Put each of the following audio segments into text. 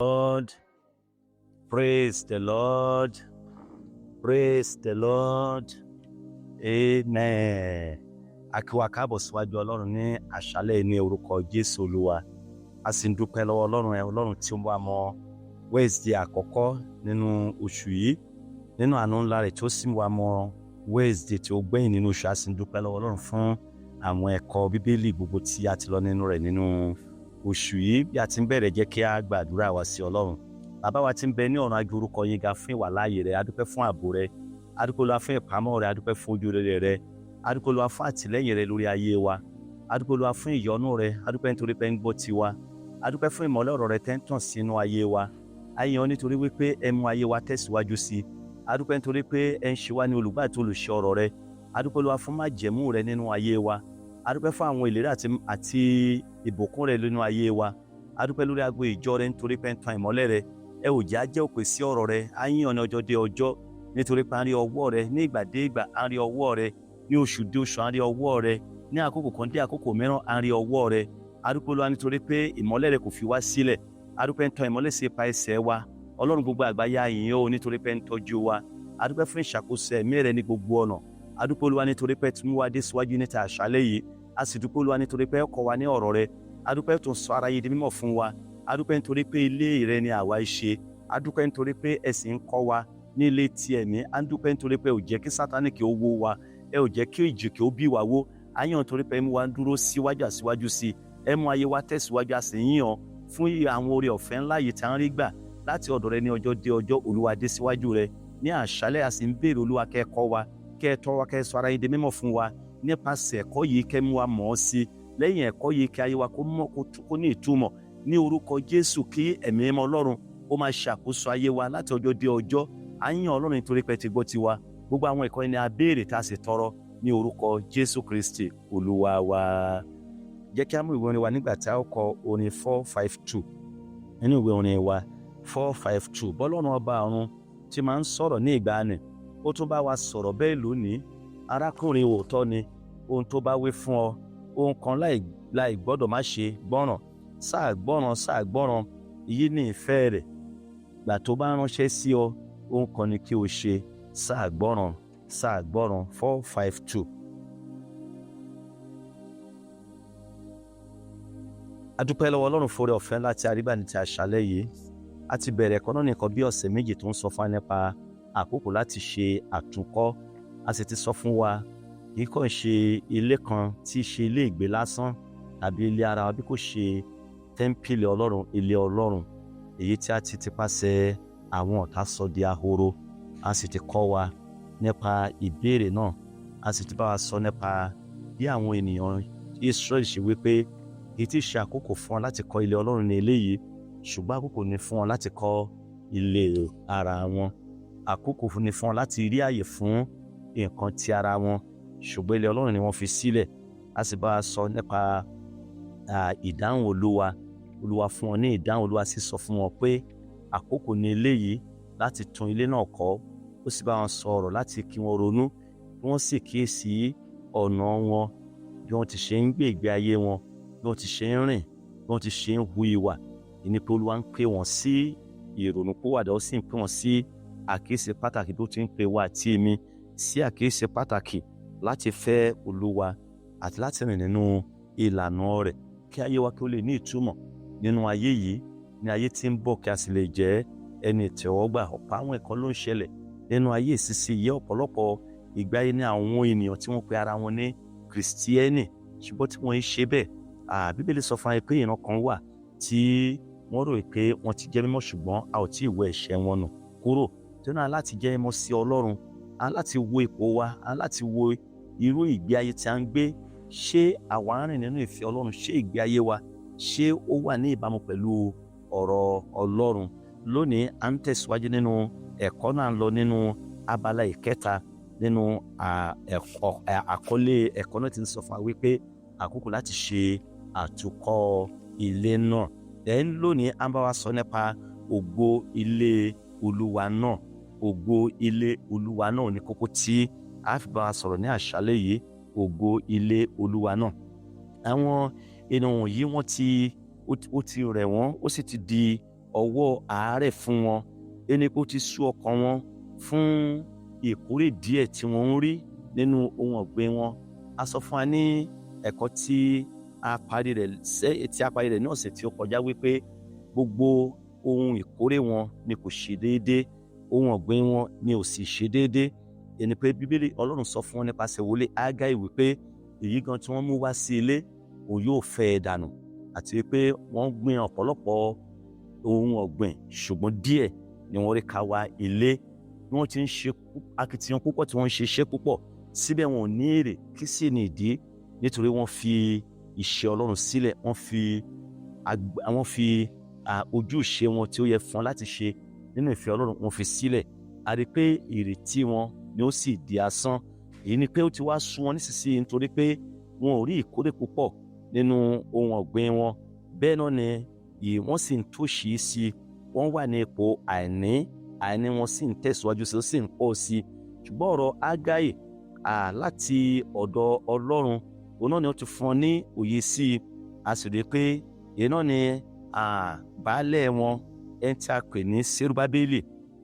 Lord. Praise the Lord. Praise the Lord. Amen. A kí wa káàbọ̀ síwájú Ọlọ́run ní àṣálẹ́ ní orúkọ Jésù Olúwa. A sì ń dúpẹ́ lọ́wọ́ Ọlọ́run tí ó wá mọ́ Wednesday àkọ́kọ́ nínú oṣù yìí. Nínú àánú ńlá rẹ̀ tí ó sì wá mọ́ Wednesday tí ó gbẹ̀yìn nínú oṣù, a sì ń dúpẹ́ lọ́wọ́ Ọlọ́run fún àwọn ẹ̀kọ́ Bíbélì gbogbo tí a ti lọ nínú rẹ̀ nínú oṣù yìí. Bí a ti ń bẹ̀rẹ̀, jẹ́ kí a gbàdúrà wá sí Ọlọ́run. Bàbá wa tí ń bẹ ní ọ̀run, a gbé orúkọ yín ga fún ìwàláàyè rẹ̀. A dúpẹ́ fún ààbò rẹ̀. A dúpẹ́ Olúwa fún ìpamọ́ rẹ̀. A dúpẹ́ fún ojú rere rẹ̀. A dúpẹ́ Olúwa fún àtìlẹ́yìn rẹ̀ lórí ayé wa. A dúpẹ́ Olúwa fún ìyọ́nú rẹ̀. A dúpẹ́ nítorí pé ń gbọ́ tiwa. A dúpẹ́ fún ìmọ́lẹ̀ ọ̀rọ̀ rẹ̀ tẹ́ ń tàn sínú ayé wa. A yìn ọ́ nítorí wípé ẹ mú ayé wa tẹ̀síwájú sí i. A dúpẹ́ nítorí pé ẹ ń ṣe wá ní olùgbọ́ àti olùṣe ọ̀rọ̀ rẹ̀. A dúpẹ́ Olúwa fún májẹ̀mú rẹ̀ nínú ayé wa. A dúpẹ́ fún àwọn ìlérí àti ìbùkún rẹ̀ nínú ayé wa. A dúpẹ́ lórí agbo ìjọ rẹ̀ nítorí pé ń tan ìmọ́lẹ̀ rẹ̀. Ẹ ò jẹ́ á jẹ́ òpè sí ọ̀rọ̀ rẹ̀. A yìn ọ́ ní ọjọ́ dé ọjọ́ nítorí pé a ń rí ọwọ́ rẹ̀ ní ìgbà dé ìgbà. A ń rí ọwọ́ rẹ̀ ní oṣù dé oṣù. A ń rí ọwọ́ rẹ̀ ní àkókò kan dé àkókò mìíràn. A ń rí ọwọ́ rẹ̀. A dúpẹ́ Olúwa nítorí pé ìmọ́lẹ̀ rẹ̀ kò fi wá sílẹ̀. A dúpẹ́ ń tan ìmọ́lẹ̀ sí ipa ẹsẹ̀ wa. Ọlọ́run gbogbo àgbáyé, a yìn ọ́ nítorí pé ń tọ́jú wa. A dúpẹ́ fún ìṣàkóso ẹ̀mí rẹ̀ ní gbogbo ọ̀nà. A dúpẹ́ Olúwa nítorí pé tí mú wa dé síwájú níta àṣálẹ́ yìí. A sì dúpẹ́ Olúwa nítorí pé ẹ kọ́ wa ní ọ̀rọ̀ rẹ̀. A dúpẹ́ tó ń sọ ara yìí di mímọ̀ fún wa. A dúpẹ́ nítorí pé ilé rẹ̀ ni àwa ṣe. A dúpẹ́ nítorí pé ẹ sì ń kọ́ wa ní ilé ti ẹ̀mí. A dúpẹ́ nítorí pé ò jẹ́ kí Sátánì kí ó wó wa. Ẹ ò jẹ́ kí ìjì kí ó bí wa wó. A yìn ọ́ nítorí pé ẹ mú wa dúró síwájú àsíwájú sí i. Ẹ mú ayé wa tẹ̀síwájú, a sì yìn ọ́ fún àwọn oore ọ̀fẹ́ ńlá yìí tí a ń rí gbà láti ọ̀dọ̀ rẹ ní ọjọ́ dé ọjọ́. Olúwa dé síwájú rẹ ní àṣálẹ́, a sì ń béèrè Olúwa kẹ́ ẹ kọ́ wa, kẹ́ ẹ tọ́ wa, kẹ́ ẹ sọ ara yín di mímọ̀ fún wa. Nípasẹ̀ ẹ̀kọ́ yìí kẹ́ mú wa mọ̀ ọ́ sí. Lẹ́yìn ẹ̀kọ́ yìí kí ayé wa kó ní ìtumọ̀. Ní orúkọ Jésù, kí ẹ̀mí mímọ́ Ọlọ́run ó máa ṣàkóso ayé wa láti ọjọ́ dé ọjọ́. A yìn Ọlọ́run nítorí pé ti gbọ́ tiwa. Gbogbo àwọn ẹ̀kọ́ yìí ni a béèrè tá a sì tọrọ ní orúkọ Jésù Kristi Olúwa wa. Jẹ́ kí a mú ìwé orin wa nígbà tí a ó kọ orin 452 nínú ìwé orin wa 452. Bọ́lọ́run ọba ọ̀run tí máa ń sọ̀rọ̀ ní ìgbàanì, ó tún bá wa sọ̀rọ̀ bẹ́ẹ̀ lónìí. Arákùnrin òótọ́ ni ohun tó bá wí fún ọ. Ohun kan láì gbọ́dọ̀ má ṣe gbọ́ràn. Sáà gbọ́ràn, èyí ni ìfẹ́ rẹ̀. Gbà tó bá ránṣẹ́ sí ọ, ohun kan ni kí o ṣe. Sáà gbọ́ràn 452. A dúpẹ́ lọ́wọ́ Ọlọ́run fún oore ọ̀fẹ́ láti àrígbà ní ti àṣálẹ́ yìí. A ti bẹ̀rẹ̀ ẹ̀kọ́ náà nìkan bí ọ̀sẹ̀ méjì tó ń sọ fún wa nípa àkókò láti ṣe àtúnkọ́. A sì ti sọ fún wa kì í kàn ṣe ilé kan tí í ṣe ilé ìgbé lásán tàbí ilé ara wa, bí kò ṣe tẹ́ḿpìlì Ọlọ́run, ilé Ọlọ́run, èyí tí a ti pàṣẹ àwọn ọ̀tá sọ di ahoro. A sì ti kọ́ wa nípa ìbéèrè náà. A sì ti bá wa sọ nípa bí àwọn ènìyàn Israẹli ṣe wípé kì í ti ṣe àkókò fún wọn láti kọ́ ilé Ọlọ́run ní eléyìí, ṣùgbọ́n àkókò ni fún wọn láti kọ́ ilé ara wọn. Àkókò ni fún wọn láti rí àyè fún nǹkan ti ara wọn, ṣùgbọ́n ilé Ọlọ́run ni wọ́n fi sílẹ̀. A sì bá wa sọ nípa ìdáhùn Olúwa fún wọn ní ìdáhùn. Olúwa sì sọ fún wọn pé àkókò ni eléyìí láti tún ilé náà kọ́. Ó sì bá wọn sọ̀rọ̀ láti kí wọn ronú, kí wọ́n sì kíyèsí ọ̀nà wọn, bí wọ́n ti ṣe ń gbé ìgbé ayé wọn, bí wọ́n ti ṣe ń rìn, bí wọ́n ti ṣe ń hu ìwà. Ìní pé Olúwa ń pè wọ́n sí ìrònúpìwàdà, ó sì ń pè wọ́n sí àkíyèsí pàtàkì tó ti ń pè wá àti èmi sí àkíyèsí pàtàkì láti fẹ́ Olúwa àti láti rìn nínú ìlànà rẹ̀, kí ayé wa kí ó lè ní ìtumọ̀ nínú ayé yìí, ní ayé tí ń bọ̀, kí a sì lè jẹ́ ẹni ìtẹ́wọ́gbà. Ọ̀pọ̀ àwọn ẹ̀kọ́ ló ń ṣẹlẹ̀ nínú ayé ìsinsìnyí. Ọ̀pọ̀lọpọ̀ ìgbà yìí ní àwọn ènìyàn tí wọ́n pe ara wọn ní Kìrìsìtíẹ́nì, ṣùgbọ́n tí wọ́n ń ṣe bẹ́ẹ̀. Bíbélì sọ fún wa pé ìran kan wà tí wọ́n rò pé wọ́n ti jẹ́ mímọ́, ṣùgbọ́n a ò tí ì wẹ ẹ̀ṣẹ̀ wọn nù kúrò. Tí wọ́n á láti jẹ́ mímọ́ sí Ọlọ́run, a láti wo ipò wa, a láti wo irú ìgbé ayé tí a ń gbé. Ṣé àwa ń rìn nínú ìfẹ́ Ọlọ́run? Ṣé ìgbé ayé wa ṣé ó wà ní ìbámu pẹ̀lú ọ̀rọ̀ Ọlọ́run? Lónìí à ń tẹ̀síwájú nínú ẹ̀kọ́ náà, lọ nínú abala ìkẹta nínú àkọlé ẹ̀kọ́ náà tí ń sọ fún wa wípé àkókò láti ṣe àtúnkọ́ ilé náà. Lónìí à ń bá wa sọ nípa ògo ilé Olúwa náà. Ògo ilé Olúwa náà ní kókó tí a fi bá wa sọ̀rọ̀ ní àṣálẹ́ yìí. Ògo ilé Olúwa náà. Àwọn ènìyàn yìí ó ti rẹ̀ wọ́n, ó sì ti di ọwọ́ àárẹ̀ fún wọn, ẹni pé ó ti sú ọkàn wọn fún ìkórè díẹ̀ tí wọ́n ń rí nínú ohun ọ̀gbìn wọn. A sọ fún wa ní ẹ̀kọ́ tí a parí rẹ̀ ní ọ̀sẹ̀ tí ó kọjá wípé gbogbo ohun ìkórè wọn ni kò ṣe déédéé, ohun ọ̀gbìn wọn ni ò sì ṣe déédéé. Ẹni pé Bíbélì Ọlọ́run sọ fún wọn nípasẹ̀ wòlíì Ágáì wípé èyí gan tí wọ́n mú wá sí ilé òun yóò fẹ́ ẹ dànù, àti wípé wọ́n gbin ọ̀pọ̀lọpọ̀ ohun ọ̀gbìn ṣùgbọ́n díẹ̀ ni wọ́n rí ká wá ilé. Bí wọ́n ti ń ṣe akitiyan púpọ̀, tí wọ́n ń ṣe iṣẹ́ púpọ̀, síbẹ̀ wọn ò ní èrè. Kí sì ni ìdí? Nítorí wọ́n fi iṣẹ́ Ọlọ́run sílẹ̀, wọ́n fi ojúṣe wọn tí ó yẹ fún wọn láti ṣe nínú ìfẹ́ Ọlọ́run wọ́n fi sílẹ̀. A rí pé ìrètí wọn ni ó sì di asán. Èyí ni pé ó ti wá sú wọn nísinsìnyí nítorí pé wọn ò rí ìkórè púpọ̀ nínú ohun ọ̀gbìn wọn. Bẹ́ẹ̀ náà ni wọ́n sì ń tòṣì sí i, wọ́n wà ní ipò àìní wọn sì ń tẹ̀síwájú sí i, ó sì ń pọ̀ sí i. Ṣùgbọ́n ọ̀rọ̀ Ágáì láti ọ̀dọ̀ Ọlọ́run, òun náà ni ó ti fún ọ ní òye sí i. A sì rí i pé èyí náà ni baálẹ̀ wọn, ẹni tí a pè ní Serubábélì,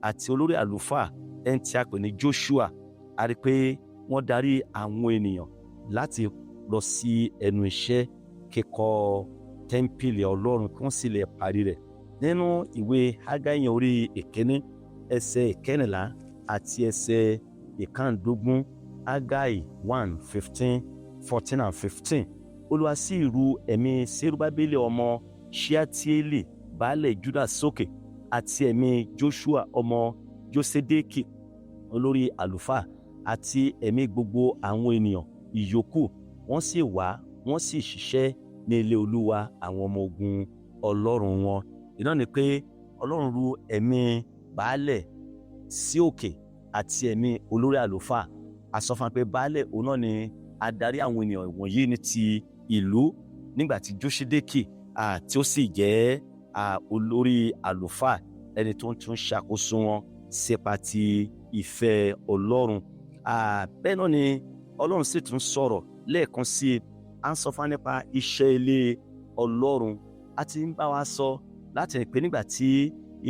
àti olórí àlùfáà, ẹni tí a pè ní Joshua. A rí i pé wọ́n darí àwọn ènìyàn láti lọ sí ẹnu iṣẹ́ kíkọ́ tẹ́ḿpìlì Ọlọ́run kí wọ́n sì lè parí rẹ̀. Nínú ìwé Ágáì orí ìkíní ẹsẹ̀ ìkẹrìnlá àti ẹsẹ̀ ìkàndógún, Ágáì 1:15, 14 and 15. Olúwa sì ru ẹ̀mí Serubábélì ọmọ Ṣealtieli baálẹ̀ Júdà sókè, àti ẹ̀mí Joshua ọmọ Jósédékì olórí àlùfáà, àti ẹ̀mí gbogbo àwọn ènìyàn ìyókù. Wọ́n sì wá, wọ́n sì ṣiṣẹ́ ní ilé Olúwa àwọn ọmọ ogun Ọlọ́run wọn. Ìná ni pé Ọlọ́run ru ẹ̀mí baálẹ̀ sí òkè àti ẹ̀mí olórí àlùfáà. A sọ fún wa pé baálẹ̀ òun náà ni adarí àwọn ènìyàn wọ̀nyí ní ti ìlú, nígbà tí Jósédékì tí ó sì jẹ́ olórí àlùfáà, ẹni tó ń tún ṣàkóso wọn sípa ti ìfẹ́ Ọlọ́run. Bẹ́ẹ̀ náà ni Ọlọ́run sì tún sọ̀rọ̀ lẹ́ẹ̀kan sí i. À ń sọ fún wa nípa iṣẹ́ ilé Ọlọ́run. A ti ń bá wa sọ láti pé nígbà tí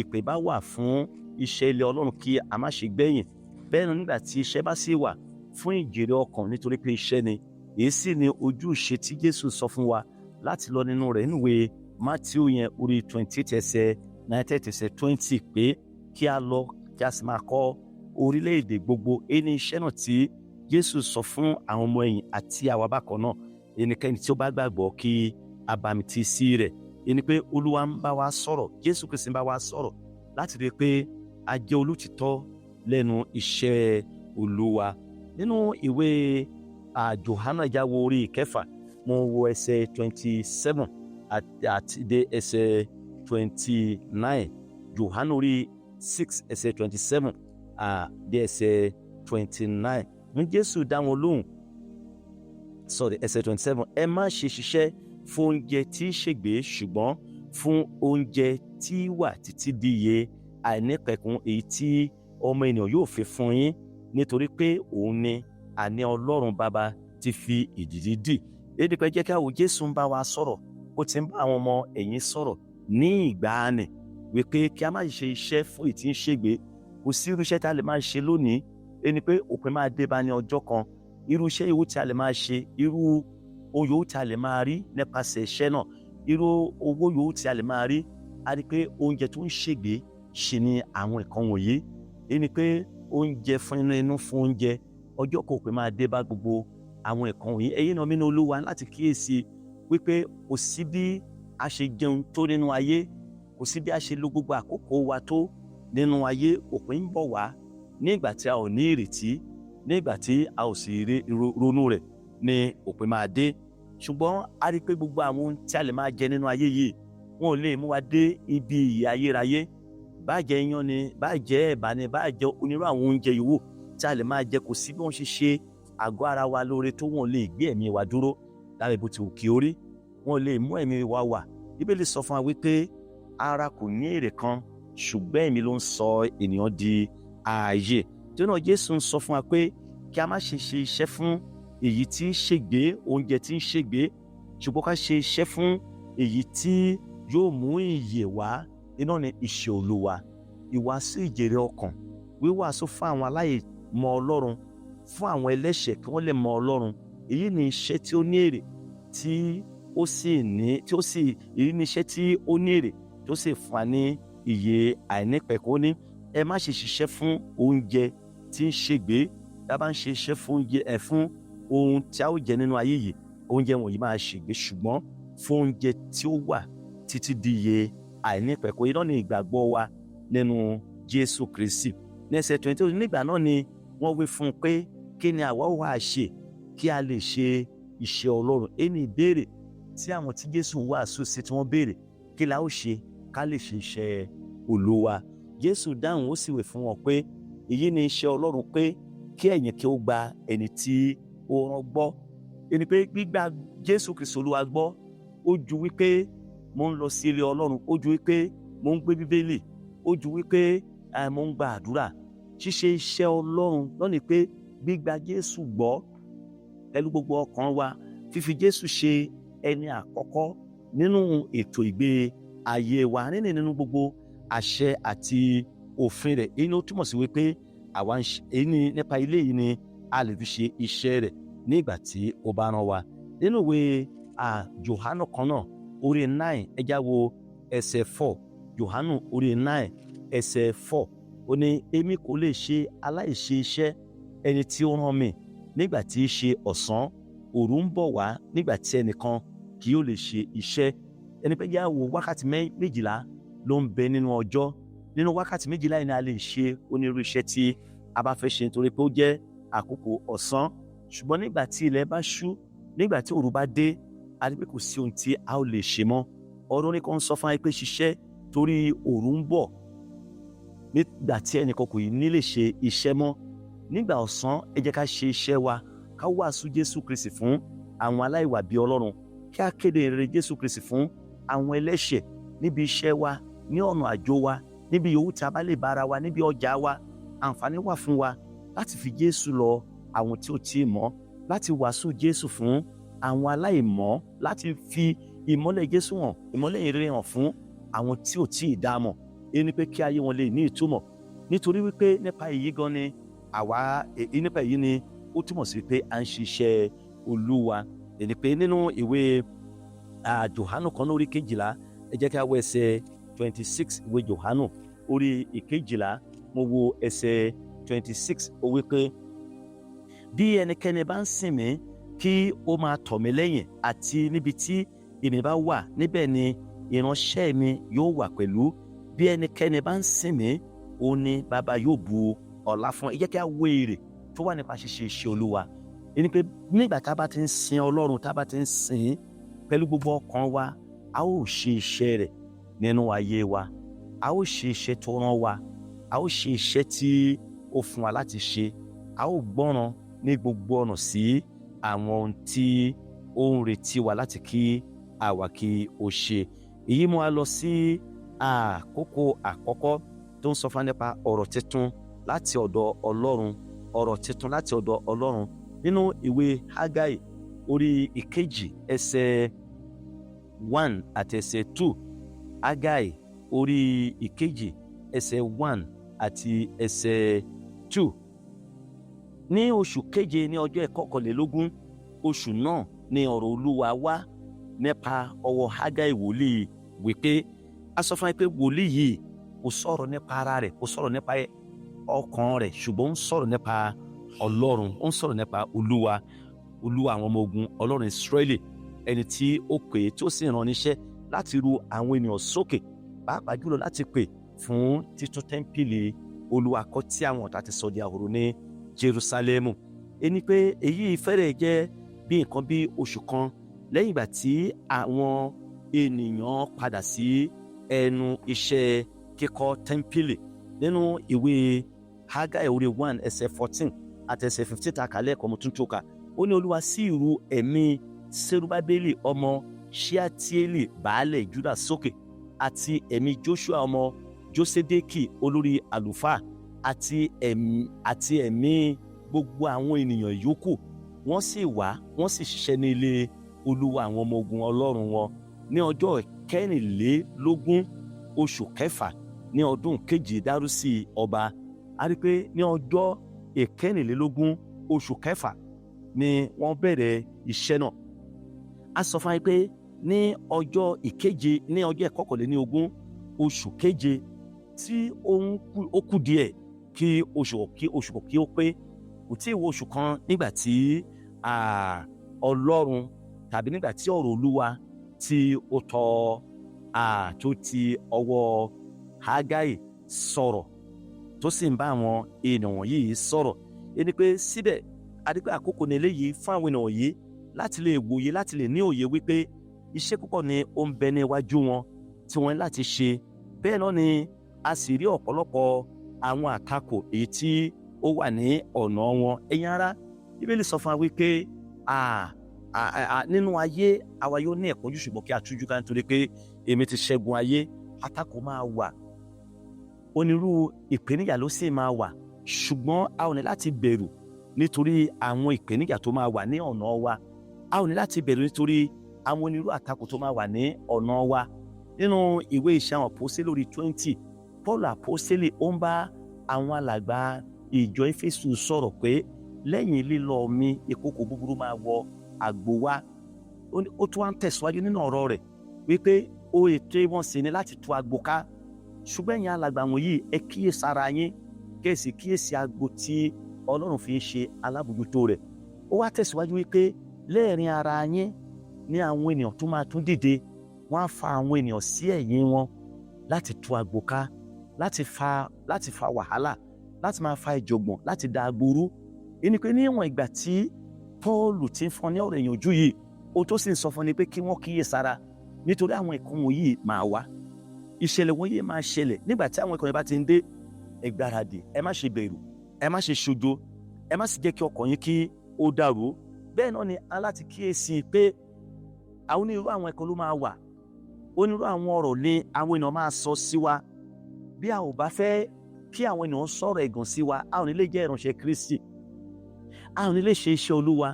ìpè bá wà fún iṣẹ́ ilé Ọlọ́run kí a má ṣe gbẹ̀yìn. Bẹ́ẹ̀ náà nígbà tí iṣẹ́ bá sì wà fún ìjèrè ọkàn, nítorí pé iṣẹ́ ni. Èyí sì ni ojúṣe tí Jésù sọ fún wa láti lọ nínú rẹ̀ nínú ìwé Mátíù yẹn orí 28 ẹsẹ̀ 19 ẹsẹ̀ 20 pé kí a lọ kí a sì máa kọ́ orílẹ̀-èdè gbogbo. Èyí ni iṣẹ́ náà tí Jésù sọ fún àwọn ọmọ ẹ̀yìn àti àwa bákan náà. Ẹnikẹ́ni tí ó bá gbàgbọ́ kí a bámtísì rẹ̀. Èyí ni pé Olúwa ń bá wa sọ̀rọ̀, Jésù Kristi ń bá wa sọ̀rọ̀ láti rí i pé a jẹ́ olótìtọ́ lẹ́nu iṣẹ́ Olúwa. Nínú ìwé Jòhánù ìjáwó orí ìkẹfà, mo wo ẹsẹ̀ 27 àti dé ẹsẹ̀ 29. Jòhánù orí 6 ẹsẹ̀ 27 dé ẹsẹ̀ 29. Ní Jésù dá wọn lóhùn, ẹsẹ̀ 27, ẹ má ṣe ṣiṣẹ́ fún oúnjẹ tí í ṣègbé, ṣùgbọ́n fún oúnjẹ tí wà títí di ìyè àìnípẹ̀kun, èyí tí ọmọ ènìyàn yóò fi fún yín, nítorí pé òun ni àní Ọlọ́run Baba ti fi ìdìdí dì. Èdè pé jẹ́ kí a wo Jésù ń bá wa sọ̀rọ̀, ó ti ń bá àwọn ọmọ ẹ̀yìn sọ̀rọ̀ ní ìgbàanì wípé kí a má ṣe iṣẹ́ fún èyí tí ń ṣègbé. Kò sí irú iṣẹ́ tí a lè máa ṣe lónìí, ẹni pé òpin máa dé bá ní ọjọ́ kan. Irú iṣẹ́ yòówù tí a lè máa ṣe, irú ohun yòówù tí a lè máa rí nípasẹ̀ iṣẹ́ náà, irú owó yòówù tí a lè máa rí, a rí pé oúnjẹ tó ń ṣègbé ṣe ni àwọn nǹkan wọ̀nyí. Ẹni pé oúnjẹ fún inú fún oúnjẹ, ọjọ́ kan òpin máa dé bá gbogbo àwọn nǹkan wọ̀nyí. Ẹ̀yin náà nínú Olúwa láti kíyèsí wípé kò sí bí a ṣe jẹun tó nínú ayé, kò sí bí a ṣe lo gbogbo àkókò wa tó nínú ayé, òpin ń bọ̀ wá nígbà tí a ò ní ìrètí, nígbà tí a ò sì ronú rẹ̀ ni òpin máa dé. Ṣùgbọ́n a rí pé gbogbo àwọn ohun tí a lè máa jẹ nínú ayé yìí, wọn ò lè mú wa dé ibi ìyè ayérayé. Bá jẹ́ iyán ni, bá jẹ́ ẹ̀bà ni, bá jẹ́ onírú àwọn oúnjẹ yòówù tí a lè máa jẹ, kò sí bí wọ́n ṣe ṣe àgọ́ ara wa lóore tó, wọn ò lè gbé ẹ̀mí wa dúró lábẹ́ bó ti wù kí ó rí. Wọn ò lè mú ẹ̀mí wa wà. Bíbélì sọ fún wa wípé ara kò ní èrè kan, ṣùgbọ́n ẹ̀mí ló ń sọ ènìyàn di ààyè. Tí náà Jésù ń sọ fún wa pé kí a má ṣe ṣe iṣẹ́ fún èyí tí ń ṣègbé, oúnjẹ tí ń ṣègbé, ṣùgbọ́n ká ṣe iṣẹ́ fún èyí tí yóò mú ìyè wá iná ni iṣẹ́ Olúwa, ìwàásù ìjèrè ọkàn, wíwàásù fún àwọn aláìmọ̀ Ọlọ́run, fún àwọn ẹlẹ́ṣẹ̀ kí wọ́n lè mọ Ọlọ́run. Èyí ni iṣẹ́ tí ó ní èrè èyí ni iṣẹ́ tí ó ní èrè tí ó sì fún wa ní ìyè àìnípẹ̀kun. Ó ní ẹ má ṣe ṣiṣẹ́ fún oúnjẹ tí ń ṣègbé. Tá a bá ń ṣe iṣẹ́ fún ohun tí a ó jẹ nínú ayé yìí, oúnjẹ wọ̀nyí máa ṣègbé, ṣùgbọ́n fún oúnjẹ tí ó wà títí di ìyè àìnípẹ̀kun. Iná ni ìgbàgbọ́ wa nínú Jésù Kristi. Ní ẹsẹ̀ 20, nígbà náà ni wọ́n wí fún un pé kí ni àwa ó wá ṣe kí a lè ṣe iṣẹ́ Ọlọ́run. Èyí ni ìbéèrè tí àwọn tí Jésù wàásù sí tí wọ́n béèrè, kí la ó ṣe ká lè ṣe iṣẹ́ Olúwa. Jésù dáhùn ó sì wí fún wọn pé èyí ni iṣẹ́ Ọlọ́run, pé kí ẹ̀yin kí ó gba ẹni tí ó rán gbọ́. Ẹni pé gbígbà Jésù Kristi Olúwa gbọ́ ó ju wípé mo ń lọ sí ilé Ọlọ́run, ó ju wípé mo ń gbé Bíbélì, ó ju wípé mo ń gba àdúrà. Ṣíṣe iṣẹ́ Ọlọ́run lọ́nà pé gbígbà Jésù gbọ́ pẹ̀lú gbogbo ọkàn wa, fífi Jésù ṣe ẹni àkọ́kọ́ nínú ètò ìgbé ayé wa, nínú gbogbo àṣẹ àti òfin rẹ̀. Èyí ló túmọ̀ sí wípé nípa ilé yìí ni a lè fi ṣe iṣẹ́ rẹ̀ ní ìgbà tí ó bá rán wa. Nínú ìwé Jòhánù kan náà orí 9, ẹ já wo ẹsẹ̀ 4. Jòhánù orí 9 ẹsẹ̀ 4, ó ní èmi kò lè ṣe aláìṣe iṣẹ́ ẹni tí ó rán mi nígbà tí í ṣe ọ̀sán. Òru ń bọ̀ wá nígbà tí ẹnìkan kì yóò lè ṣe iṣẹ́. Ẹni pé yá wo wákàtí méjìlá ló ń bẹ nínú ọjọ́. Nínú wákàtí méjìlá yìí ni a lè ṣe onírúurú iṣẹ́ tí a bá fẹ́ ṣe, nítorí pé ó jẹ́ àkókò ọ̀sán. Ṣùgbọ́n nígbà tí ilẹ̀ bá ṣú, nígbà tí òru bá dé, a rí pé kò sí ohun tí a ó lè ṣe mọ́. Ọ̀rọ̀ ní kan sọ fún wa pé ṣiṣẹ́ torí òru ń bọ̀, nígbà tí ẹnìkan kò ní lè ṣe iṣẹ́ mọ́. Nígbà ọ̀sán, ẹ jẹ́ ká ṣe iṣẹ́ wa, ká wàásù Jésù Kristi fún àwọn aláìwà bí Ọlọ́run, kí a kéde ìrere Jésù Kristi fún àwọn ẹlẹ́ṣẹ̀ níbi iṣẹ́ wa, ní ọ̀nà àjò wa, níbi yòówù tí a bá lè bára wa, níbi ọjà wa. Àǹfààní wà fún wa láti fi Jésù lọ àwọn tí ò tí ì mọ̀, láti wàásù Jésù fún àwọn aláìmọ̀, láti fi ìmọ́lẹ̀ Jésù hàn, ìmọ́lẹ̀ ìrere hàn fún àwọn tí ò tí ì dá mọ̀. Èyí ni pé kí ayé wọn lè ní ìtumọ̀, nítorí wípé nípa èyí gan ni nípa èyí ni ó túmọ̀ sí pé à ń ṣiṣẹ́ Olúwa. Èyí pé nínú ìwé Jòhánù kan lórí 12, ẹ jẹ́ ká wo ẹsẹ̀ 26. Ìwé Jòhánù orí 12, mo wo ẹsẹ̀ 26, ó wí pé bí ẹnikẹ́ni bá ń sìn mí, kí ó máa tọ̀ mí lẹ́yìn, àti níbi tí èmi bá wà, níbẹ̀ ni ìránṣẹ́ mi yóò wà pẹ̀lú. Bí ẹnikẹ́ni bá ń sìn mí, òun ni Baba yóò bu ọlá fún. Ẹ jẹ́ kí a wo èrè tó wà nípa ṣíṣe iṣẹ́ Olúwa. Ẹni pé nígbà tá a bá ti ń sin Ọlọ́run, tá a bá ti ń sìn pẹ̀lú gbogbo ọkàn wa, a ó ṣe iṣẹ́ rẹ̀ nínú ayé wa. A ó ṣe iṣẹ́ tó rán wa. A ó ṣe iṣẹ́ tí ó fún wa láti ṣe. A ó gbọ́ràn ní gbogbo ọ̀nà sí àwọn ohun tí ó ń retí wa láti kí àwa kí ó ṣe. Èyí mú wa lọ sí àkókò àkọ́kọ́ tó ń sọ fún wa nípa ọ̀rọ̀ tuntun láti ọ̀dọ̀ Ọlọ́run. Ọ̀rọ̀ tuntun láti ọ̀dọ̀ Ọlọ́run nínú ìwé Hágáì orí 1 ẹsẹ̀ 1 àti ẹsẹ̀ 2. Hágáì orí 1 ẹsẹ̀ 1 àti ẹsẹ̀ 2. Ní oṣù keje ní ọjọ́ ìkọkànlélógún oṣù náà ni ọ̀rọ̀ Olúwa wá nípa ọwọ́ Hágáì wòlíì, wípé a sọ fún wa pé wòlíì yìí kò sọ̀rọ̀ nípa ara rẹ̀, kò sọ̀rọ̀ nípa ọkàn rẹ̀, ṣùgbọ́n ó ń sọ̀rọ̀ nípa Ọlọ́run, ó ń sọ̀rọ̀ nípa Olúwa àwọn ọmọ ogun, Ọlọ́run Ísírẹ́lì, ẹni tí ó pè é tí ó sì rán níṣẹ́ láti ru àwọn ènìyàn sókè, pàápàá jùlọ láti pè fún títún tẹ́ḿpìlì Olúwa kọ́ tí àwọn ọ̀tá ti sọ di ahoro ní Jerúsálẹ́mù. Ẹni pé èyí fẹ́rẹ̀ jẹ́ bí nǹkan bí oṣù kan lẹ́yìn ìgbà tí àwọn ènìyàn padà sí ẹnu iṣẹ́ kíkọ́ tẹ́ḿpìlì. Nínú ìwé Hágáì orí 1 ẹsẹ̀ 14 àti ẹsẹ̀ 15 ta kálẹ̀ kọ́ mo tún tó ka. Ó ní Olúwa sì ru ẹ̀mí Serubábélì ọmọ Ṣealtieli baálẹ̀ Júdà sókè, àti ẹ̀mí Joṣua ọmọ Jósédékì olórí àlùfáà, àti ẹ̀mí gbogbo àwọn ènìyàn yòókù. Wọ́n sì wá, wọ́n sì ṣiṣẹ́ ní ilé Olúwa àwọn ọmọ ogun Ọlọ́run wọn ní ọjọ́ kẹrìnlélógún oṣù kẹfà ní ọdún kejì Dárúsì ọba. A rí pé ní ọjọ́ ìkẹrìnlélógún oṣù kẹfà ni wọ́n bẹ̀rẹ̀ iṣẹ́ náà. A sọ fún wa pé ní ọjọ́ ìkeje ní ọjọ́ ìkọkànlélógún oṣù keje tí ó kù díẹ̀ kí oṣù kí ó pé, kò tí ì wọ oṣù kan nígbà tí Ọlọ́run tàbí nígbà tí ọ̀rọ̀ Olúwa tí ó tó ti ọwọ́ Hágáì sọ̀rọ̀ tó sì ń bá àwọn ènìyàn yìí sọ̀rọ̀. Ẹni pé síbẹ̀ a rí pé àkókò ní eléyìí fún àwọn ènìyàn yìí láti lè wòye, láti lè ní òye wípé iṣẹ́ púpọ̀ ni ó ń bẹ ní iwájú wọn tí wọ́n ní láti ṣe. Bẹ́ẹ̀ náà ni a sì rí ọ̀pọ̀lọpọ̀ àwọn àtakò èyí tí ó wà ní ọ̀nà wọn. Ẹ̀yin ará, Bíbélì sọ fún wa wípé nínú ayé àwa yóò ní ìpọ́njú, ṣùgbọ́n kí a tújú ká, nítorí pé èmi ti ṣẹ́gun ayé. Àtakò máa wà, onírúurú ìpèníjà ló sì máa wà, ṣùgbọ́n a ò ní láti bẹ̀rù nítorí àwọn ìpèníjà tó máa wà ní ọ̀nà wa. A ò ní láti bẹ̀rù nítorí àwọn onírúurú àtakò tó máa wà ní ọ̀nà wa. Nínú ìwé Iṣẹ́ àwọn Àpọ́sítélì orí 20, Paul àpọ́sítélì ó ń bá àwọn alàgbà ìjọ Éfésù sọ̀rọ̀ pé lẹ́yìn lílọ mi ìkookò búburú máa wọ àgbò wa. Ó tún wá ń tẹ̀síwájú nínú ọ̀rọ̀ rẹ̀ wípé ó ètò wọn sì ni láti tú àgbò ká, ṣùgbọ́n ẹ̀yin alàgbà wọ̀nyí ẹ kíyèsára yín, kẹ́sì kíyèsí àgbò tí Ọlọ́run fi ń ṣe alábòjútó rẹ̀. Ó wá tẹ̀síwájú wípé lẹ́ẹ̀rín ara yín ní àwọn ènìyàn tó máa tún dìde, wọ́n á fa àwọn ènìyàn sí ẹ̀yìn wọn láti tú àgbò ká, láti fa wàhálà, láti máa fa ìjọ̀gbọ̀n, láti da agbóró. Ẹni pé níwọ̀n ìgbà tí Pọ́ọ̀lù ti ń fún ní ọ̀rọ̀ ìyànjú yìí, ó tó sì ń sọ fún ni pé kí wọ́n kíyèsára, nítorí àwọn nǹkan wọ̀nyí máa wá, ìṣẹ̀lẹ̀ wọ̀nyí máa ṣẹlẹ̀. Nígbà tí àwọn nǹkan yẹn bá ti ń dé, ẹ gbáradì, ẹ má ṣe bẹ̀rù, ẹ má ṣe ṣojo, ẹ má sì jẹ́ kí ọkàn yín kí ó dàrú. Bẹ́ẹ̀ náà ni a láti kíyèsí pé àwọn onírúurú àwọn ẹ̀kọ́ ló máa wà, onírúurú àwọn ọ̀rọ̀ ni àwọn ènìyàn máa sọ sí wa. Bí a ò bá fẹ́ kí àwọn ènìyàn sọ̀rọ̀ ẹ̀gàn sí wa, a ò ní lè jẹ́ ìránṣẹ́ Kristi, a ò ní lè ṣe iṣẹ́ Olúwa.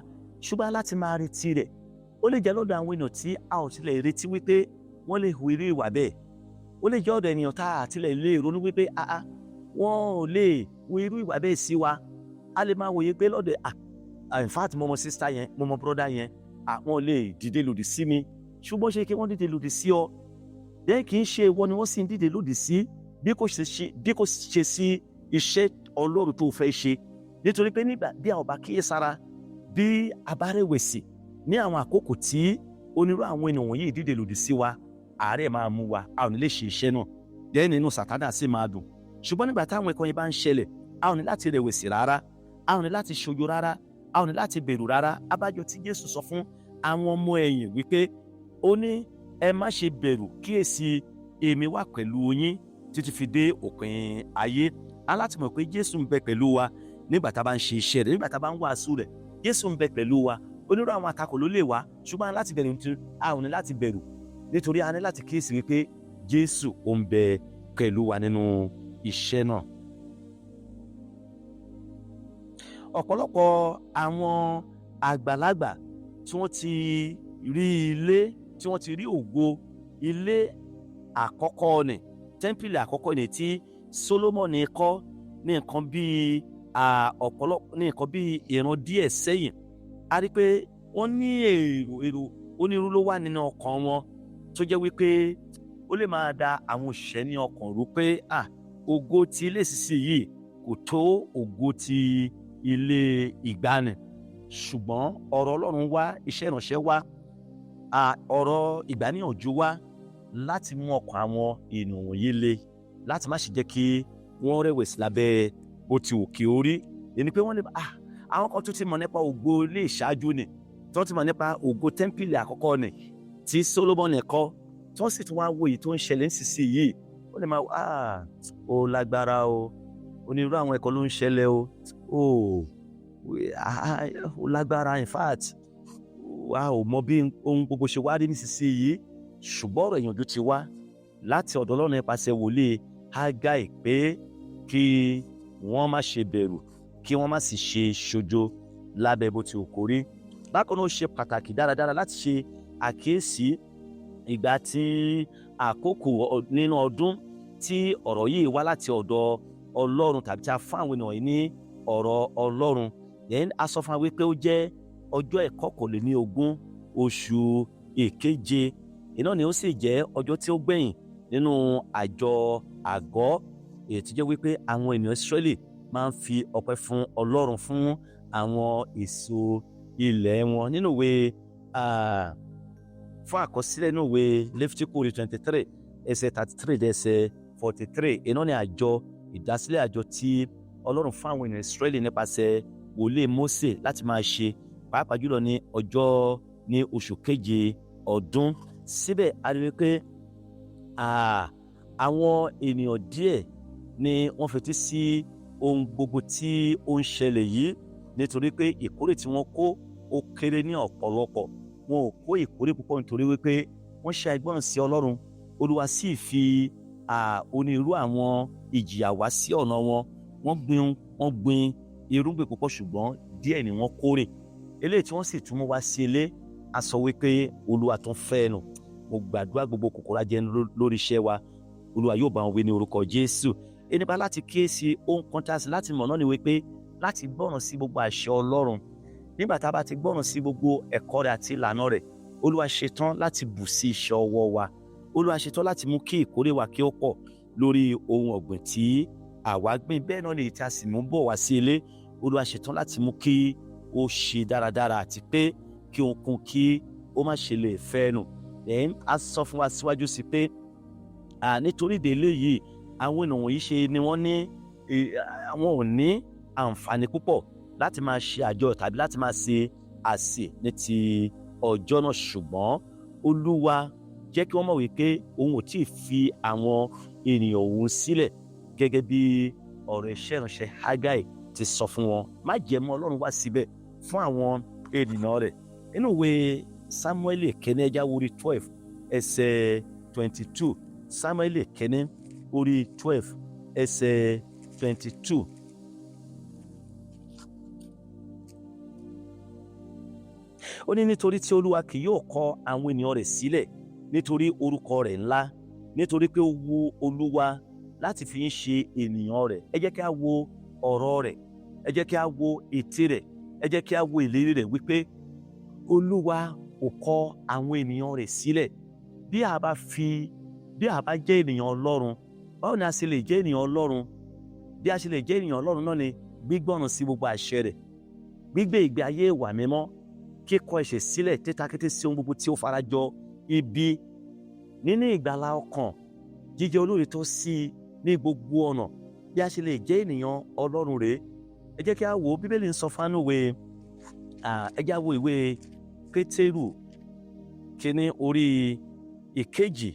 Ṣùgbọ́n láti máa retí rẹ̀, ó lè jẹ́ lọ́dọ̀ àwọn ènìyàn tí a ò tilẹ̀ retí wípé wọ́n lè hu irú ìwà bẹ́ẹ̀. Ó lè jẹ́ ọ̀dọ̀ ènìyàn tá a tilẹ̀ lè ronú wípé wọ́n ò lè hu irú ìwà bẹ́ẹ̀ sí wa. A lè máa wòye pé lọ́dọ̀ in fact mo mọ sister yẹn, mo mọ brother yẹn, wọ́n lè dìde lòdì sí mi, ṣùgbọ́n ṣe kí wọ́n dìde lòdì sí ọ. Bẹ́ẹ̀ kì í ṣe ìwọ ni wọ́n sì ń dìde lòdì sí, bí kò ṣe sí iṣẹ́ Ọlọ́run tó fẹ́ ṣe. Nítorí pé nígbà bí a ò bá kíyèsára, bí a bá rẹ̀wẹ̀sì ní àwọn àkókò tí onírú àwọn ènìyàn wọ̀nyí dìde lòdì sí wa, àárẹ̀ máa mú wa, a ò ní lè ṣe iṣẹ́ náà. Bẹ́ẹ̀ nínú Sátánì sì máa dùn. Ṣùgbọ́n nígbà táwọn ẹ̀kọ́ yẹn bá ń ṣẹlẹ̀, a ò ní láti rẹ̀wẹ̀sì rárá, a ò ní láti ṣojo rárá, a ò ní láti bẹ̀rù rárá. Abájọ tí Jésù sọ fún àwọn ọmọ ẹ̀yìn wípé ó ní ẹ má ṣe bẹ̀rù, kíyèsí èmi wà pẹ̀lú yín títí fi dé òpin ayé. A láti mọ̀ pé Jésù ń bẹ pẹ̀lú wa nígbà tá a bá ń ṣe iṣẹ́ rẹ̀, nígbà tá a bá ń wàásù rẹ̀. Jésù ń bẹ pẹ̀lú wa. Onírúurú àwọn àtakò ló lè wá, ṣùgbọ́n a ò ní láti bẹ̀rù, nítorí a ní láti kíyèsí wípé Jésù ó ń bẹ pẹ̀lú wa nínú iṣẹ́ náà. Ọ̀pọ̀lọpọ̀ àwọn àgbàlagbà tí wọ́n ti rí ilé, tí wọ́n ti rí ògo ilé àkọ́kọ́ ni, tẹ́ḿpìlì àkọ́kọ́ ni tí Sólómọ́nì kọ́ ní nǹkan bíi ìran díẹ̀ sẹ́yìn. A rí pé wọ́n ní èrò onírúurú ló wà nínú ọkàn wọn, tó jẹ́ wípé ó lè máa da àwọn òṣìṣẹ́ ní ọkàn rú pé ògo ti ilé sísìn yìí kò tó ògo ti ilé ìgbàanì. Ṣùgbọ́n ọ̀rọ̀ Ọlọ́run wá, iṣẹ́ ìránṣẹ́ wá, ọ̀rọ̀ ìgbàníyànjú wá láti mú ọkàn àwọn ènìyàn wọ̀nyí le, láti má ṣe jẹ́ kí wọ́n rẹ̀wẹ̀sì lábẹ́ bó ti wù kí ó rí. Ẹni pé wọ́n lè àwọn kan tó ti mọ̀ nípa ògo ilé ìṣáájú ni, tí wọ́n ti mọ̀ nípa ògo tẹ́ḿpìlì àkọ́kọ́ ni tí Sólómọ́nì kọ́, tí wọ́n sì tún wá wo èyí tó ń ṣẹlẹ̀ nísinsìnyí. Ó lè máa ó lágbára o, onírúurú àwọn ẹ̀kọ́ ló ń ṣẹlẹ̀ o, ó lágbára, in fact ò mọ bí ohun gbogbo ṣe wá rí nísinsìnyí. Ṣùgbọ́n ọ̀rọ̀ ìyànjú ti wá láti ọ̀dọ̀ Ọlọ́run nípasẹ̀ wòlíì Hágáì pé kí wọ́n má ṣe bẹ̀rù, kí wọ́n má sì ṣe ṣojo lábẹ́ bó ti wù kó rí. Bákan náà ó ṣe pàtàkì dáradára láti ṣe àkíyèsí ìgbà tí àkókò nínú ọdún tí ọ̀rọ̀ yìí wá láti ọ̀dọ̀ Ọlọ́run tàbí tí a fún àwọn ènìyàn yìí ní ọ̀rọ̀ Ọlọ́run. Then a sọ fún wa wípé ó jẹ́ ọjọ́ ìkọkànléníogún oṣù ìkeje. Iná ni ó sì jẹ́ ọjọ́ tí ó gbẹ̀yìn nínú àjọ àgọ́, èyí tí jẹ́ wípé àwọn ènìyàn Ísírẹ́lì máa ń fi ọpẹ́ fún Ọlọ́run fún àwọn èso ilẹ̀ wọn. Nínú ìwé fún àkọsílẹ̀ nínú ìwé Léfítíkù 23 ẹsẹ̀ 33 dé ẹsẹ̀ 43, iná ni àjọ ìdásílẹ̀ àjọ tí Ọlọ́run fún àwọn ènìyàn Ísírẹ́lì nípasẹ̀ wòlíì Mósè láti máa ṣe, pàápàá jùlọ ní ọjọ́ ní oṣù keje ọdún. Síbẹ̀ a rí wípé àwọn ènìyàn díẹ̀ ni wọ́n fetí sí ohun gbogbo tí ó ń ṣẹlẹ̀ yìí, nítorí pé ìkórè tí wọ́n kó ó kéré ní ọ̀pọ̀lọpọ̀. Wọn ò kó ìkórè púpọ̀ nítorí wípé wọ́n ṣe àìgbọràn sí Ọlọ́run. Olúwa sì fi onírúurú àwọn ìjìyà wá sí ọ̀nà wọn. Wọ́n gbin irúgbìn púpọ̀ ṣùgbọ́n díẹ̀ ni wọ́n kórè. Eléyìí tí wọ́n sì tún mú wá sí ilé, a sọ wípé Olúwa tún fẹ́ nù. Mo gbàdúrà gbogbo kòkòrò ajẹni lórí iṣẹ́ wa, Olúwa yóò bá wọn wí ní orúkọ Jésù. Nípa láti kíyèsí ohun kan tí a sì láti mọ̀ náà ni wípé láti gbọ́ràn sí gbogbo àṣẹ Ọlọ́run. Nígbà tá a bá ti gbọ́ràn sí gbogbo ẹ̀kọ́ rẹ̀ àti ìlànà rẹ̀, Olúwa ṣetán láti bù sí iṣẹ́ ọwọ́ wa. Olúwa ṣetán láti mú kí ìkórè wa kí ó pọ̀ lórí ohun ọ̀gbìn tí àwa gbìn. Bẹ́ẹ̀ náà ni èyí tí a sì mú bọ̀ wá sí ilé, Olúwa ṣetán láti mú kí ó ṣe dáradára àti pé kí ohunkóhun kí ó má ṣe lè fẹ́ nù. A sọ fún wa síwájú sí pé nítorí ìdílé yìí àwọn ènìyàn wọ̀nyí ṣe ni wọ́n ní àwọn ò ní àǹfààní púpọ̀ láti máa ṣe àjọyọ̀ tàbí láti máa ṣe àsè ní ti ọjọ́ náà, ṣùgbọ́n Olúwa jẹ́ kí wọ́n mọ̀ wípé òun ò tíì fi àwọn ènìyàn òun sílẹ̀, gẹ́gẹ́ bí ọ̀rọ̀ iṣẹ́ ìránṣẹ́ Hágáì ti sọ fún wọn. Májẹ̀mú Ọlọ́run wá síbẹ̀ fún àwọn ènìyàn rẹ̀. Nínú ìwé Sámúẹ́lì kẹ́ni ẹja orí 12 ẹsẹ̀ 22, Sámúẹ́lì kẹ́ni orí 12 ẹsẹ̀ 22. Ó ní nítorí tí Olúwa kì yóò kọ àwọn ènìyàn rẹ̀ sílẹ̀ nítorí orúkọ rẹ̀ ńlá, nítorí pé ó wu Olúwa láti fi yín ṣe ènìyàn rẹ̀. Ẹ jẹ́ kí a wo ọ̀rọ̀ rẹ̀, ẹ jẹ́ kí a wo ètè rẹ̀, ẹ jẹ́ kí a wo ìlérí rẹ̀ wípé Olúwa kò kọ àwọn ènìyàn rẹ̀ sílẹ̀. Bí a bá jẹ́ ènìyàn Ọlọ́run, báwo ni a ṣe lè jẹ́ ènìyàn Ọlọ́run? Bí a ṣe lè jẹ́ ènìyàn Ọlọ́run náà ni gbígbọ́ràn sí gbogbo àṣẹ rẹ̀, gbígbé ìgbé ayé ìwà mímọ́, kíkọ̀ ẹ̀ṣẹ̀ sílẹ̀, títakété sí ohun gbogbo tí ó farajọ ibi, níní ìgbàlà ọkàn, jíjẹ́ olóòótọ́ sí i ní gbogbo ọ̀nà. Bí a ṣe lè jẹ́ ènìyàn Ọlọ́run rèé. Ẹ jẹ́ kí a wo Bíbélì ń sọ fánú ẹ jẹ́ a wo ìwé Pétérù kíní orí ìkejì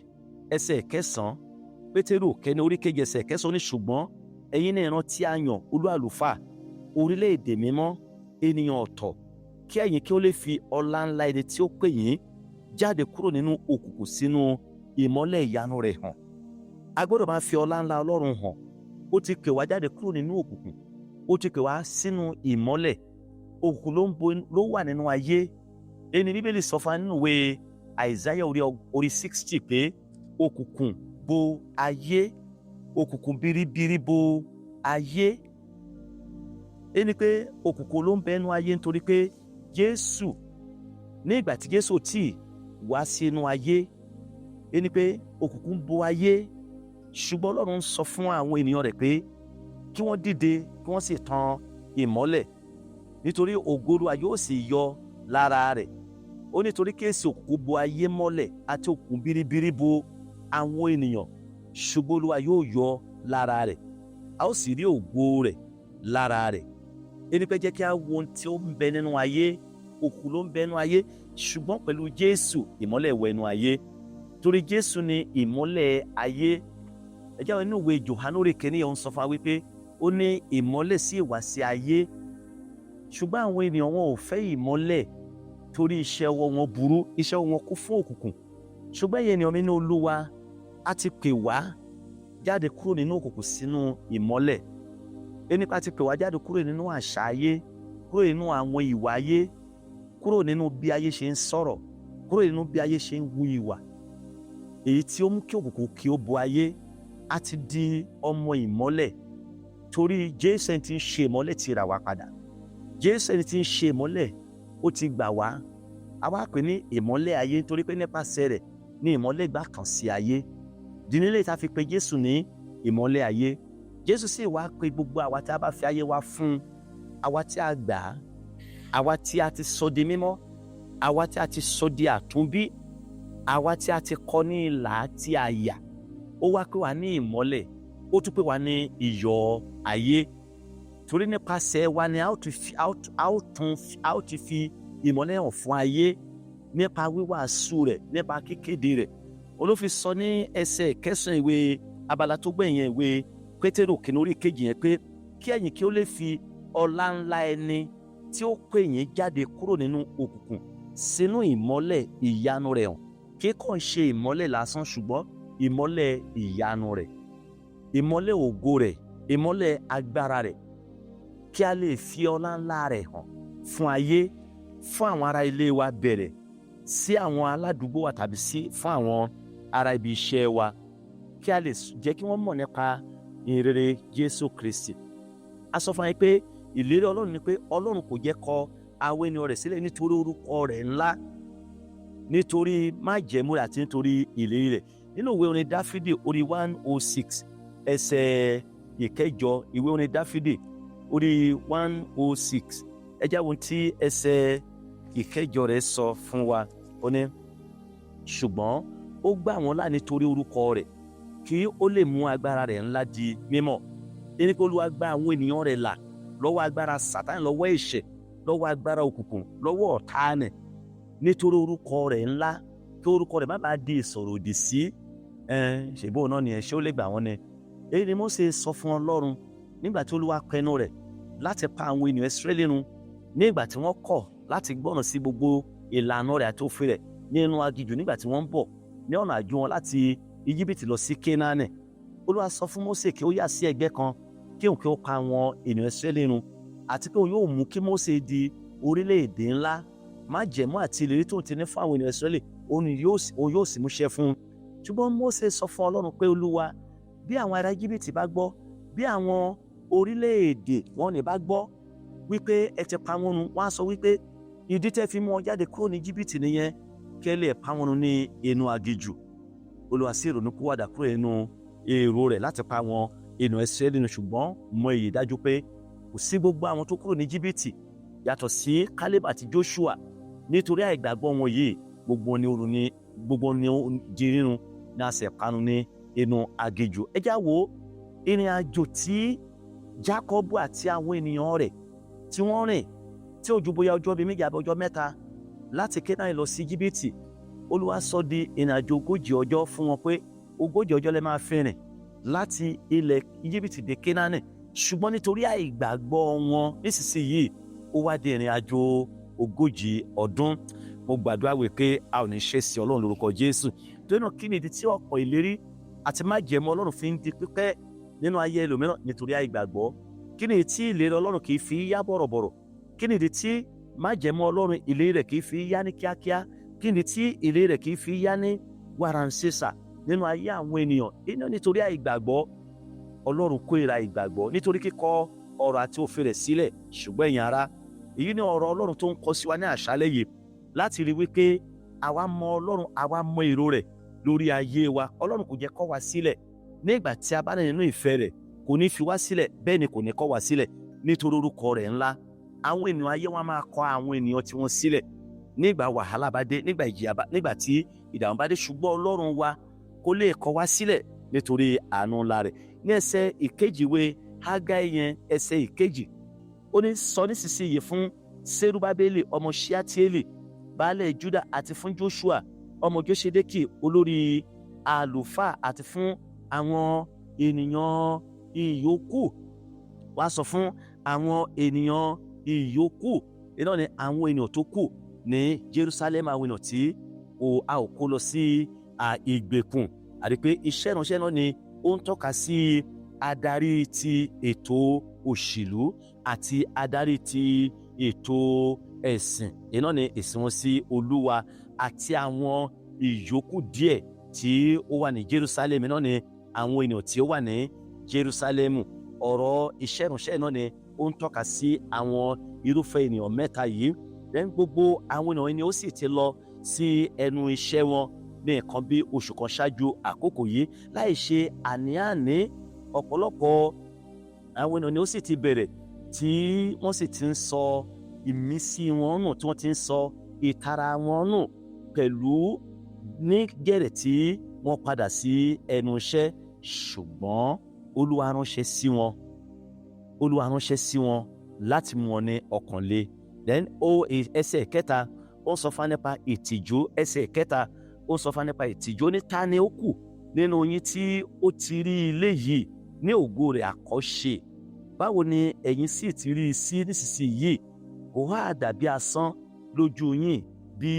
ẹsẹ̀ kẹsàn-án. Pétérù kíní orí ìkejì ẹsẹ̀ kẹsàn-án ní ṣùgbọ́n ẹ̀yin ní ìran tí a yàn, olú àlùfáà, orílẹ̀-èdè mímọ́, ènìyàn ọ̀tọ̀, kí ẹ̀yin kí ó lè fi ọlá ńlá ẹni tí ó pè yín jáde kúrò nínú òkùnkùn sínú ìmọ́lẹ̀ ìyanu rẹ̀ hàn. A gbọ́dọ̀ máa fi ọlá ńlá Ọlọ́run hàn. Ó ti pè wá jáde kúrò nínú òkùnkùn, ó ti pè wá sínú ìmọ́lẹ̀. Òkùnkùn ló wà nínú ayé. Ẹni Bíbélì sọ fún wa nínú ìwé Àìsáyà orí 60 pé òkùnkùn bo ayé, òkùnkùn biribiri bo ayé. Ẹni pé òkùnkùn ló ń bẹ nínú ayé nítorí pé Jésù, ní ìgbà tí Jésù tí wá sínú ayé, ẹni pé òkùnkùn bo ayé, ṣùgbọ́n Ọlọ́run sọ fún àwọn ènìyàn rẹ̀ pé kí wọ́n dìde kí wọ́n sì tan ìmọ́lẹ̀, nítorí ògo Olúwa yóò sì yọ lára rẹ̀. Ó nítorí kéèsì òkùnkùn bo ayé mọ́lẹ̀ àti òkùnkùn biribiri bo àwọn ènìyàn, ṣùgbọ́n Olúwa yóò yọ lára rẹ̀, a ó sì rí ògo rẹ̀ lára rẹ̀. Ẹni pé jẹ́ kí a wo ohun tí ó ń bẹ nínú ayé. Òkùnkùn ló ń bẹ nínú ayé, ṣùgbọ́n pẹ̀lú Jésù ìmọ́lẹ̀ wọ inú ayé, torí Jésù ni ìmọ́lẹ̀ ayé. Ẹ jẹ́ àwọn inú ìwé Jòhánù orí kìíní ó ń sọ fún wa wípé ó ní ìmọ́lẹ̀ sí ìwà sí ayé, ṣùgbọ́n àwọn ènìyàn wọn ò fẹ́ ìmọ́lẹ̀ torí iṣẹ́ ọwọ́ wọn burú, iṣẹ́ ọwọ́ wọn kún fún òkùnkùn. Ṣùgbọ́n ẹ̀yin ènìyàn mi nínú Olúwa, a ti pè wá jáde kúrò nínú òkùnkùn sínú ìmọ́lẹ̀. Ẹni pa ti pè wá jáde kúrò nínú àṣà ayé, kúrò nínú àwọn ìwà ayé, kúrò nínú bí ayé ṣe ń sọ̀rọ̀, kúrò nínú bí ayé ṣe ń hu ìwà. èyí tí ó mú kí òkùnkùn kí ó bo ayé a ti di ọmọ ìmọ́lẹ̀ torí Jésù ẹni tí ń ṣe ìmọ́lẹ̀ ti rà wá padà. Jésù ẹni tí ń ṣe ìmọ́lẹ̀ ó ti gbà wá. A wá pè ní ìmọ́lẹ̀ ayé nítorí pé nípasẹ̀ rẹ̀ ní ìmọ́lẹ̀ gbà kàn sí ayé. Ìdí nílé tá fi pe Jésù ní ìmọ́lẹ̀ ayé. Jésù sì wá pe gbogbo àwa tí a bá fi ayé wa fún, àwa tí a gbà á, àwa tí a ti sọ di mímọ́, àwa tí a ti sọ di àtúnbí, àwa tí a ti kọ ní ilà tí a yà. Ó wá pè wá ní ìmọ́lẹ̀, ó tún pè wá ní iyọ̀ ayé. Torí nípasẹ̀ wa ni a ó ti fi ìmọ́lẹ̀ hàn fún ayé nípa wíwàásù rẹ̀, nípa kíkéde rẹ̀. Olófin sọ ní ẹsẹ̀ 9 ìwé abala tó gbẹ̀yìn ìwé Pétérù kìíní orí 2 yẹn pé kí ẹ̀yin kí ó lè fi ọlá ńlá ẹni tí ó pè yín jáde kúrò nínú òkùnkùn sínú ìmọ́lẹ̀ ìyanu rẹ̀ hàn. Kì í kàn ṣe ìmọ́lẹ̀ lásán ṣùgbọ́n ìmọ́lẹ̀ ìyanu rẹ̀, ìmọ́lẹ̀ ògo rẹ̀, ìmọ́lẹ̀ agbára rẹ̀, kí a lè fi ọlá ńlá rẹ̀ hàn fún ayé, fún àwọn ará ilé wa bẹ̀rẹ̀ sí àwọn aládùúgbò wa tàbí fún àwọn ará ibi iṣẹ́ wa, kí a lè jẹ́ kí wọ́n mọ̀ nípa ìrere Jésù Kristi. A sọ fún yín pé ìlérí Ọlọ́run ni pé Ọlọ́run kò jẹ́ kọ àwọn ènìyàn rẹ̀ sílẹ̀ nítorí orúkọ rẹ̀ ńlá, nítorí májẹ̀mú rẹ̀ àti nítorí ìlérí rẹ̀. Nínú ìwé orin Dáfídì orí 106 ẹsẹ̀ 9, ìwé orin Dáfídì orí 106 ẹ jáwọ́ tí ẹsẹ̀ 9 rẹ̀ sọ fún wa. Ó ní ṣùgbọ́n ó gbà wọ́n là nítorí orúkọ rẹ̀ kí ó lè mú agbára rẹ̀ ńlá di mímọ̀. Ẹni pé Olúwa gba àwọn ènìyàn rẹ̀ là lọ́wọ́ agbára Sátánì, lọ́wọ́ ẹ̀ṣẹ̀, lọ́wọ́ agbára òkùnkùn, lọ́wọ́ ọ̀tá nẹ̀, nítorí orúkọ rẹ̀ ńlá, kí orúkọ rẹ̀ má bàa di ìsọ̀rọ̀ òdì sí. Ṣèbó náà ni ṣé ó lè gbà wọ́n ni. Èyí ni Mósè sọ fún Ọlọ́run nígbà tí Olúwa pinnu rẹ̀ láti pa àwọn ènìyàn Ísírẹ́lì run nígbà tí wọ́n kọ̀ láti gbọ́ràn sí gbogbo ìlànà rẹ̀ àti òfin rẹ̀ nínú aginjù nígbà tí wọ́n ń bọ̀ ní ọ̀nà àjò wọn láti Íjíbítì lọ sí Kénáánì. Olúwa sọ fún Mósè kí ó yà sí ẹ̀gbẹ́ kan kí òun kí ó pa àwọn ènìyàn Ísírẹ́lì run àti pé òun yóò mú kí Mósè di orílẹ̀-èdè ńlá. Májẹ̀mú àti ìlérí tó ti ní fún àwọn ènìyàn Ísírẹ́lì òun yóò sì múṣẹ fún un. Ṣùgbọ́n Mósè sọ fún Ọlọ́run pé Olúwa, bí àwọn ará Íjíbítì bá gbọ́, bí àwọn orílẹ̀-èdè wọn ní bá gbọ́ wípé ẹ ti pa wọn run, wọ́n á sọ wípé ìdí tẹ́ fi mú wọn jáde kúrò ní Íjíbítì nìyẹn, kí ẹ lè pa wọn run ní inú aginjù. Olúwa sì ronúpìwàdà kúrò nínú èrò rẹ̀ láti pa àwọn ènìyàn Ísírẹ́lì run, ṣùgbọ́n mọ èyí dájú pé kò sí gbogbo àwọn tó kúrò ní Íjíbítì yàtọ̀ sí Kálẹ́bù àti Jóṣúà. Nítorí àìgbàgbọ́ wọn yìí gbogbo ni ó di rírun ní àṣẹ parun ní inú aginjù. Ẹ já wo ìrìn àjò tí Jákọ́bù àti àwọn ènìyàn rẹ̀ tí wọ́n rìn tí ó ju bóyá ọjọ́ bíi 2 àbí ọjọ́ 3 láti Kénáánì lọ sí Íjíbítì. Olúwa sọ di ìrìn àjò 40 ọjọ́ fún wọn pé 40 ọjọ́ lẹ máa fi rìn láti ilẹ̀ Íjíbítì dé Kénáánì. Ṣùgbọ́n nítorí àìgbàgbọ́ wọn nísinsìnyí ó wá di ìrìn àjò 40 ọdún. Mo gbàdúrà wípé a ò ní ṣe sí Ọlọ́run lórúkọ Jésù. Torí náà kí ni ìdí tí ọ̀pọ̀ ìlérí àti májẹ̀mú Ọlọ́run fi ń di pípẹ́ nínú ayé ẹlòmíràn? Nítorí àìgbàgbọ́. Kí ni ìdí tí ìlérí Ọlọ́run kì í fi yá bọ̀rọ̀bọ̀rọ̀? Kí ni ìdí tí májẹ̀mú Ọlọ́run ìlérí rẹ̀ kì í fi yá ní kíákíá? Kí ni ìdí tí ìlérí rẹ̀ kì í fi yá ní wàràǹṣeṣà nínú ayé àwọn ènìyàn? Iná nítorí àìgbàgbọ́. Ọlọ́run kórìíra ìgbàgbọ́ nítorí kíkọ ọ̀rọ̀ àti òfin rẹ̀ sílẹ̀. Ṣùgbọ́n ẹ̀yin ará, èyí ni ọ̀rọ̀ Ọlọ́run tó ń kọ sí wa ní àṣálẹ́ yìí láti rí wípé àwa mọ Ọlọ́run, àwa mọ èrò rẹ̀ lórí ayé wa. Ọlọ́run kò jẹ́ kọ̀ wá sílẹ̀. Nígbà tí a bá rìn nínú ìfẹ́ rẹ̀, kò ní fi wá sílẹ̀, bẹ́ẹ̀ ni kò ní kọ̀ wá sílẹ̀ nítorí orúkọ rẹ̀ ńlá. Àwọn ènìyàn ayé wọn máa kọ̀ àwọn ènìyàn tí wọ́n sílẹ̀ nígbà wàhálà bá dé, nígbà ìjìyà bá, nígbà tí ìdààmú bá dé. Ṣùgbọ́n Ọlọ́run wa kò lè kọ̀ wá sílẹ̀ nítorí àánú ńlá rẹ̀. Ní ẹsẹ̀ 1 ìwé Hágáì yẹn, ẹsẹ̀ 1, ó ní sọ nísinsìnyí fún Serubábélì ọmọ Ṣealtieli baálẹ̀ Júdà àti fún Jóṣúà ọmọ Jóṣédékì olórí àlùfáà àti fún àwọn ènìyàn ìyókù. Wá sọ fún àwọn ènìyàn ìyókù, iná ni àwọn ènìyàn tó kù ní Jerusalem, àwọn ènìyàn tí a ò kó lọ sí ìgbèkùn. Àti pé iṣẹ́ ìránṣẹ́ náà ni ó ń tọ́ka sí adarí ti ètò òṣèlú àti adarí ti ètò ẹ̀sìn. Iná ni ìsìn wọn sí Olúwa àti àwọn ìyókù díẹ̀ tí ó wà ní Jerusalem náà ni àwọn ènìyàn tí ó wà ní Jerusalem. Ọ̀rọ̀ iṣẹ́ ìránṣẹ́ náà ni ó ń tọ́ka sí àwọn irúfẹ́ ènìyàn mẹ́ta yìí. Then gbogbo àwọn ènìyàn ni ó sì ti lọ sí ẹnu iṣẹ́ wọn ní nǹkan bí oṣù kan ṣáájú àkókò yìí láì ṣe àní-àní. Ọ̀pọ̀lọpọ̀ àwọn ènìyàn ni ó sì ti bẹ̀rẹ̀ tí wọ́n sì ti ń sọ ìmísí wọn nù, tí wọ́n ti ń sọ ìtara wọn nù pẹ̀lú ní gẹ̀rẹ̀ tí wọ́n padà sí ẹnu iṣẹ́. Ṣùgbọ́n Olúwa ránṣẹ́ sí wọn. Olúwa ránṣẹ́ sí wọn láti mú wọn ní ọkàn le. Then ẹsẹ̀ kẹta ó ń sọ fún nípa ìtìjú. Ẹsẹ̀ kẹta ó ń sọ fún nípa ìtìjú. Ó ní ta ni ó kù nínú yín tí ó ti rí ilé yìí ní ògo rẹ̀ àkọ́ṣe? Báwo ni ẹ̀yin sì ti rí i sí nísinsìnyí? Kò wá dàbí asán lójú yín bí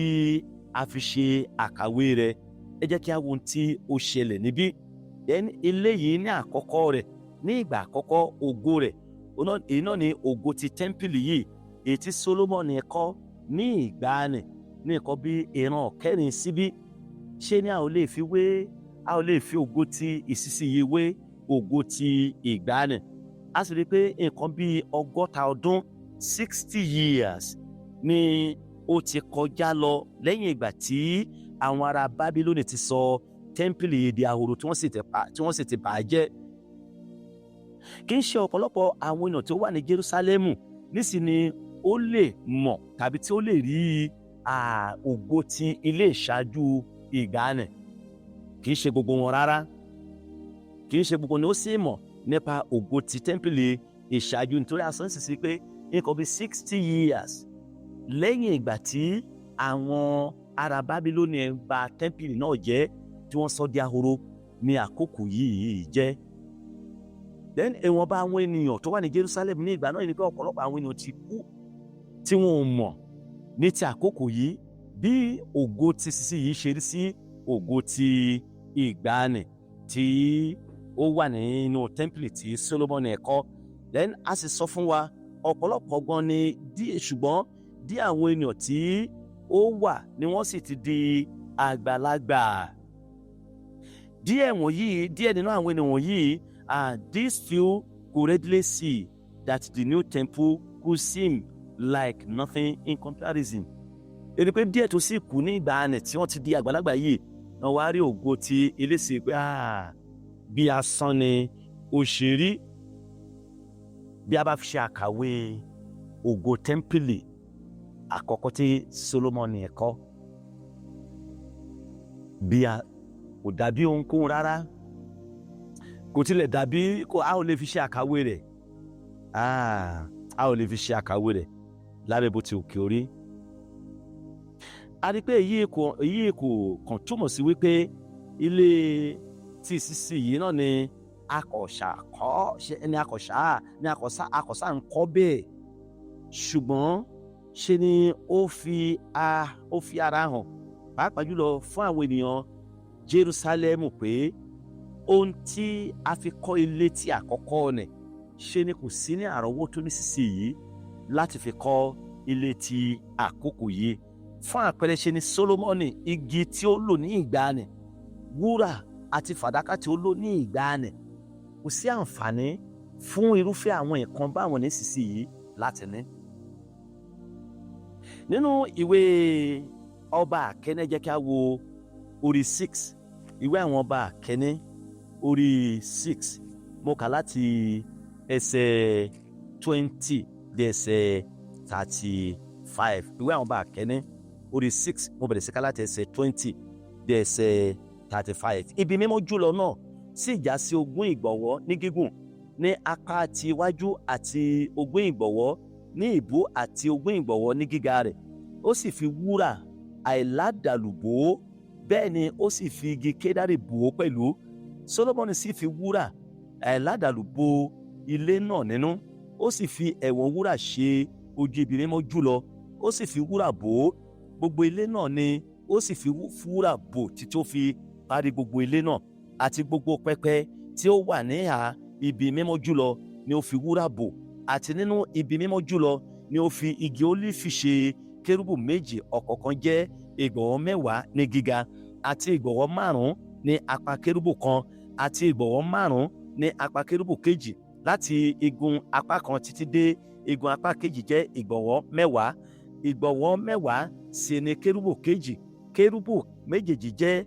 a fi ṣe àkàwé rẹ̀. Ẹ jẹ́ kí a wo ohun tí ó ṣẹlẹ̀ níbí. Then ilé yìí ní àkọ́kọ́ rẹ̀, ní ìgbà àkọ́kọ́ ògo rẹ̀, èyí náà ni ògo ti tẹ́ḿpìlì yìí èyí tí Sólómọ́nì kọ́ ní ìgbàanì ní nǹkan bí ìran kẹrin síbí. Ṣé ni a ò lè fi ògo ti ìsinsìnyí wé ògo ti ìgbàanì? A sì rí i pé nǹkan bí 60 ọdún 60 years ni ó ti kọjá lọ lẹ́yìn ìgbà tí àwọn ará Bábílónì ti sọ tẹ́ḿpìlì yìí di ahoro tí wọ́n sì ti bà á jẹ́. Kì í ṣe ọ̀pọ̀lọpọ̀ àwọn ènìyàn tí ó wà ní Jerúsálẹ́mù nísìnyí ó lè mọ̀ tàbí tí ó lè rí ògo ti ilé ìṣáájú ìgbàanì. Kì í ṣe gbogbo wọn rárá. Kì í ṣe gbogbo ni ó sì mọ̀ nípa ògo ti tẹ́ḿpìlì ìṣáájú, nítorí a sọ nísinsìnyí pé nǹkan bí 60 years lẹ́yìn ìgbà tí àwọn ará Bábílónì bà tẹ́ḿpìlì náà jẹ́ tí wọ́n sọ di ahoro ní àkókò yìí jẹ́. Then ìwọ̀nba àwọn ènìyàn tó wà ní Jerusalem ní ìgbà náà ni pé ọ̀pọ̀lọpọ̀ àwọn ènìyàn ti kú tí wọn ò mọ̀ ní ti àkókò yìí bí ògo ti sísí yìí ṣe rí sí ògo ti ìgbàanì tí ó wà nínú tẹ́ḿpìlì tí Sólómọ́nì kọ́. Then a sì sọ fún wa ọ̀pọ̀lọpọ̀ gan ni ṣùgbọ́n díẹ̀ àwọn ènìyàn tí ó wà ni wọ́n sì ti di àgbàlagbà. Díẹ̀ nínú àwọn ènìyàn wọ̀nyí, these few could readily see that the new temple could seem like nothing in comparison. Èdè pé díẹ̀ tó sì kù ní ìgbàanì tí wọ́n ti di àgbàlagbà yìí náà wá rí ògo ti ilé sí pé bí asán ni ó ṣe rí bí a bá fi ṣe àkàwé ògo tẹ́ḿpìlì àkọ́kọ́ tí Sólómọ́nì kọ́. Kò dàbí ohunkóhun rárá. Kò tilẹ̀ dàbí a ò lè fi ṣe àkàwé rẹ̀. A ò lè fi ṣe àkàwé rẹ̀ lábẹ́ bó ti òkè orí. A rí pé èyí kò kàn túmọ̀ sí wípé ilé tí ìsinsìnyí yìí náà ni akọ̀ṣà ń kọ́ bẹ́ẹ̀. Ṣùgbọ́n ṣe ni ó fi ara hàn pàápàá jùlọ fún àwọn ènìyàn Jerúsálẹ́mù pé ohun tí a fi kọ́ ilé tí àkọ́kọ́ nì ṣe ni kò sí ní àrọ́wọ́tó nísinsìnyí láti fi kọ́ ilé tí àkókò yìí. Fún àpẹẹrẹ, ṣe ni Sólómọ́nì igi tí ó lò ní ìgbàanì, wúrà àti fàdákà tí ó lò ní ìgbàanì, kò sí àǹfààní fún irúfẹ́ àwọn nǹkan báwọn nísinsìnyí láti ní. Nínú ìwé ọba àkẹ́ní, jẹ́ kí a wo orí 6, ìwé àwọn ọba àkẹ́ní orí 6, mo kà láti ẹsẹ̀ 20 dé ẹsẹ̀ 35. Ìwé àwọn ọba àkẹ́ní orí 6, mo bẹ̀rẹ̀ sí ká láti ẹsẹ̀ 20 dé ẹsẹ̀ 35. Ibi mímọ́ jùlọ náà sì já sí 20 ìgbọ̀nwọ́ ní gígùn ní apá ti iwájú àti 20 ìgbọ̀nwọ́ ní ìbú àti 20 ìgbọ̀nwọ́ ní gíga rẹ̀. Ó sì fi wúrà àìládàlù bò ó, bẹ́ẹ̀ ni ó sì fi igi kédárì bò ó pẹ̀lú. Sólómọ́nì sì fi wúrà àìládàlù bò ilé náà nínú, ó sì fi ẹ̀wọ̀n wúrà ṣe ojú ibi mímọ́ jùlọ, ó sì fi wúrà bò ó gbogbo ilé náà ni ó sì fi wúrà bò títí ó fi parí gbogbo ilé náà, àti gbogbo pẹpẹ tí ó wà níhà ibi mímọ́ jùlọ ni ó fi wúrà bò, àti nínú ibi mímọ́ jùlọ ni ó fi igi ólífì ṣe kérúbù méjì, ọ̀kọ̀ọ̀kan jẹ́ ìgbọ̀nwọ́ 10 ní gíga àti ìgbọ̀nwọ́ 5 ní apá kérúbù kan àti ìgbọ̀nwọ́ 5 ní apá kérúbù kejì. Láti igun apá kan títí dé igun apá kejì jẹ́ ìgbọ̀nwọ́ 10. Ìgbọ̀nwọ́ 10 sì ni kérúbù kejì. Kérúbù méjèèjì jẹ́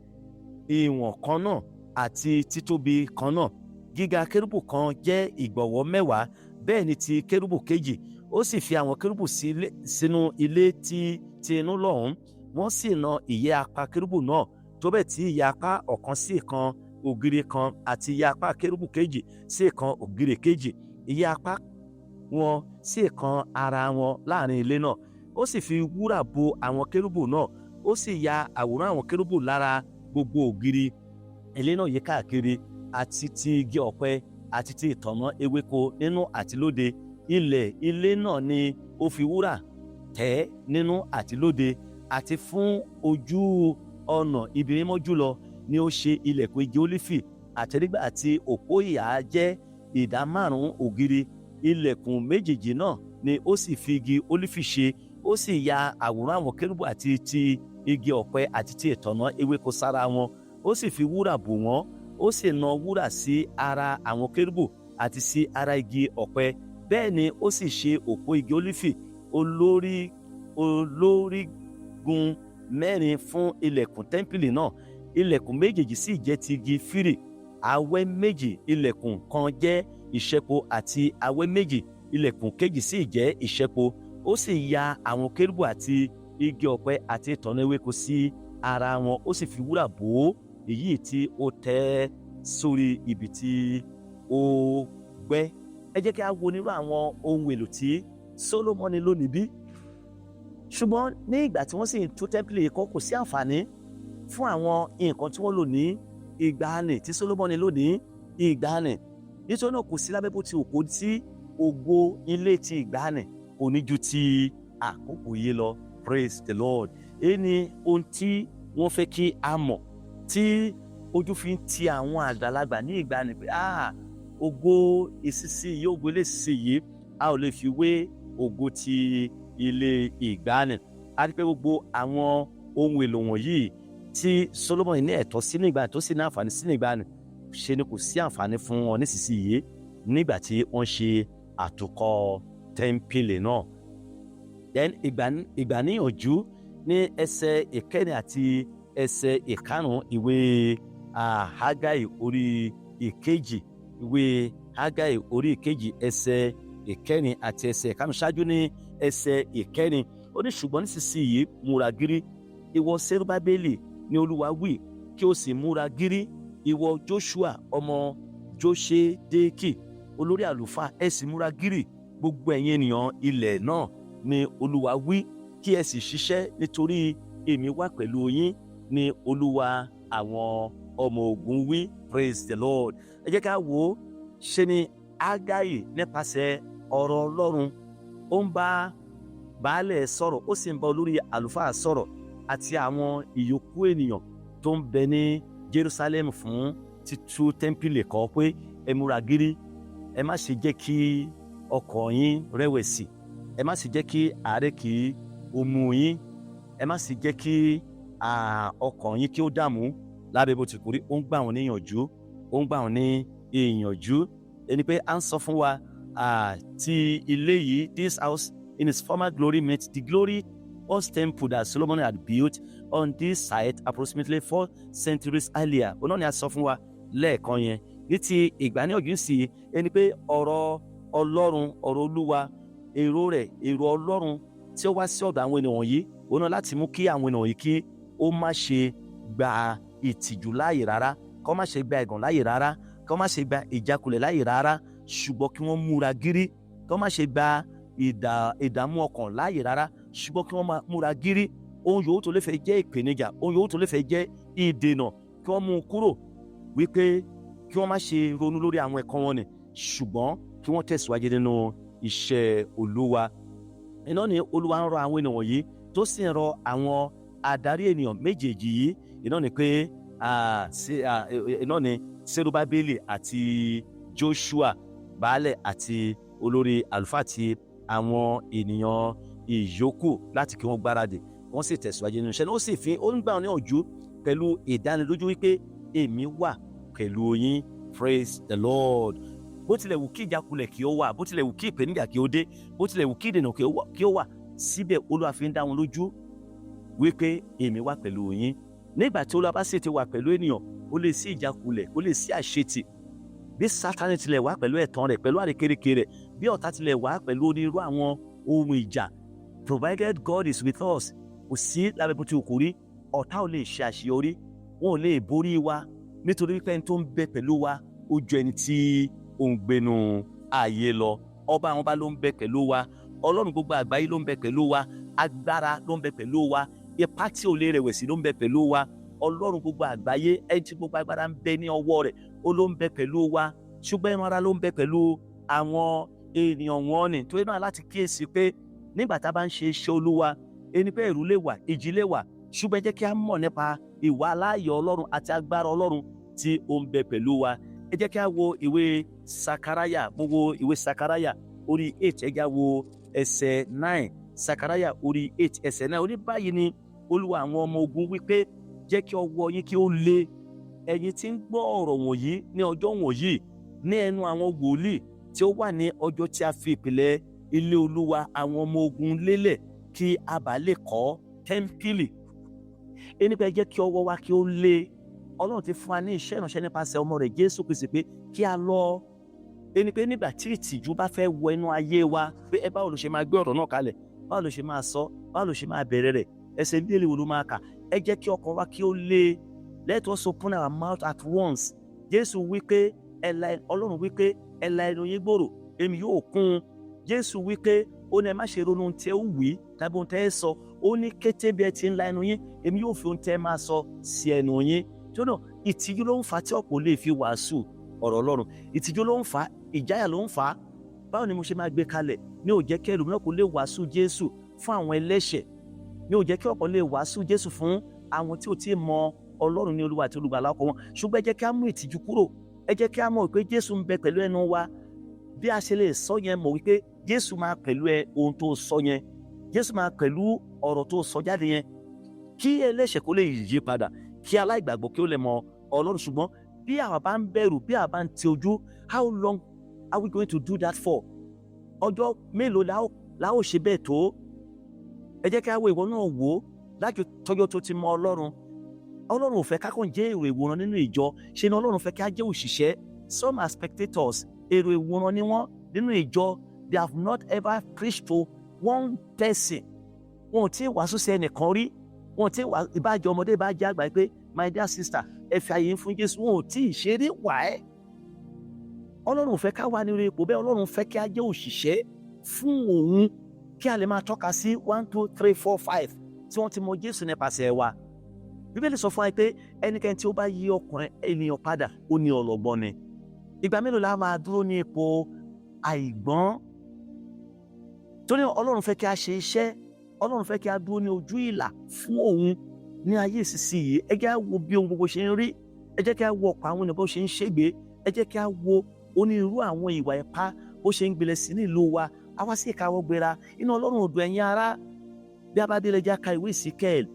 ìwọ̀n kan náà àti títóbi kan náà. Gíga kérúbù kan jẹ́ ìgbọ̀nwọ́ 10, bẹ́ẹ̀ ni ti kérúbù kejì. Ó sì fi àwọn kérúbù sínú ilé ti inú lọ́hùn. Wọ́n sì na ìyẹ́ apá kérúbù náà tó bẹ́ẹ̀ tí ìyẹ́ apá ọ̀kan sí ìkan ògiri kan àti ìyẹ́ apá kérúbù kejì sí ìkan ògiri kejì. Ìyẹ́ apá wọn sí ìkan ara wọn láàrin ilé náà. Ó sì fi wúrà bo àwọn kérúbù náà. Ó sì ya àwòrán àwọn kérúbù lára gbogbo ògiri ilé náà yí káàkiri, àti ti igi ọ̀pẹ àti ti ìtànná ewéko nínú àti lóde. Ilẹ̀ ilé náà ni ó fi wúrà tẹ́ nínú àti lóde, àti fún ojú ọ̀nà ibi mímọ́ jùlọ ni ó ṣe ilẹ̀kùn igi ólífì àtẹ́rígbà àti òpó ìhà jẹ́ 5 ògiri. Ilẹ̀kùn méjèèjì náà ni ó sì fi igi ólífì ṣe. Ó sì ya àwòrán àwọn kérúbù àti ti igi ọ̀pẹ àti ti ìtànná ewéko sára wọn. Ó sì fi wúrà bò wọ́n. Ó sì na wúrà sí ara àwọn kérúbù àti sí ara igi ọ̀pẹ. Bẹ́ẹ̀ ni ó sì ṣe òpó igi ólífì olórígun 4 fún ilẹ̀kùn tẹ́ḿpìlì náà. Ilẹ̀kùn méjèèjì sì jẹ́ ti igi fírì. Awẹ́ méjì ilẹ̀kùn kan jẹ́ ìṣẹ́po àti awẹ́ méjì ilẹ̀kùn kejì sì jẹ́ ìṣẹ́po. Ó sì ya àwọn kérúbù àti igi ọ̀pẹ àti ìtànná ewéko sí ara wọn. Ó sì fi wúrà bò ó, èyí tí ó tẹ́ sórí ibi tí ó gbẹ́. Ẹ jẹ́ kí a wo nírú àwọn ohun èlò tí Sólómọ́nì lò níbí. Ṣùgbọ́n ní ìgbà tí wọ́n sì ń tún tẹ́ḿpìlì kọ́, kò sí àǹfààní fún àwọn nǹkan tí wọ́n lò ní ìgbàanì tí Sólómọ́nì lò ní ìgbàanì. Nítorí náà kò sí lábẹ́ bó ti wù kó tí ògo ilé ti ìgbàanì kò ní ju ti àkókò yìí lọ. Praise the Lord. Èyí ni ohun tí wọ́n fẹ́ kí a mọ̀, tí ojú fi ń ti àwọn àgbàlagbà ní ìgbàanì pé ògo ìsinsìnyí, ògo ilé ìsinsìnyí a ò lè fi wé ògo ti ilé ìgbàanì. A rí pé gbogbo àwọn ohun èlò wọ̀nyí tí Sólómọ́nì ní ẹ̀tọ́ sí ní ìgbàanì tó sì ní àǹfààní sí ní ìgbàanì, ṣe ni kò sí àǹfààní fún wọn nísinsìnyí nígbà tí wọ́n ṣe àtúnkọ́ tẹ́ḿpìlì náà. Then ìgbàníyànjú ní ẹsẹ̀ ìkẹrin àti ẹsẹ̀ ìkarùn-ún ìwé Hágáì orí ìkejì. Ìwé Hágáì orí ìkejì ẹsẹ̀ ìkẹrin àti ẹsẹ̀ ìkarùn-ún. Ṣáájú ní ẹsẹ̀ ìkẹrin, ó ní ṣùgbọ́n nísinsìnyí múra gírí, ìwọ Serubábélì ni Olúwa wí, kí o sì múra gírí, ìwọ Jóṣúà ọmọ Jóṣédékì olórí àlùfáà, ẹ sì múra gírí, gbogbo ẹ̀yin ènìyàn ilẹ̀ náà ni Olúwa wí, kí ẹ sì ṣiṣẹ́, nítorí èmi wà pẹ̀lú yín ni Olúwa àwọn ọmọ ogun wí. Praise the Lord. Ẹ jẹ́ ká wò ó, ṣe ni Hágáì nípasẹ̀ ọ̀rọ̀ Ọlọ́run ó ń bá baálẹ̀ sọ̀rọ̀, ó sì ń bá olórí àlùfáà sọ̀rọ̀ àti àwọn ìyókù ènìyàn tó ń bẹ ní Jerusalem fún títú tẹ́ḿpìlì kọ́ pé ẹ múra gírí, ẹ má ṣe jẹ́ kí ọkàn yín rẹ̀wẹ̀sì, ẹ má sì jẹ́ kí àárẹ̀ kí ó mú yín, ẹ má sì jẹ́ kí ọkàn yín kí ó dààmú lábẹ́ bó ti kú rí. Ó ń gbà wọ́n ní ìyànjú, ó ń gbà wọ́n ní ìyànjú. Ẹni pé à ń sọ fún wa ti ilé yìí, this house in its former glory met the glorious temple that Solomon had built on this site approximately 4 centuries earlier. Ó náà ni a sọ fún wa lẹ́ẹ̀kan yẹn. Ní ti ìgbàníyànjú sí ẹni pé ọ̀rọ̀ Ọlọ́run, ọ̀rọ̀ Olúwa, èrò rẹ̀, èrò Ọlọ́run tí ó wá sí ọ̀dọ̀ àwọn ènìyàn yìí, ó náà láti mú kí àwọn ènìyàn yìí kí ó má ṣe gba ìtìjú láàyè rárá, kó má ṣe gba ẹ̀gàn láàyè rárá, kó má ṣe gba ìjákulẹ̀ láàyè rárá, ṣùgbọ́n kí wọ́n múra gírí, kó má ṣe gba ìdààmú ọkàn láàyè rárá, ṣùgbọ́n kí wọ́n máa múra gírí. Ohun yòówù tó lè fẹ́ jẹ́ ìpèníjà, ohun yòówù tó lè fẹ́ jẹ́ ìdènà, kí wọ́n mú un kúrò, wípé kí wọ́n má ṣe ronú lórí àwọn ẹ̀kọ́ wọn ni, ṣùgbọ́n kí wọ́n tẹ̀síwájú nínú iṣẹ́ Olúwa. Iná ni Olúwa ń rọ àwọn ènìyàn wọ̀nyí, tó sì ń rọ àwọn adarí ènìyàn méjèèjì yìí. Iná ni pé iná ni Serubábélì àti Jóṣúà baálẹ̀ àti olórí àlùfáà àti àwọn ènìyàn ìyókù láti kí wọ́n gbáradì, wọ́n sì tẹ̀síwájú nínú iṣẹ́ náà. Ó sì ó ń gbà wọ́n ní ọ̀jú pẹ̀lú ìdánilójú wípé èmi wà pẹ̀lú yín. Praise the Lord. Bó tilẹ̀ wù kí ìjákulẹ̀ kí ó wà, bó tilẹ̀ wù kí ìpèníjà kí ó dé, bó tilẹ̀ wù kí ìdènà kí ó wà, síbẹ̀ Olúwa fi ń dá wọn lójú wípé èmi wà pẹ̀lú yín. Nígbà tí Olúwa bá sì ti wà pẹ̀lú ènìyàn, ó lè sí ìjákulẹ̀, ó lè sí àṣetì. Bí Sátánì tilẹ̀ wá pẹ̀lú ẹ̀tàn rẹ̀, pẹ̀lú àrékérekè rẹ̀, bí ọ̀tá tilẹ̀ wá pẹ̀lú onírú àwọn ohun ìjà, provided God is with us, kò sí lábẹ́ bó ti wù kó rí, ọ̀tá ò lè ṣe àṣeyọrí, wọn ò lè borí wa, nítorí wípé ẹni tó ń bẹ pẹ̀lú wa ó ju ẹni tí ó ń gbénu ayé lọ. Ọba àwọn ọba ló ń bẹ pẹ̀lú wa, Ọlọ́run gbogbo àgbáyé ló ń bẹ pẹ̀lú wa, agbára ló ń bẹ pẹ̀lú wa, ipá tí ò lè rẹ̀wẹ̀sì ló ń bẹ pẹ̀lú wa. Ọlọ́run gbogbo àgbáyé, ẹni tí gbogbo agbára ń bẹ ní ọwọ́ rẹ̀, ó ló ń bẹ pẹ̀lú wa. Ṣùgbọ́n ẹran ara ló ń bẹ pẹ̀lú àwọn ènìyàn wọn ni. Torí náà láti kíyèsí pé nígbà tá a bá ń ṣe iṣẹ́ Olúwa, ẹni pé ẹ̀rù lè wà, ìjì lè wà, ṣùgbọ́n ẹ jẹ́ kí a mọ̀ nípa ìwà aláàyè Ọlọ́run àti agbára Ọlọ́run tí ó ń bẹ pẹ̀lú wa. Ẹ jẹ́ kí a wo ìwé Sakaraya. Mo wo ìwé Sakaraya orí 8, ẹ jẹ́ á wo ẹsẹ̀ 9. Sakaraya orí 8 ẹsẹ̀ 9. Ó ní báyìí ni Olúwa àwọn ọmọ ogun wípé, jẹ́ kí ọwọ́ yín kí ó le, ẹ̀yin tí ń gbọ́ ọ̀rọ̀ wọ̀nyí ní ọjọ́ wọ̀nyí ní ẹnu àwọn wòlíì tí ó wà ní ọjọ́ tí a fi ìpìlẹ̀ ilé Olúwa àwọn ọmọ ogun lélẹ̀, kí a bá lè kọ́ tẹ́ḿpìlì. Ẹni pé jẹ́ kí ọwọ́ wa kí ó le. Ọlọ́run ti fún wa ní iṣẹ́ ìránṣẹ́ nípasẹ̀ ọmọ rẹ̀ Jésù Kristi pé kí a lọ. Ẹni pé nígbà tí ìtìjú bá fẹ́ wọ inú ayé wa, pé ẹ báwo ló ṣe máa gbé ọ̀rọ̀ náà kalẹ̀, báwo ló ṣe máa sọ, báwo ló ṣe máa bẹ̀rẹ̀ rẹ̀, ẹsẹ̀ Bíbélì wo ló máa kà. Ẹ jẹ́ kí ọkàn wa kí ó le. Let us open our mouth at once. Jésù wípé Ọlọ́run wípé ẹ la ẹnu yín gbòòrò, èmi yóò kún un. Jésù wípé ó ní ẹ má ṣe ronú ohun tí ẹ ó wí tàbí ohun tí ẹ sọ. Ó ní kété bí ẹ ti ń la ẹnu yín, èmi yóò fi ohun tí ẹ máa sọ sí ẹnu yín. Tó náà ìtìjú ló ń fa tí ọ̀pọ̀ lè fi wàásù ọ̀rọ̀ Ọlọ́run. Ìtìjú ló ń fa, ìjáyà ló ń fa. Báwo ni mo ṣe máa gbé kalẹ̀? Ní ò jẹ́ kí ẹlòmíràn kó lè wàásù Jésù fún àwọn ẹlẹ́ṣẹ̀. Ní ò jẹ́ kí ọ̀pọ̀ lè wàásù Jésù fún àwọn tí ò tí ì mọ Ọlọ́run ní Olúwa àti Olùgbàlà ọkàn wọn. Ṣùgbọ́n ẹ jẹ́ kí a mú ìtìjú kúrò. Ẹ jẹ́ kí a mọ̀ wípé Jésù ń bẹ pẹ̀lú ẹnu wa. Bí a ṣe lè sọ yẹn, mọ̀ wípé Jésù máa pẹ̀lú ohun tó sọ yẹn. Jésù máa pẹ̀lú ọ̀rọ̀ tó sọ jáde yẹn. Kí ẹlẹ́ṣẹ̀ kó lè yí padà, kí aláìgbàgbọ́ kí ó lè mọ Ọlọ́run. Ṣùgbọ́n bí àwa bá ń bẹ̀rù, bí àwa bá ń ti ojú, how long are we going to do that for? Ọjọ́ mélòó la ó ṣe bẹ́ẹ̀ tó? Ẹ jẹ́ kí a wo ìwọ náà wò ó láti tọ́jọ́ tó ti mọ Ọlọ́run. Ọlọ́run ò fẹ́ ká kàn jẹ́ èrò ìwòran nínú ìjọ, ṣe ni Ọlọ́run fẹ́ kí a jẹ́ òṣìṣẹ́. Some are spectators. Èrò ìwòran ni wọ́n nínú ìjọ. They have not ever preached to one person. Wọn ò tí ì wàásù sí ẹnìkan rí. Wọn ò tí ì wà ìbájọ́ ọmọdé ìbájẹ́ àgbà pé my dear sister, ẹ fi àyè fún Jésù. Wọn ò tí ì ṣe rí wà ẹ́. Ọlọ́run ò fẹ́ ká wà nínú ipò bẹ́ẹ̀. Ọlọ́run fẹ́ kí a jẹ́ òṣìṣẹ́ fún òun, kí a lè máa tọ́ka sí 1, 2, 3, 4, 5 tí wọ́n ti mọ Jésù nípasẹ̀ wa. Bíbélì sọ fún wa pé ẹnikẹ́ni tí ó bá yí ọkàn ènìyàn padà, ó ní ọlọ́gbọ́n ni. Ìgbà mélòó la máa dúró ní ipò àìgbọ́n? Torí Ọlọ́run fẹ́ kí a ṣe iṣẹ́, Ọlọ́run fẹ́ kí a dúró ní ojú ìlà fún òun ní ayé ìsinsìnyí. Ẹ jẹ́ á wo bí ohun gbogbo ṣe ń rí. Ẹ jẹ́ kí a wo ọ̀pọ̀ àwọn ènìyàn bó ṣe ń ṣègbé. Ẹ jẹ́ kí a wo onírúurú àwọn ìwà ipá bó ṣe ń gbilẹ̀ sí nílùú wa. A wá sí ìkáwọ́ gbéra. Inú Ọlọ́run ò dùn, ẹ̀yin ará. Bí a bá délé jẹ́ ká ìwé Ìsíkẹ́ẹ̀lì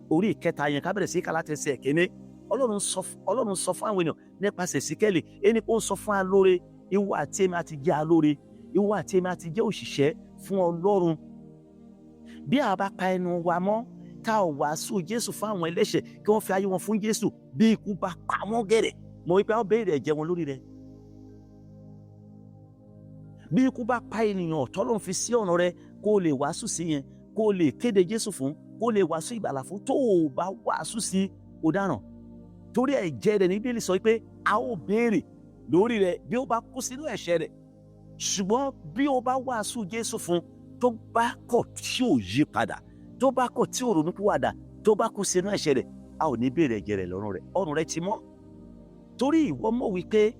orí ìkẹta yẹn, ká bẹ̀rẹ̀ sí ká láti ẹsẹ̀ ìkíní. Ọlọ́run sọ fún àwọn ènìyàn nípasẹ̀ Ìsíkẹ́ẹ̀lì. Ẹni pé ó ń sọ fún alóore, ìwọ àti èmi àti jẹ́ alóore, ìwọ àti èmi àti jẹ́ òṣìṣẹ́ fún Ọlọ́run. Bí a bá pa ẹnu wa mọ́, tá ò wàásù Jésù fún àwọn ẹlẹ́ṣẹ̀ kí wọ́n fi ayé wọn fún Jésù, bí ikú bá pa wọ́n gẹ̀rẹ̀, mọ̀ wípé a ó béèrè ẹ̀jẹ̀ wọn lórí rẹ̀. Bí ikú bá pa ènìyàn tọ́lọ́run fi sí ọ̀nà rẹ̀, kó o lè wàásù sí yẹn, kó o lè kéde Jésù fún, kó o lè wàásù ìgbàlà fún, tó o bá wàásù sí ọ̀daràn. Torí ẹ̀jẹ̀ rẹ̀ ní Bíbélì sọ pé a ó béèrè lórí rẹ̀ bí ó bá kú sínú ẹ̀ṣẹ̀ rẹ̀. Ṣùgbọ́n bí o bá wàásù Jésù fún, tó bá kọ̀ tí ò yí padà, tó bá kọ̀ tí ò ronúpìwàdà, tó bá kú sínú ẹ̀ṣẹ̀ rẹ̀, a ò ní béèrè ẹ̀jẹ̀ rẹ̀ lọ́rùn rẹ̀. Ọrùn rẹ̀ ti mọ́. Torí ìwọ mọ̀ wípé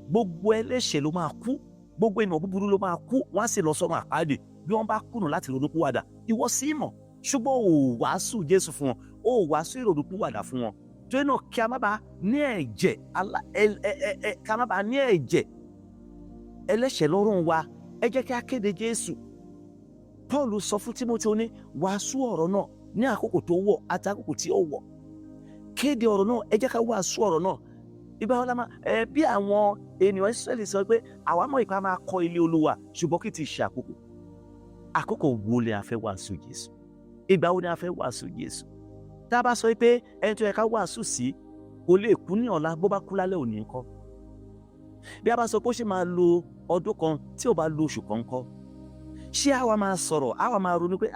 gbogbo ẹlẹ́ṣẹ̀ ló máa kú, gbogbo ènìyàn búburú ló máa kú, wọ́n á sì lọ sọ́run àpáàdì bí wọ́n bá kùnà láti ronúpìwàdà. Ìwọ sì mọ̀, ṣùgbọ́n o wàásù Jésù fún wọn, o wàásù ìrònúpìwàdà fún wọn. Torí náà kí a má bàa ní ẹ̀jẹ̀ ẹlẹ́ṣẹ̀ lọ́rùn wa. Ẹ jẹ́ kí a kéde Jésù. Paul sọ fún Tímótì, ó ní wàásù ọ̀rọ̀ náà ní àkókò tó wọ̀ àti àkókò tí ó wọ̀. kéde ọ̀rọ̀ náà, ẹ jẹ́ ká wàásù ọ̀rọ̀ náà. Ìgbà wo la máa bí àwọn ènìyàn Ísírẹ́lì sọ pé àwa mọ̀ ìpá máa kọ́ ilé Olúwa ṣùgbọ́n kì í ti ṣe àkókò. Àkókò wo ni a fẹ́ wàásù Jésù? Ìgbà wo ni a fẹ́ wàásù Jésù? Tá a bá sọ pé ẹni tó yẹ ká wàásù sí kò lè kú ní ọ̀la, bó bá kú lálẹ́ òní ńkọ́? Bí a bá sọ pé ó ṣe máa lo ọdún kan tí ò bá lo oṣù kan ńkọ́? Ṣé àwa máa sọ̀rọ̀, àwa máa ronú pé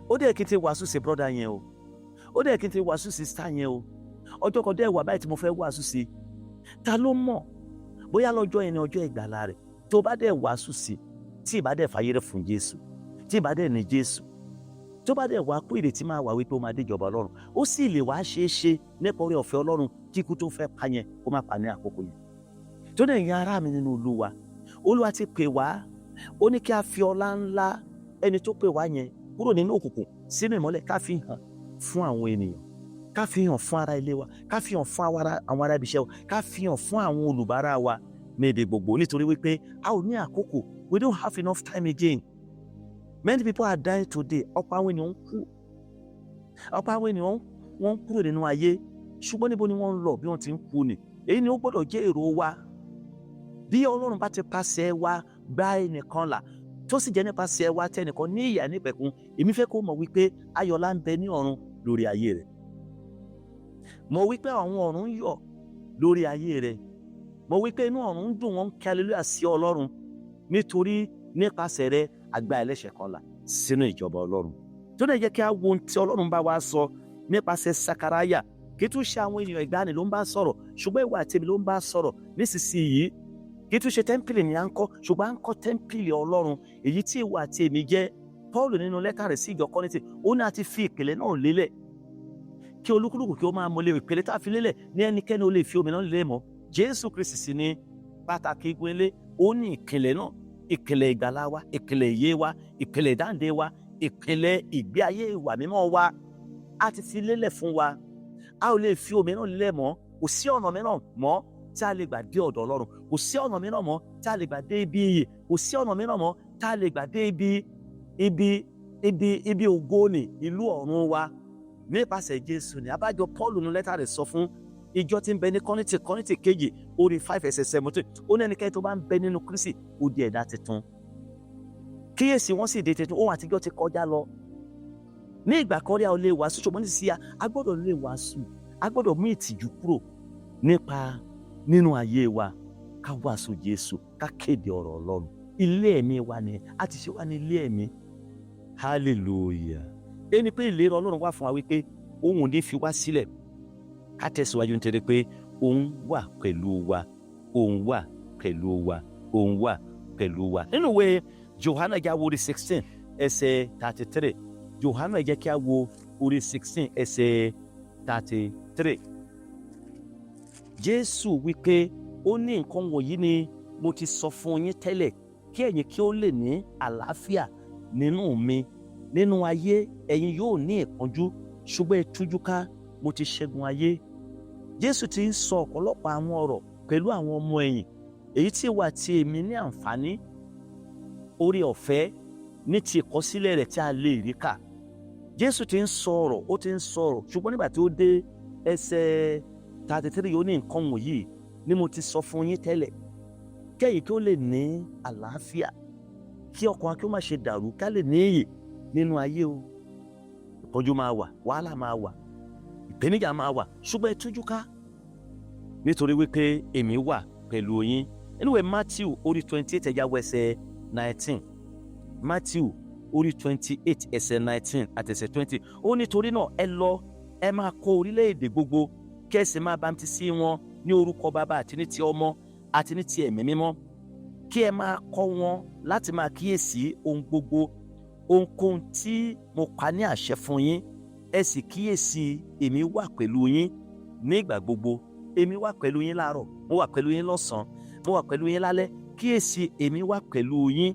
ó dẹ̀ kí n ti wàásù sí brọ́dà yẹn o, ó dẹ̀ kí n ti wàásù sí sítá yẹn o, ọjọ́ kan dẹ̀ wà báyìí tí mo fẹ́ wàásù sí. Ta ló mọ̀ bóyá lọ́jọ́ yẹn ni ọjọ́ ìgbàlà rẹ̀, tó bá dẹ̀ wàásù sí, tí ìbá dẹ̀ fàyè rẹ̀ fún Jésù, tí ìbá dẹ̀ ní Jésù, tó bá dẹ̀ wá kú ìrètí máa wà wípé ó máa dé ìjọba Ọlọ́run, ó sì lè wá ṣeé ṣe nípa oore ọ̀fẹ́ Ọlọ́run kí ikú tó fẹ́ pa yẹn kó má pa ní àkókò yẹn. Tó dẹ̀ yan ará mi nínú Olúwa, Olúwa ti pè wá, ó ní kí a fi ọlá ńlá ẹni tó pè wá yẹn kúrò nínú òkùnkùn sínú ìmọ́lẹ̀, ká fi hàn fún àwọn ènìyàn, ká fi hàn fún ará ilé wa, ká fi hàn fún àwọn ará ibiṣẹ́ wa, ká fi hàn fún àwọn olùbárà wa ní èdè gbogbo, nítorí wípé a ò ní àkókò. We don't have enough time again. Many people are dying today. Ọ̀pọ̀ àwọn ènìyàn ń kú, ọ̀pọ̀ àwọn ènìyàn wọ́n ń kúrò nínú ayé, ṣùgbọ́n níbo ni wọ́n ń lọ bí wọ́n ti ń kú ni? Èyí ni ó gbọ́dọ̀ jẹ́ èrò wa. Bí Ọlọ́run bá ti pàṣẹ wa gba ẹnìkan là, tó sì jẹ́ nípasẹ̀ wa tẹnìkan ní ìyà nípẹ̀kun, èmi fẹ́ kó mọ̀ wípé ayọ̀lá ń bẹ ní ọ̀run lórí ayé rẹ̀. Mọ̀ wípé àwọn ọ̀run ń yọ̀ lórí ayé rẹ̀. Mọ̀ wípé inú ọ̀run ń dùn, wọ́n ń kí hallelujah sí Ọlọ́run, nítorí nípasẹ̀ rẹ̀ àgbà ẹlẹ́ṣẹ̀ kan là sínú ìjọba Ọlọ́run. Tó dẹ̀ jẹ́ kí a wo ohun tí Ọlọ́run bá wa sọ nípasẹ̀ Sakaraya. Kì í tún ṣe àwọn ènìyàn ìgbàanì ló ń bá sọ̀rọ̀, ṣùgbọ́n ìwà àti èmi ló ń bá sọ̀rọ̀ nísinsìnyí. Kì í tún ṣe tẹ́ḿpìlì ni à ń kọ́, ṣùgbọ́n à ń kọ́ tẹ́ḿpìlì Ọlọ́run, èyí tí ìwà àti èmi jẹ́. Paul nínú lẹ́tà rẹ̀ sí ìjọ Kọ́ríńtì, ó ní a ti fi ìpìlẹ̀ náà lélẹ̀ kí olúkúlùkù kí ó máa mọlé ìpìlẹ̀ tá a fi lélẹ̀ ní ẹnikẹ́ni ó lè fi omi náà lélẹ̀ mọ́. Jésù Kristi sì ni pàtàkì ìgbélé, ó ní ìpìlẹ̀ náà, ìpìlẹ̀ ìgbàlà wa, ìpìlẹ̀ ìyè wa, ìpìlẹ̀ ìdáǹdè wa, ìpìlẹ̀ ìgbé ayé ìwà mímọ́ wa, a ti fi lélẹ̀ fún wa. A ò lè fi omi náà lélẹ̀ mọ́, kò sí ọ̀nà mìíràn mọ́ tí a lè gbà dé ọ̀dọ̀ Ọlọ́run, kò sí ọ̀nà mìíràn mọ́ tí a lè gbà dé ibi ìyè, kò sí ọ̀nà mìíràn mọ́ tí a lè gbà dé ibi ògo ni ìlú ọ̀run wa nípasẹ̀ Jésù ni. Abájọ Paul nínú lẹ́tà rẹ̀ sọ fún ìjọ tí ń bẹ ní Kọ́ríńtì kejì orí 5:17, ó ní ẹnikẹ́ni tó bá ń bẹ nínú Kristi ó di ẹ̀dá tuntun. Kíyèsí wọ́n sì di tuntun, ohun àtijọ́ ti kọjá lọ. Ní ìgbà kan rí a ò lè wàásù, ṣùgbọ́n nísinsìnyí a gbọ́dọ̀ lè wàásù, a gbọ́dọ̀ mú ìtìjú kúrò nínú ayé wa, ká wàásù Jésù, ká kéde ọ̀rọ̀ Ọlọ́run. Ilé ẹ̀mí wa ni a ti ṣe wá ní ilé ẹ̀mí. Hallelujah. Ẹni pé ìlérí Ọlọ́run wà fún wa wípé òun ò ní fi wá sílẹ̀. Ká tẹ̀síwájú nítorí pé òun wà pẹ̀lú wa, òun wà pẹ̀lú wa, òun wà pẹ̀lú wa. Nínú ìwé Jòhánà ẹ̀jẹ̀ wo orí 16 ẹsẹ̀ 33. Jòhánà ẹ̀jẹ̀ kí a wo orí 16 ẹsẹ̀ 33. Jésù wípé ó ní nǹkan wọ̀nyí ni mo ti sọ fún yín tẹ́lẹ̀, kí ẹ̀yin kí ó lè ní àlàáfíà nínú mi. Nínú ayé ẹ̀yin yóò ní ìpọ́njú, ṣùgbọ́n ẹ tújú ká, mo ti ṣẹ́gun ayé. Jésù ti ń sọ ọ̀pọ̀lọpọ̀ àwọn ọ̀rọ̀ pẹ̀lú àwọn ọmọ ẹ̀yìn, èyí tí wà tí èmi ní àǹfààní oore ọ̀fẹ́ ní ti ìkọsílẹ̀ rẹ̀ tí a lè rí kà. Jésù ti ń sọ̀rọ̀, ó ti ń sọ̀rọ̀, ṣùgbọ́n nígbà tí ó dé ẹsẹ̀ 33 ó ní nǹkan wọ̀nyí ni mo ti sọ fún yín tẹ́lẹ̀, kẹ́yìn kí ó lè ní àlàáfíà, kí ọkàn wa kí ó má ṣe dàrú, ká lè ní iyè nínú ayé o. Ìpọ́njú máa wà, wàhálà máa wà, ìpèníjà máa wà, ṣùgbọ́n ẹ tújú ká, nítorí wípé èmi wà pẹ̀lú yín. Nínú ìwé Matthew orí 28 ẹ̀já wo ẹsẹ̀ 19. Matthew orí 28 ẹsẹ̀ 19 àti ẹsẹ̀ 20. Ó nítorí náà ẹ lọ, ẹ máa kọ́ orílẹ̀-èdè gbogbo, kí ẹ sì máa bámtísì wọn ní orúkọ Baba àti ní ti Ọmọ àti ní ti Ẹ̀mí Mímọ́, kí ẹ máa kọ́ wọn láti máa kíyèsí ohun gbogbo, ohunkóhun tí mo pa ní àṣẹ fún yín, ẹ sì kíyèsí èmi wà pẹ̀lú yín nígbà gbogbo. Èmi wà pẹ̀lú yín láàárọ̀, mo wà pẹ̀lú yín lọ́sàn-án, mo wà pẹ̀lú yín lálẹ́. Kíyèsí èmi wà pẹ̀lú yín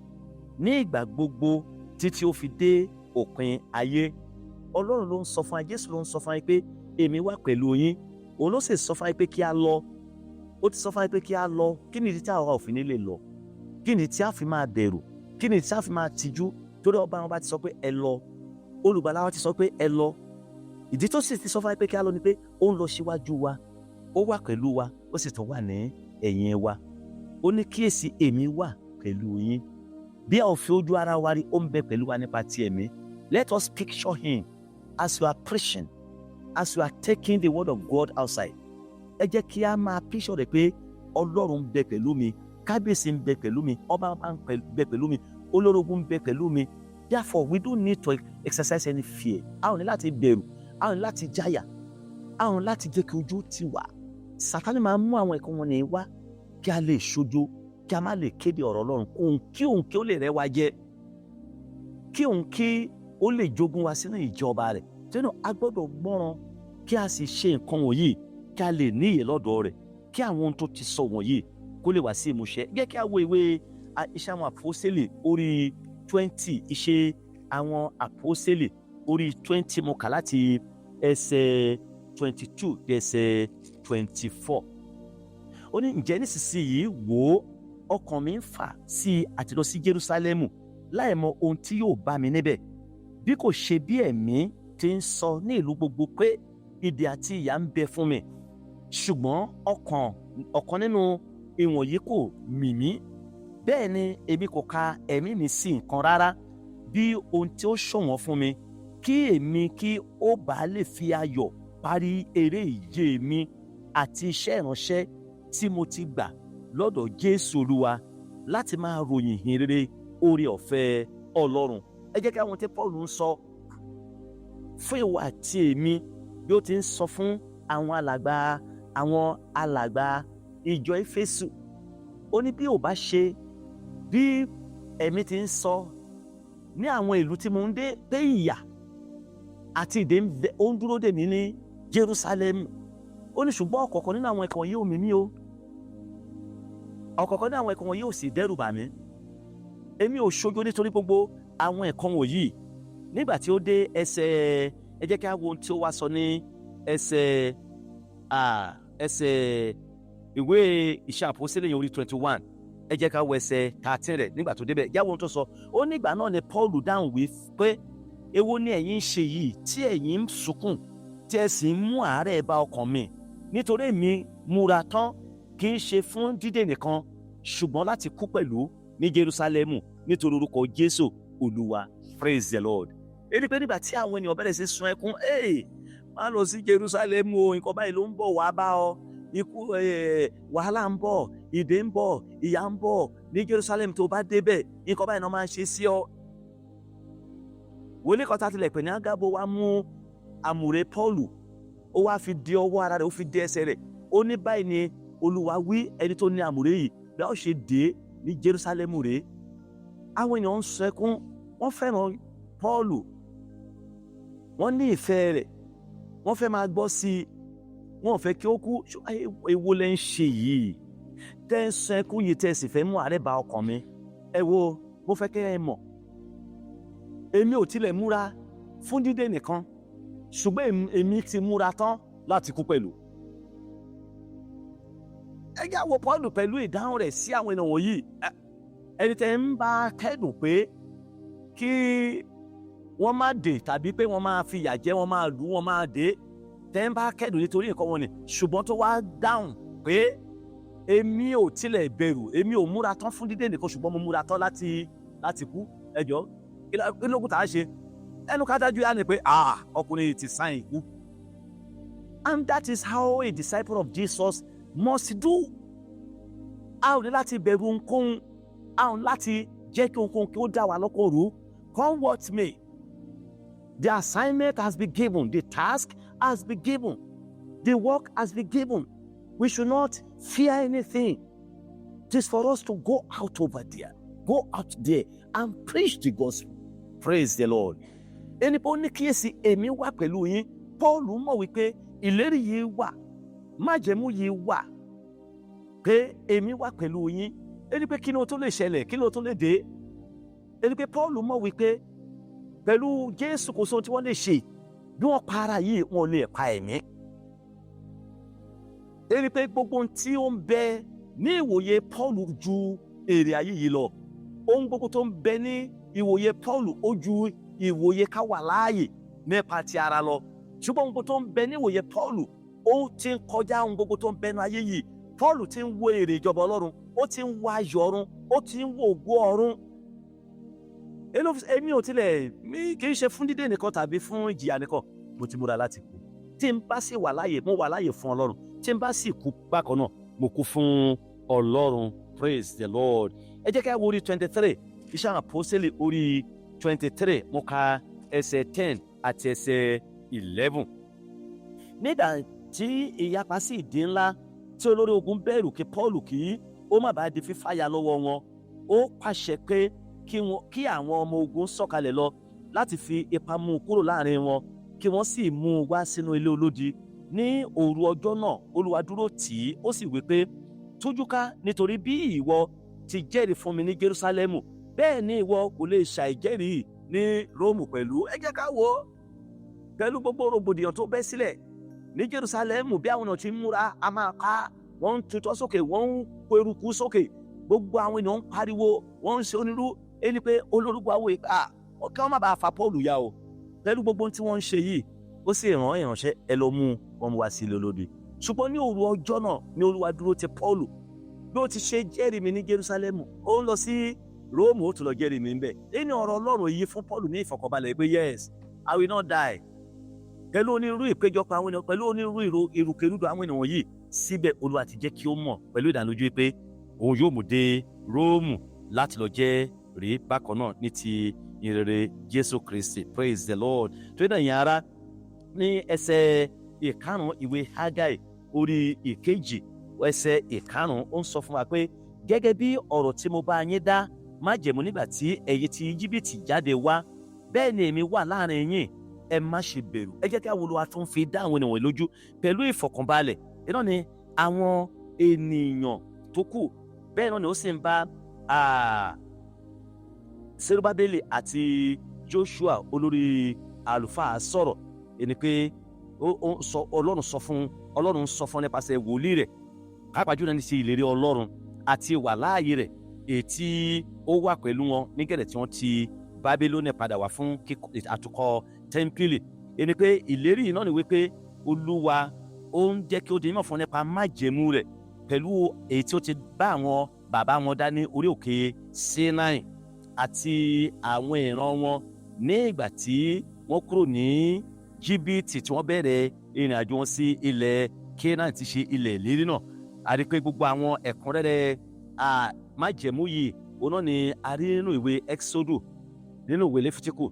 ní ìgbà gbogbo títí ó fi dé òpin ayé. Ọlọ́run ló ń sọ fún wa, Jésù ló ń sọ fún wa pé èmi wà pẹ̀lú yín. Òun ló sì sọ fún wa pé kí a lọ. Ó ti sọ fún wa pé kí a lọ. Kí ni ìdí tí àwa ò fi ní lè lọ? Kí ni tí a fi máa bẹ̀rù? Kí ni tí a fi máa tijú? Torí ọba wọn bá ti sọ pé ẹ lọ, olùgbàlà wa ti sọ pé ẹ lọ. ìdí tó sì ti sọ fún wa pé kí a lọ ni pé ó ń lọ síwájú wa, ó wà pẹ̀lú wa, ó sì tún wà ní ẹ̀yìn wa. Ó ní kíyèsí èmi wà pẹ̀lú yín. Bí a ò fi ojú ara wa rí, ó ń bẹ pẹ̀lú wa nípa ti ẹ̀mí. Let us picture him as you are preaching, as you are taking the word of God outside. Ẹ jẹ́ kí a máa picture rẹ̀ pé Ọlọ́run ń bẹ pẹ̀lú mi, kábíyèsí ń bẹ pẹ̀lú mi, ọba ń bẹ pẹ̀lú mi, olórogún ń bẹ pẹ̀lú mi. Therefore, we don't need to exercise any fear. A ò ní láti bẹ̀rù, a ò ní láti jáyà, a ò ní láti jẹ́ kí ojú tì wá. Sátánì máa mú àwọn ẹ̀kọ́ wọn ní wá kí a lè ṣojo, kí a má lè kéde ọ̀rọ̀ Ọlọ́run, kí òun kí ó lè rẹ́ wa jẹ, kí òun kí ó lè jogún wa sínú ìjọba rẹ̀. Tẹ́nu a gbọ́dọ̀ gbọ́ràn kí a sì ṣe nǹkan wọ̀nyí kí a lè ní ìyè lọ́dọ̀ rẹ̀, kí àwọn ohun tó ti sọ wọ̀nyí kó lè wá sí ìmúṣẹ. Jẹ́ kí a wo ìwé Iṣẹ́ àwọn Àpọ́sítélì orí 20, Iṣẹ́ àwọn Àpọ́sítélì orí 20, mo kà láti ẹsẹ̀ 22 dé ẹsẹ̀ 24. Ó ní ǹjẹ́ nísinsìnyí wò ó, ọkàn mi ń fà sí àti lọ sí Jerúsálẹ́mù láì mọ ohun tí yóò bá mi níbẹ̀, bí kò ṣe bí ẹ̀mí ti ń sọ ní ìlú gbogbo pé ìdè àti ìyà ń bẹ fún mi. Ṣùgbọ́n ọ̀kan nínú ìwọ̀nyí kò mì mí, bẹ́ẹ̀ ni èmi kò ka ẹ̀mí mi sí nǹkan rárá bí ohun tí ó ṣọ̀wọ́n fún mi, kí èmi kí ó bá lè fi ayọ̀ parí eré ìje mi àti iṣẹ́ ìránṣẹ́ tí mo ti gbà lọ́dọ̀ Jésù Olúwa láti máa ròyìn ìhìn rere oore ọ̀fẹ́ Ọlọ́run. Ẹ jẹ́ kí àwọn tí Paul ń sọ fún ìwọ àti èmi bí ó ti ń sọ fún àwọn alàgbà ìjọ Éfésù. Ó ní bí ò bá ṣe bí ẹ̀mí ti ń sọ ní àwọn ìlú tí mo ń dé pé ìyà àti ìdè ó ń dúró dè mí ní Jerusalem. Ó ní ṣùgbọ́n ọ̀kọ̀ọ̀kan nínú àwọn ẹ̀kọ́ yìí ò mì mí o, ọ̀kọ̀ọ̀kan nínú àwọn ẹ̀kọ́ wọn yóò sì dẹ́rù bà mí. Èmi ò ṣojo nítorí gbogbo àwọn ẹ̀kọ́ wọ̀nyí. Nígbà tí ó dé ẹsẹ̀, ẹ jẹ́ kí a wo ohun tí ó wá sọ ní ẹsẹ̀ ìwé Iṣẹ́ Àpọ́sítélì orí 21. Ẹ jẹ́ ká wo ẹsẹ̀ 13 rẹ̀. Nígbà tó débẹ̀, yá wo ohun tó sọ. Ó nígbà náà ni Paul dáhùn wí pé èwo ni ẹ̀yin ń ṣe yìí tí ẹ̀yin ń sunkún tí ẹ sì ń mú àárẹ̀ bá ọkàn mi? Nítorí èmi múra tán kì í ṣe fún dídè nìkan, ṣùgbọ́n láti kú pẹ̀lú ní Jerúsálẹ́mù nítorí orúkọ Jésù Olúwa. Praise the Lord. Èdè pé nígbà tí àwọn ènìyàn bẹ̀rẹ̀ sí sun ẹkún, má lọ sí Jerúsálẹ́mù o, nǹkan báyìí ló ń bọ̀ wá bá ọ, ikú, wàhálà ń bọ̀, ìdè ń bọ̀, ìyà ń bọ̀ ní Jerúsálẹ́mù, tó bá débẹ̀ nǹkan báyìí náà máa ń ṣe sí ọ. Wòlíì kan tá tilẹ̀ pè ní Ágábò wá mú àmùrè Pọ́ọ̀lù, ó wá fi di ọwọ́ ara rẹ̀, ó fi di ẹsẹ̀ rẹ̀. Ó ní báyìí ni Olúwa wí, ẹni tó ní àmùrè yìí bí a ó ṣe dé ní Jerúsálẹ́mù rèé. Àwọn èèyàn ń sọkún, wọ́n fẹ́ràn Pọ́ọ̀lù, wọ́n ní ìfẹ́ rẹ̀, wọ́n fẹ́ máa gbọ́ sí i, wọ́n fẹ́ kí ó kú. Èwo lẹ ń ṣe yìí tẹ́ ń sọkún yìí tẹ́ sì fẹ́ mú àárẹ̀ bá ọkàn mi? Ẹ wo, mo fẹ́ kẹ́ ẹ mọ̀, èmi ò tilẹ̀ múra fún dídè nìkan, ṣùgbọ́n èmi ti múra tán láti kú pẹ̀lú. Ẹ jẹ́ á wo Pọ́ọ̀lù pẹ̀lú ìdáhùn rẹ̀ sí àwọn ènìyàn wọ̀nyí. Ẹni tẹ́ ń bá kẹ́dùn pé kí wọ́n má dè tàbí pé wọ́n máa fi ìyà jẹ, wọ́n máa lù, wọ́n máa dè, tẹ́ ń bá kẹ́dùn nítorí nǹkan wọn ni, ṣùgbọ́n tó wá dáhùn pé èmi ò tilẹ̀ bẹ̀rù, èmi ò múra tán fún dídè nìkan, ṣùgbọ́n mo múra tán láti kú. Ẹ jọ̀ọ́, kí ló kù tá a ṣe? Ẹnu ká dájú yá ni pé ọkùnrin ti sáyìn ikú. And that is how a disciple of Jesus must do. A ò ní láti bẹ̀rù ohunkóhun, a ò ní láti jẹ́ kí ohunkóhun kí ó dá wa lọ́kàn rú. Come what may, the assignment has been given, the task has been given, the work has been given. We should not fear anything. It is for us to go out there and preach the gospel. Praise the Lord. Ẹni pé ó ní kíyèsí èmi wà pẹ̀lú yín. Paul mọ̀ wípé ìlérí yìí wà, májẹ̀mú yìí wà, pé èmi wà pẹ̀lú yín. Ẹni pé kí ni ó tó lè ṣẹlẹ̀, kí ni ó tó lè dé. Ẹni pé Paul mọ̀ wípé pẹ̀lú Jésù kò sóhun tí wọ́n lè ṣe, bí wọ́n pa ara yìí wọn lè pa ẹ̀mí. Ẹni pé gbogbo ohun tí ó ń bẹ ní ìwòye Paul ju èrè ayé yìí lọ. Ohun gbogbo tó ń bẹ ní ìwòye Paul ó ju ìwòye ká wà láàyè nípa ti ara lọ. ṣùgbọ́n ohun gbogbo tó ń bẹ níwòye Paul ó ti ń kọjá ohun gbogbo tó ń bẹnu ayé yìí. Paul ti ń wo èrè ìjọba Ọlọ́run, ó ti ń wo ayọ̀ ọ̀run, ó ti ń wo ògo ọ̀run. Èmi ò tilẹ̀ kì í ṣe fún dídé nìkan tàbí fún ìjìyà nìkan, mo ti múra láti kú. Tí n bá sì wà láàyè, mo wà láàyè fún Ọlọ́run. Tí n bá sì kú bákan náà, mo kú fún Ọlọ́run. Praise the Lord. Ẹ jẹ́ ká wo orí 23, Iṣẹ́ àwọn Àpọ́sítélì orí 23, mo ka ẹsẹ̀ 10 àti ẹsẹ̀ 11. Nígbà tí ìyapa sí ìdí ńlá tí olórí ogun bẹ̀rù kí Paul kí ó má bàa di fífàyà lọ́wọ́ wọn, ó pàṣẹ pé kí àwọn ọmọ ogun sọ̀kalẹ̀ lọ láti fi ipá mú un kúrò láàrin wọn, kí wọ́n sì mú un wá sínú ilé olódi. Ní òru ọjọ́ náà, Olúwa dúró tì í, ó sì wí pé, tújúká, nítorí bí ìwọ ti jẹ́rìí fún mi ní Jerúsálẹ́mù, bẹ́ẹ̀ ni ìwọ kò lè ṣàìjẹ́rìí ní Róòmù pẹ̀lú. Ẹ jẹ́ ká wò pẹ̀lú gbogbo rògbòdìyàn tó bẹ́ sílẹ̀ ní Jerúsálẹ́mù, bí àwọn ènìyàn ti ń múra, a máa ká, wọ́n ń tutọ́ sókè, wọ́n ń po eruku sókè, gbogbo àwọn ènìyàn ń pariwo, wọ́n ń ṣe onírú. Ẹni pé olórúkọ àwọ̀ ìka kí wọ́n má bàa fa Paul ya o. Pẹ̀lú gbogbo tí wọ́n ń ṣe yìí, ó sì rán ìránṣẹ́, ẹ lọ mú wọn wá sí ilé olódi. Ṣùgbọ́n ní òru ọjọ́ náà ni Olúwa dúró ti Paul. Bí ó ti ṣe jẹ́rìí mi ní Jerúsálẹ́mù, ó ń lọ sí Róòmù, ó tún lọ jẹ́rìí mi ńbẹ̀. Ẹni ọ̀rọ̀ Ọlọ́run yìí fún Paul ní ìfọ̀kànbalẹ̀ pé yes, I will not die. Pẹ̀lú onírúurú ìpéjọpọ̀ àwọn ènìyàn, pẹ̀lú onírúurú ìrùkèrúdò àwọn ènìyàn yìí, síbẹ̀ Olúwa ti jẹ́ kí ó mọ̀ pẹ̀lú ìdánilójú pé òun yóò mú dé Róòmù láti lọ jẹ́rìí bákan náà ní ti ìrere Jésù Kristi. Praise the Lord. Torí náà, ìyẹn ará, ní ẹsẹ̀ 5 ìwé Hágáì orí 2 ẹsẹ̀ 5 ó ń sọ fún wa pé gẹ́gẹ́ bí ọ̀rọ̀ tí mo bá yín dá májẹ̀mú nígbà tí ẹ̀yin ti Íjíbítì jáde wá, bẹ́ẹ̀ ni èmi wà láàrin yín, ẹ má ṣe bẹ̀rù. Ẹ jẹ́ kí àwọn Olúwa tún fi dá àwọn ènìyàn lójú pẹ̀lú ìfọ̀kànbalẹ̀. Iná ni àwọn ènìyàn tó kù, bẹ́ẹ̀ náà ni ó sì ń bá Serubábélì àti Joshua olórí àlùfáà sọ̀rọ̀. Ẹni pé Ọlọ́run sọ fún nípasẹ̀ wòlíì rẹ̀, pàápàá jùlọ ní ti ìlérí Ọlọ́run àti ìwà láàyè rẹ̀ èyí tí ó wà pẹ̀lú wọn nígẹ̀rẹ̀ tí wọ́n ti Bábílónì padà wá fún àtúnkọ́ tẹ́ḿpìlì. Ẹni pé ìlérí yìí náà ni wípé Olúwa ó ń jẹ́ kí ó di mímọ̀ fún nípa májẹ̀mú rẹ̀ pẹ̀lú èyí tí ó ti bá àwọn bàbá wọn dá ní orí òkè Sinai àti àwọn ìran wọn ní ìgbà tí wọ́n kúrò ní Jíbítì tí wọ́n bẹ̀rẹ̀ ìrìn àjò wọn sí ilẹ̀ Kénáánì tí ṣe ilẹ̀ ìlérí náà. A rí pé gbogbo àwọn ẹ̀kúnrẹ́rẹ́ májẹ̀mú yìí òun náà ni a rí nínú ìwé Ẹ́kísódù, nínú ìwé Léfítíkù,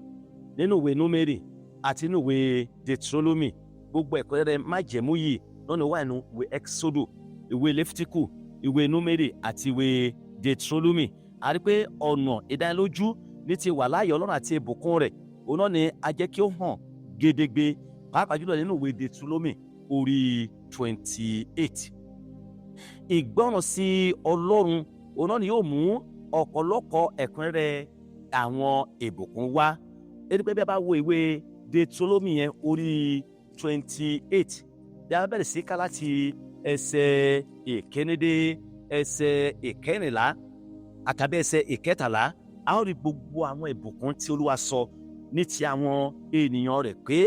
nínú ìwé Númérì àti nínú ìwé Deuteronomy. Gbogbo ẹ̀kúnrẹ́rẹ́ májẹ̀mú yìí náà ni ó wà nínú ìwé Ẹ́kísódù, ìwé Léfítíkù, ìwé Númérì àti ìwé Deuteronomy. A rí pé ọ̀nà ìdánilójú ní ti wà láàyè Ọlọ́run àti ìbùkún rẹ̀ òun náà ni a jẹ́ kí ó hàn gedegbe, pàápàá jùlọ nínú ìwé Deuteronomy orí 28. Ìgbọ́ràn sí Ọlọ́run òun náà ni yóò mú ọ̀pọ̀lọpọ̀ ẹ̀kúnrẹ́rẹ́ àwọn ìbùkún wá. Ẹni pé bí a bá wo ìwé Deuteronomy yẹn orí 28, bí a bẹ̀rẹ̀ sí ká láti ẹsẹ̀ 1 dé ẹsẹ̀ 14 àtàbí ẹsẹ̀ 13, a ó rí gbogbo àwọn ìbùkún tí Olúwa sọ ní ti àwọn ènìyàn rẹ̀ pé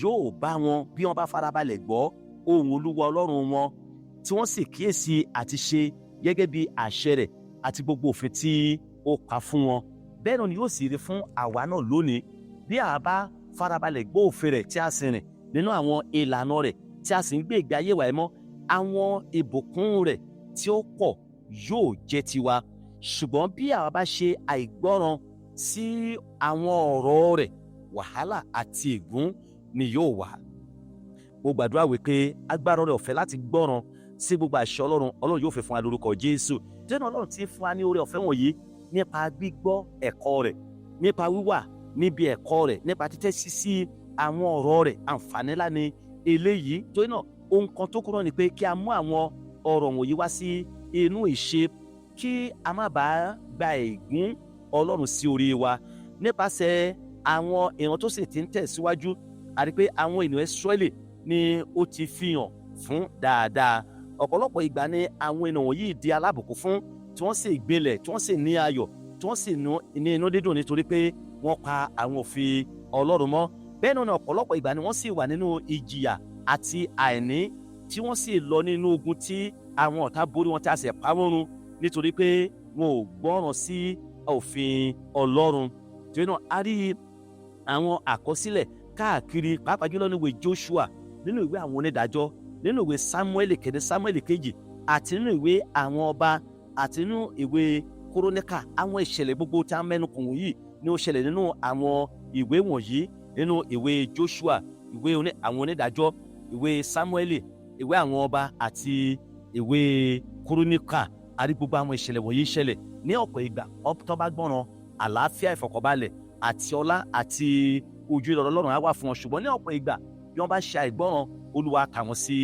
yóò bá wọn bí wọ́n bá farabalẹ̀ gbọ́ ohùn Olúwa Ọlọ́run wọn, tí wọ́n sì kíyèsí àti ṣe gẹ́gẹ́ bí àṣẹ rẹ̀ àti gbogbo òfin tí ó pa fún wọn. Bẹ́ẹ̀ náà ni yóò sì rí fún àwa náà lónìí bí a bá farabalẹ̀ gbọ́ òfin rẹ̀ tí a sì rìn nínú àwọn ìlànà rẹ̀ tí a sì ń gbé ìgbé ayé wa mọ́. Àwọn ìbùkún rẹ̀ tí ó pọ̀ yóò jẹ́ tiwa. Ṣùgbọ́n bí àwa bá ṣe àìgbọ́ràn sí àwọn ọ̀rọ̀ rẹ̀, wàhálà àti ègún ni yóò wà. Mo gbàdúrà wípé agbára rẹ̀ ọ̀fẹ́ láti gbọ́ràn sí gbogbo àṣẹ Ọlọ́run yóò fi fún wa lórúkọ Jésù. Jẹ́nu Ọlọ́run ti fún wa ní oore ọ̀fẹ́ wọ̀nyí nípa gbígbọ́ ẹ̀kọ́ rẹ̀, nípa wíwà níbi ẹ̀kọ́ rẹ̀, nípa títẹ́sí sí àwọn ọ̀rọ̀ rẹ̀. Àǹfààní ńlá ni eléyìí. Torí náà ohun kan tó kúrò ni pé kí a mú àwọn ọ̀rọ̀ wọ̀nyí wá sí inú ìṣe, kí a má bàa gba ègún Ọlọ́run sí orí wa nípasẹ̀ àwọn ìran tó sì ti ń tẹ̀síwájú. A rí pé àwọn ènìyàn Ísírẹ́lì ni ó ti fi hàn fún dáadáa. Ọ̀pọ̀lọpọ̀ ìgbà ni àwọn ènìyàn wọ̀nyí di alábùkún fún, tí wọ́n sì gbélẹ̀, tí wọ́n sì ní ayọ̀, tí wọ́n sì ní inú dídùn nítorí pé wọ́n pa àwọn òfin Ọlọ́run mọ́. bẹ́ẹ̀ náà ọ̀pọ̀lọpọ̀ ìgbà ni wọ́n sì wà nínú ìjìyà àti àìní tí wọ́n sì lọ nínú ogun tí àwọn ọ̀tá borí wọn tí a sì pa wọ́n run nítorí pé wọn ò gbọ́ràn sí òfin Ọlọ́run. Torí náà a rí àwọn àkọsílẹ̀ káàkiri pàápàá jùlọ nínú ìwé Joshua, nínú ìwé àwọn onídàájọ́, nínú ìwé Sámúẹ́lì kìíní Sámúẹ́lì kejì, àti nínú ìwé àwọn ọba, àti nínú ìwé Kóróníkà. Àwọn ìṣẹ̀lẹ̀ gbogbo tí a mẹ́nu kàn wọ̀nyí ni ó ṣẹlẹ̀ nínú àwọn ìwé wọ̀nyí, nínú ìwé Joshua, ìwé àwọn onídàájọ́, ìwé Sámúẹ́lì, ìwé àwọn ọba àti ìwé Kóróníkà. A rí gbogbo àwọn ìṣẹ̀lẹ̀ wọ̀nyí ṣẹlẹ̀. Ní ọ̀pọ̀ ìgbà tó bá gbọ́ràn, àlàáfíà, ìfọ̀kànbalẹ̀ àti ọlá àti ojú rere Ọlọ́run á wà fún wọn. Ṣùgbọ́n ní ọ̀pọ̀ ìgbà bí wọ́n bá ṣe àìgbọ́ràn, Olúwa kà wọ́n sí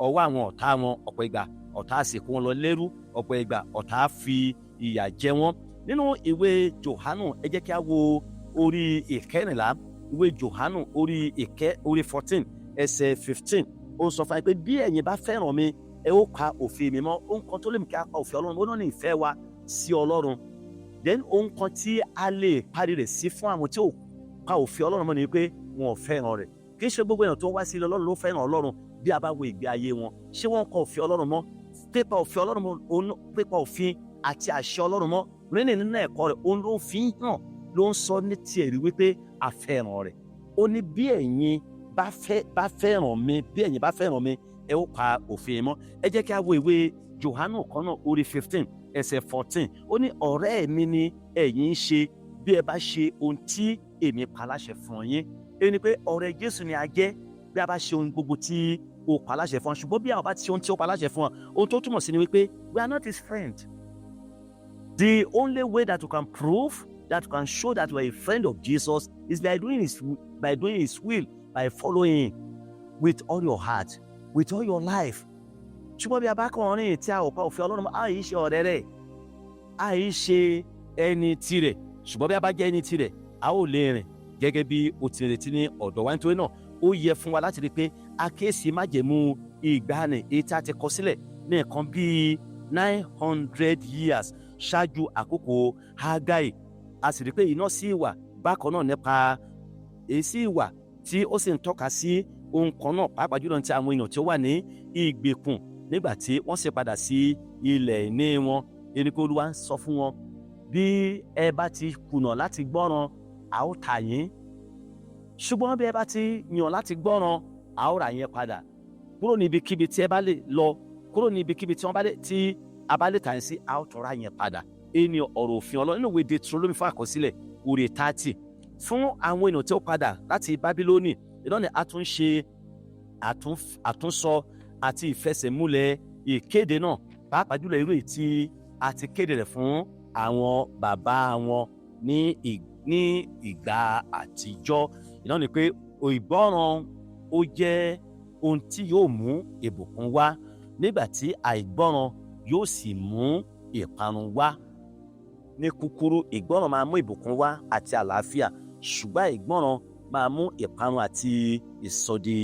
ọwọ́ àwọn ọ̀tá wọn. Ọ̀pọ̀ ìgbà ọ̀tá á sì kó wọn lọ lẹ́rú, ọ̀pọ̀ ìgbà ọ̀tá á fi ìyà jẹ wọ́n. Nínú ìwé Jòhánù, ẹ jẹ́ kí a wo orí ìkẹrìnlá, ìwé Jòhánù orí 14 ẹsẹ̀ 15. Ó sọ fún wa pé bí ẹ̀yin bá fẹ́ràn mi, ẹ ó pa òfin mi mọ́. Ohun kan tó lè mú kí a pa òfin Ọlọ́run, ó náà ní ìfẹ́ wa sí Ọlọ́run. Then ohun kan tí a lè parí rẹ̀ sí fún àwọn tí ò pa òfin Ọlọ́run mọ́ ni pé wọn ò fẹ́ràn rẹ̀. Kì í ṣe gbogbo èèyàn tó ń wá sí ilé Ọlọ́run ló fẹ́ràn Ọlọ́run. Bí a bá wo ìgbé ayé wọn, ṣé wọ́n kọ òfin Ọlọ́run mọ́? Pípa òfin Ọlọ́run mọ́, pípa òfin àti àṣẹ Ọlọ́run mọ́, rínrìn nínú ẹ̀kọ́ rẹ̀, òun ló fi hàn, ló ń sọ ní tiẹ̀ rí wípé a fẹ́ràn rẹ̀. Ó ní bí ẹ̀yin bá fẹ́ràn mi, bí ẹ̀yin bá fẹ́ràn mi, ẹ ó pa òfin mọ́. Ẹ jẹ́ kí a wo ìwé Jòhánù kan náà orí 15 ẹsẹ̀ 14. Ó ní ọ̀rẹ́ mi ni ẹ̀yin ń ṣe bí ẹ bá ṣe ohun tí èmi pa láṣẹ fún yín. Èyí ni pé ọ̀rẹ́ Jésù ni a jẹ́ bí a bá ṣe ohun gbogbo tí ó pa láṣẹ fún ọ. Ṣùgbọ́n bí a bá ti ṣe ohun tí ó pa láṣẹ fún ọ, ohun tó túmọ̀ sí ni wípé we are not his friend. The only way that you can prove, that you can show that you are a friend of Jesus is by doing his will, by following with all your heart, with all your life. Ṣùgbọ́n bí a bá kàn rìn tí a ò pa òfin Ọlọ́run mọ́, a yìí ṣe ọ̀rẹ́ rẹ̀, a yìí ṣe ẹni tirẹ̀. Ṣùgbọ́n bí a bá jẹ́ ẹni tirẹ̀, a ó lè rìn gẹ́gẹ́ bí ó ti retí ní ọ̀dọ̀ wa. Nítorí náà ó yẹ fún wa láti rí pé àkíyèsí májẹ̀mú ìgbàanì èyí tí a ti kọ sílẹ̀ ní nǹkan bíi 900 years ṣáájú àkókò Hágáì. A sì rí pé iná sí ìwà bákan náà nípa èyí sí ìwà tí ó sì ń tọ́ka sí ohun kan náà, pàápàá jùlọ ti àwọn èèyàn tí ó wà ní ìgbèkùn nígbà tí wọ́n sì padà sí ilẹ̀ ìní wọn. Ẹni pé Olúwa ń sọ fún wọn, bí ẹ bá ti kùnà láti gbọ́ràn, a ó tà yín. Ṣùgbọ́n bí ẹ bá ti yàn láti gbọ́ràn, a ó rà yín padà kúrò ní ibikíbi tí ẹ bá lè lọ, kúrò ní ibikíbi tí a bá lè tà yín sí, a ó tún rà yín padà. Èyí ni ọ̀rọ̀ òfin Ọlọ́run nínú ìwé Deuteronomy fún àkọsílẹ̀ orí 30. Fún àwọn èèyàn tí ó padà láti Bábílónì, ìlọ́ni a tún ṣe àtúnsọ àti ìfẹsẹ̀múlẹ̀ ìkéde náà, pàápàá jùlọ irú èyí tí a ti kéde rẹ̀ fún àwọn bàbá wọn ní ìgbà àtijọ́. Ìlọ́ni pé ìgbọ́ràn ó jẹ́ ohun tí yóò mú ìbùkún wá, nígbà tí àìgbọ́ràn yóò sì mú ìparun wá. Ní kúkúrú, ìgbọ́ràn máa mú ìbùkún wá àti àlàáfíà, ṣùgbọ́n àìgbọ́ràn máa mú ìparun àti ìsọdi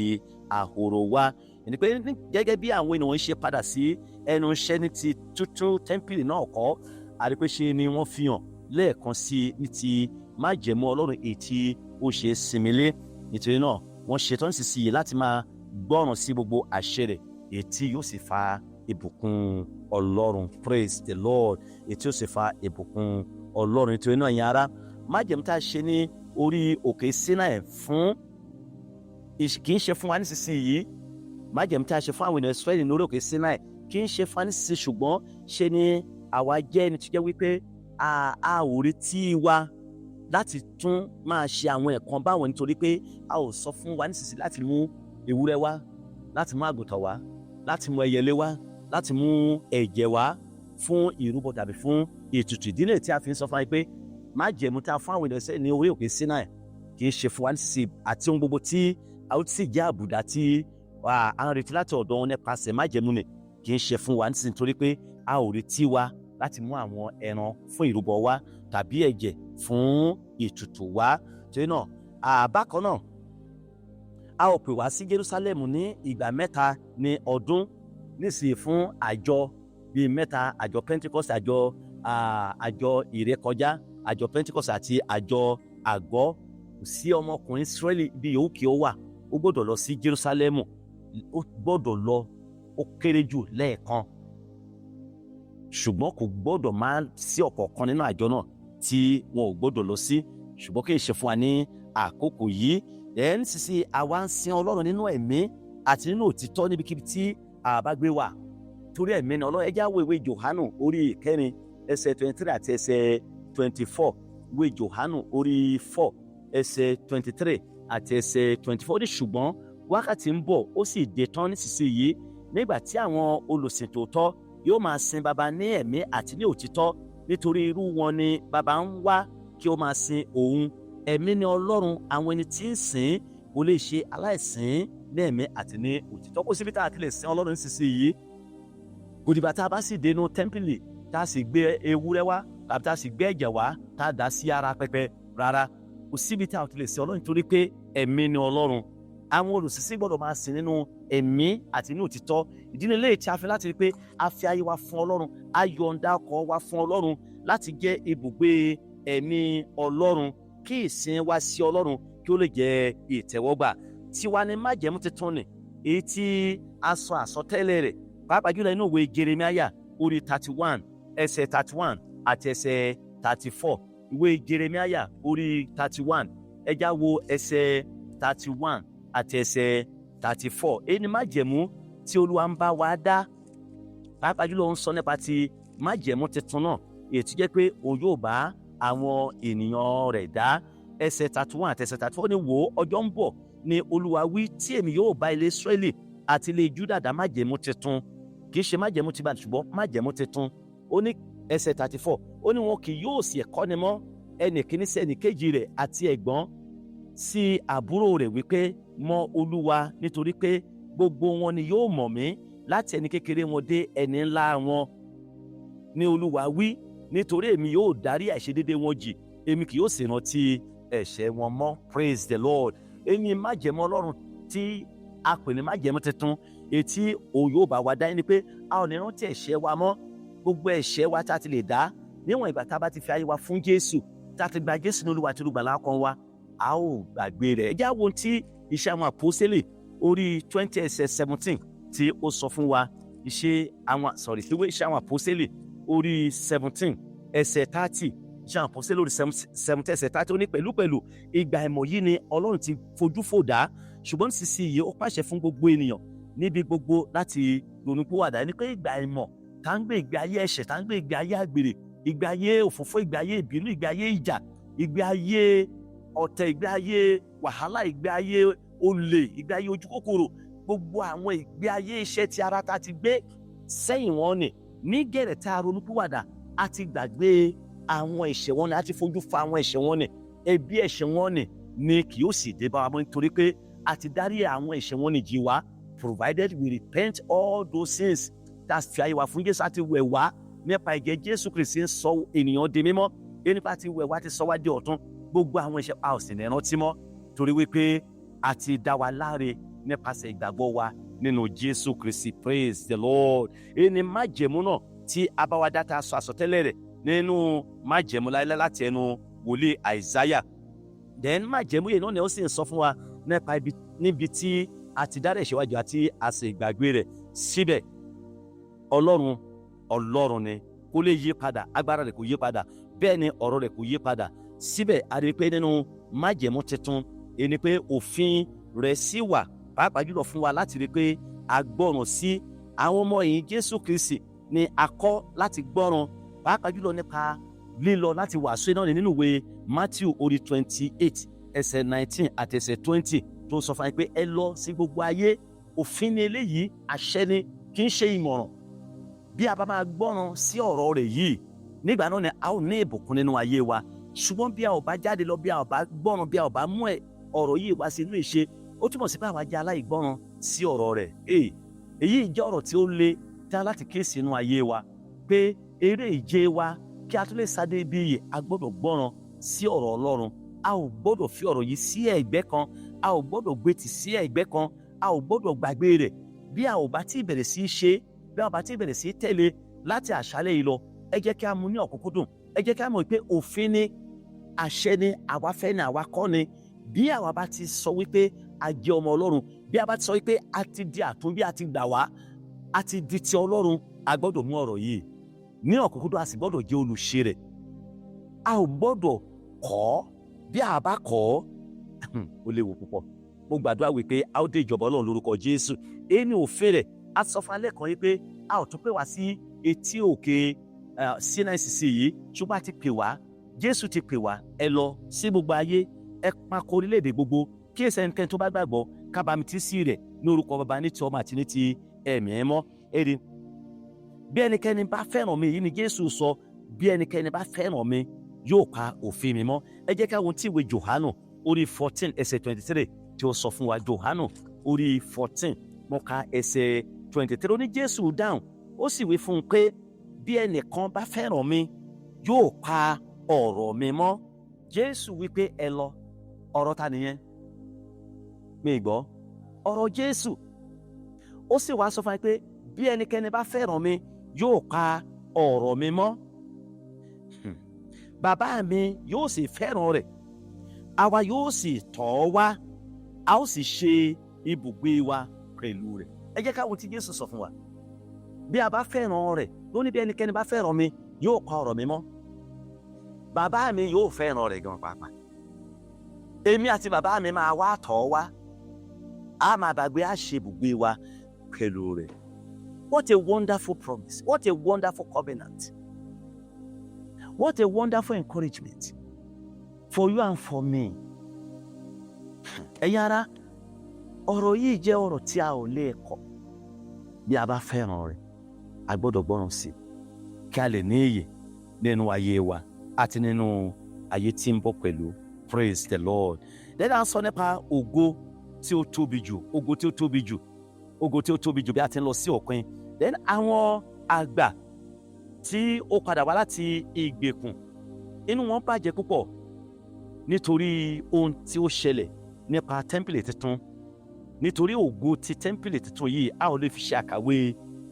àhòrò wá. Ẹni pé gẹ́gẹ́ bí àwọn ènìyàn ṣe padà sí ẹnu iṣẹ́ ní ti tútú tẹ́ḿpìlì náà kọ́, àrípé ṣe ni wọ́n fi hàn lẹ́ẹ̀kan sí ní ti májẹ̀mú Ọlọ́run èyí tí ó ṣe sinmi lé. Nítorí náà wọ́n ṣetán nísinsìnyí láti máa gbọ́ràn sí gbogbo àṣẹ rẹ̀ èyí tí yóò sì fa ìbùkún Ọlọ́run. Praise the Lord. Èyí tí yóò sì fa ìbùkún Ọlọ́run. Nítorí náà yẹn ará, májẹ̀mú tá a ṣe ní orí òkè Sinai kì í ṣe fún wa nísinsìnyí. Májẹ̀mú tá a ṣe fún àwọn ènìyàn Ísírẹ́lì ní orí òkè Sinai kì í ṣe fún wa nísinsìnyí, ṣùgbọ́n ṣe ni àwa jẹ́ ẹni tó jẹ́ wípé a ò retí wa láti tún máa ṣe àwọn ẹ̀kan báwọn, nítorí pé a ò sọ fún wa nísinsìnyí láti mú ewúrẹ́ wá, láti mú àgùntàn wá, láti mú ẹyẹlé wá, láti mú ẹ̀jẹ̀ wá fún ìrúbọ tàbí fún ètùtù. Ìdí nìyí tí a fi ń sọ fún wa pé májẹ̀mú tá a fún àwọn ènìyàn ní orí òkè Sinai kì í ṣe fún wa nísinsìnyí, àti ohun gbogbo tí a ó sì jẹ́ àbùdá tí a ń retí láti ọ̀dọ̀ wọn nípasẹ̀ májẹ̀mú ni kì í ṣe fún wa nísinsìnyí, nítorí pé a ò retí wa láti mú àwọn ẹran fún ìrúbọ wá tàbí ẹ̀jẹ̀ fún ètùtù wá. Torí náà bákan náà a ò pè wá sí Jerusalem ní ìgbà mẹ́ta ní ọdún nísìnyí fún àjọ bíi mẹ́ta: àjọ Pentecost, àjọ ìrékọjá, àjọ Pentecost àti àjọ àgọ́ kò sí ọmọkùnrin Ísírẹ́lì bí yòówù kí ó wà, ó gbọ́dọ̀ lọ sí Jerúsálẹ́mù, ó gbọ́dọ̀ lọ ó kéré jù lẹ́ẹ̀kan, ṣùgbọ́n kò gbọ́dọ̀ máa sí ọ̀kọ̀ọ̀kan nínú àjọ náà tí wọn ò gbọ́dọ̀ lọ sí, ṣùgbọ́n kì í ṣe fún wa ní àkókò yìí. Nísinsìnyí àwa ń sin Ọlọ́run nínú ẹ̀mí àti nínú òtítọ́ níbikíbi tí a bá gbé wà, torí ẹ̀mí ni Ọlọ́run. Ẹ jẹ́ á wo ìwé Jòhánù orí 4 ẹsẹ̀ 23 àti ẹsẹ̀ 24. Ìwé Jòhánù orí 4 ẹsẹ̀ 23 àti ẹsẹ̀ 24 ní ṣùgbọ́n wákàtí ń bọ̀ ó sì dé tán nísinsìnyí nígbà tí àwọn olùsìn tòótọ́ yóò máa sin baba ní ẹ̀mí àti ní òtítọ́, nítorí irú wọn ni baba ń wá kí ó máa sin òun. Ẹ̀mí ni Ọlọ́run, àwọn ẹni tí ń sìn kò lè ṣe aláìsìn ní ẹ̀mí àti ní òtítọ́. Kò síbi tá a ti lè sin Ọlọ́run nísinsìnyí, kò dìgbà tá a bá sì dénú tẹ́ḿpìlì tá a sì gbé ewúrẹ́ wá tàbí tá a sì gbé ẹ̀jẹ̀ wá tá a dà sí ara pẹpẹ, rárá, kò síbi tá a ti lè sin Ọlọ́run nítorí pé ẹ̀mí ni Ọlọ́run. Àwọn olùsìn gbọ́dọ̀ máa sìn nínú ẹ̀mí àti ní òtítọ́. Ìdí ni eléyìí tí a fi láti rí pé a fi ayé wa fún Ọlọ́run, a yọ̀ǹda ọkọ̀ wa fún Ọlọ́run láti jẹ́ ibùgbé ẹ̀mí Ọlọ́run, kí ìsìn wa sí Ọlọ́run kí ó lè jẹ́ ìtẹ́wọ́gbà. Tiwa ni májẹ̀mú tuntun ni èyí tí a sọ àsọtẹ́lẹ̀ rẹ̀ pàápàá jùlọ inú ìwé Jeremáyà orí 31 ẹsẹ̀ 31 àti ẹsẹ̀ 34. Ìwé Jeremáyà orí 31 ẹ já wo ẹsẹ̀ 31 àti ẹsẹ̀ 34. Èyí ni májẹ̀mú tí Olúwa ń bá wa dá, pàápàá jùlọ ń sọ nípa ti májẹ̀mú tuntun náà èyí tí jẹ́ pé òun yóò bá àwọn ènìyàn rẹ̀ dá. Ẹsẹ̀ 31 àti ẹsẹ̀ 34 ní wò ó, ọjọ́ ń bọ̀ ni Olúwa wí, tí èmi yóò bá ilé Ísírẹ́lì àti ilé Júdà dá májẹ̀mú tuntun, kì í ṣe májẹ̀mú ti báyìí ṣùgbọ́n májẹ̀mú tuntun. Ó ní ẹsẹ̀ 34, ó ní wọn kì yóò sì kọ́ni mọ́ ẹnì kíní sí ẹnì kejì rẹ̀ àti ẹ̀gbọ́n sí àbúrò rẹ̀ wípé mọ Olúwa, nítorí pé gbogbo wọn ni yóò mọ̀ mí, láti ẹni kékeré wọn dé ẹni ńlá wọn, ní Olúwa wí, nítorí èmi yóò dárí àìṣedéédé wọn jì, èmi kì yóò sì rántí ẹ̀ṣẹ̀ wọn mọ́. Praise the Lord. Èyí májẹ̀mú Ọlọ́run tí a pè ní májẹ̀mú tuntun èyí tí òun yóò bá wa dá, ni pé a ò ní rántí ẹ̀ṣẹ̀ wa mọ́. Gbogbo ẹ̀ṣẹ̀ wa tá a ti lè dá níwọ̀n ìgbà tá a bá ti fi ayé wa fún Jésù, tá a ti gba Jésù ní Olúwa àti Olùgbàlà ọkàn wa, a ó gbàgbé rẹ̀. Ẹ jẹ́ á wo tí Iṣẹ́ àwọn Àpọ́sítélì orí 20 ẹsẹ̀ 17 tí ó sọ fún wa. Ìwé Iṣẹ́ àwọn Àpọ́sítélì orí 17 ẹsẹ̀ 30. Iṣẹ́ àwọn Àpọ́sítélì orí 17 ẹsẹ̀ 30 ó ní pẹ̀lúpẹ̀lú ìgbà ìmọ̀ yìí ni Ọlọ́run ti fojú fò dá, ṣùgbọ́n nísinsìnyí ó pàṣẹ fún gbogbo ènìyàn níbi gbogbo láti ronúpìwàdà. Ẹni pé ìgbà ìmọ̀ tá ń gbé ìgbé ayé ẹ̀ṣẹ̀, tá ń gbé ìgbé ayé àgbèrè, ìgbé ayé òfófó, ìgbé ayé ìbínú, ìgbé ayé ìjà, ìgbé ayé ọ̀tẹ̀, ìgbé ayé wàhálà, ìgbé ayé olè, ìgbé ayé ojúkòkòrò, gbogbo àwọn ìgbé ayé iṣẹ́ tí ara ta ti gbé sẹ́yìn wọn ni ní gẹ̀rẹ̀ tá a ronúpìwàdà, a ti gbàgbé àwọn ẹ̀ṣẹ̀ wọn ni, a ti fojú fa àwọn ẹ̀ṣẹ̀ wọn ni, ẹ̀bi ẹ̀ṣẹ̀ wọn ni kì yóò sì dé bá wa mọ́, nítorí pé a ti dárí àwọn ẹ̀ṣẹ̀ wọn ni jì wá, provided we repent all those sins. Tá a fi ayé wa fún Jésù, àti wẹ̀ wá nípa ẹ̀jẹ̀ Jésù Kristi ń sọ ènìyàn di mímọ́. Nípa ti wẹ̀ wá ti sọ wá di ọ̀tun, gbogbo àwọn ẹ̀ṣẹ̀ a ò sì ní rántí mọ́, torí wípé a ti dá wa láre nípasẹ̀ ìgbàgbọ́ wa nínú Jésù Kristi. Praise the Lord. Èyí ni májẹ̀mú náà tí a bá wa dá, tá a sọ àsọtẹ́lẹ̀ rẹ̀ nínú májẹ̀mú láéláé láti ẹnu wòlíì Àìsáyà. Then májẹ̀mú yìí náà ni ó sì ń sọ fún wa nípa níbi tí a ti dárí ẹ̀ṣẹ̀ wa jì àti a sì gbàgbé rẹ̀. Síbẹ̀ Ọlọ́run ni, kò lè yí padà, agbára rẹ̀ kò yí padà, bẹ́ẹ̀ ni ọ̀rọ̀ rẹ̀ kò yí padà. Síbẹ̀ a rí pé nínú májẹ̀mú tuntun ẹni pé òfin rẹ̀ sì wà, pàápàá jùlọ fún wa láti rí pé a gbọ́ràn sí àwọn ọmọ yìí. Jésù Kristi ni a kọ́ láti gbọ́ràn, pàápàá jùlọ nípa lílọ láti wàásù náà nínú ìwé Matthew orí 28 ẹsẹ̀ 19 àti ẹsẹ̀ 20 tó sọ fún wa pé ẹ lọ sí gbogbo ayé. Òfin ni eléyìí, àṣẹ ni, kì í ṣe ìmọ̀ràn. Bí a bá máa gbọ́ràn sí ọ̀rọ̀ rẹ̀ yìí, nígbà náà ni a ó ní ìbùkún nínú ayé wa. Ṣùgbọ́n bí a ò bá jáde lọ, bí a ò bá gbọ́ràn, bí a ò bá mú ọ̀rọ̀ yìí wá sí inú ìṣe, ó túmọ̀ sí pé àwa jẹ́ aláìgbọ́ràn sí ọ̀rọ̀ rẹ̀. Èyí jẹ́ ọ̀rọ̀ tí ó le dá láti kíyèsí inú ayé wa, pé eré ìje wa kí a tó lè sáde ibi yìí, a gbọ́dọ̀ gbọ́ràn sí ọ̀rọ̀ Ọlọ́run. A ò gbọ́dọ̀ fi ọ̀rọ̀ yìí sí ẹ̀gbẹ́ kan, a ò gbọ́dọ̀ gbé tì sí ẹ̀gbẹ́ kan, a ò gbọ́dọ̀ gbàgbé rẹ̀. Bí a ò bá tí bẹ̀rẹ̀ sí í ṣe, bí a ò bá tí bẹ̀rẹ̀ sí í tẹ̀lé láti àṣálẹ́ yìí lọ, ẹ jẹ́ kí a mú ní ọ̀kúnkúndùn. Ẹ jẹ́ kí a mọ̀ pé òfin ni, àṣẹ ni, àwa fẹ́ ni, àwa kọ́ ni. bí àwa bá ti sọ wípé a jẹ́ ọmọ Ọlọ́run, bí a bá ti sọ wípé a ti di àtúnbí, a ti gbà wá, a ti di ti Ọlọ́run, a gbọ́dọ̀ mú ọ̀rọ̀ yìí ní ọ̀kúnkúndùn, a sì gbọ́dọ̀ jẹ́ olùṣe rẹ̀. A ò gbọ́dọ̀ kọ̀, bí a bá kọ̀ ó léwu púpọ̀. Mo gbàdúrà wípé a ó dé ìjọba Ọlọ́run lórúkọ Jésù. Èyí ni òfin rẹ̀. A sọ fún alẹ́ kan wípé a ò tún pè wá sí etí òkè CNCC yìí, ṣùgbọ́n a ti pè wá, Jésù ti pè wá, ẹ lọ sí gbogbo ayé, ẹ pàkó orílẹ̀-èdè gbogbo, kí ẹnikẹ́ni tó bá gbàgbọ́ ká bámítísì rẹ̀ ní orúkọ Baba, ní ti Ọmọ àti ní ti Ẹ̀mí Mímọ́. Èrè bí ẹnikẹ́ni bá fẹ́ràn mi, èyí ni Jésù sọ, bí ẹnikẹ́ni bá fẹ́ràn mi yóò pa òfin mi mọ́. Ẹ jẹ́ ká wo tí ìwé Jòhánù orí 14 ẹsẹ̀ 23 tí ó sọ fún wa. Jòhánù orí 14 mo ka ẹsẹ̀ 23. Ó ní Jésù dáhùn, ó sì wí fún un pé bí ẹnìkan bá fẹ́ràn mi yóò pa ọ̀rọ̀ mi mọ́. Jésù wí pé ẹ lọ. Ọ̀rọ̀ ta nìyẹn? Mi gbọ́. Ọ̀rọ̀ Jésù. Ó sì wá sọ fún mi pé bí ẹnikẹ́ni bá fẹ́ràn mi yóò pa ọ̀rọ̀ mi mọ́. Bàbá mi yóò sì fẹ́ràn rẹ̀, àwa yóò sì tọ̀ ọ́ wá, a ó sì ṣe ibùgbé wa pẹ̀lú rẹ̀. Ẹ jẹ́ ká wo tí Jésù sọ fún wa. Bí a bá fẹ́ràn rẹ̀, ló ní bí ẹnikẹ́ni bá fẹ́ràn mi yóò pa ọ̀rọ̀ mi mọ́. Bàbá mi yóò fẹ́ràn rẹ̀ gan pàápàá. Èmi àti bàbá mi máa wá tọ̀ ọ́ wá, a máa bá gbé, a ṣe ibùgbé wa pẹ̀lú rẹ̀. What a wonderful promise. What a wonderful covenant. What a wonderful encouragement for you and for me. Ẹ̀yin ará, ọ̀rọ̀ yìí jẹ́ ọ̀rọ̀ tí a ò lè kọ̀. Bí a bá fẹ́ràn rẹ̀, a gbọ́dọ̀ gbọ́ràn sí i kí a lè ní iyè nínú ayé wa àti nínú ayé tí ń bọ̀ pẹ̀lú. Praise the Lord. Lẹ́yìn à ń sọ nípa ògo tí ó tóbi jù, ògo tí ó tóbi jù, ògo tí ó tóbi jù bí a ti ń lọ sí òpin. Then àwọn àgbà tí ó padà wá láti ìgbèkùn, inú wọn bàjẹ́ púpọ̀ nítorí ohun tí ó ṣẹlẹ̀ nípa tẹ́ḿpìlì tuntun. Nítorí ògo ti tẹ́ḿpìlì tuntun yìí, a ò lè fi ṣe àkàwé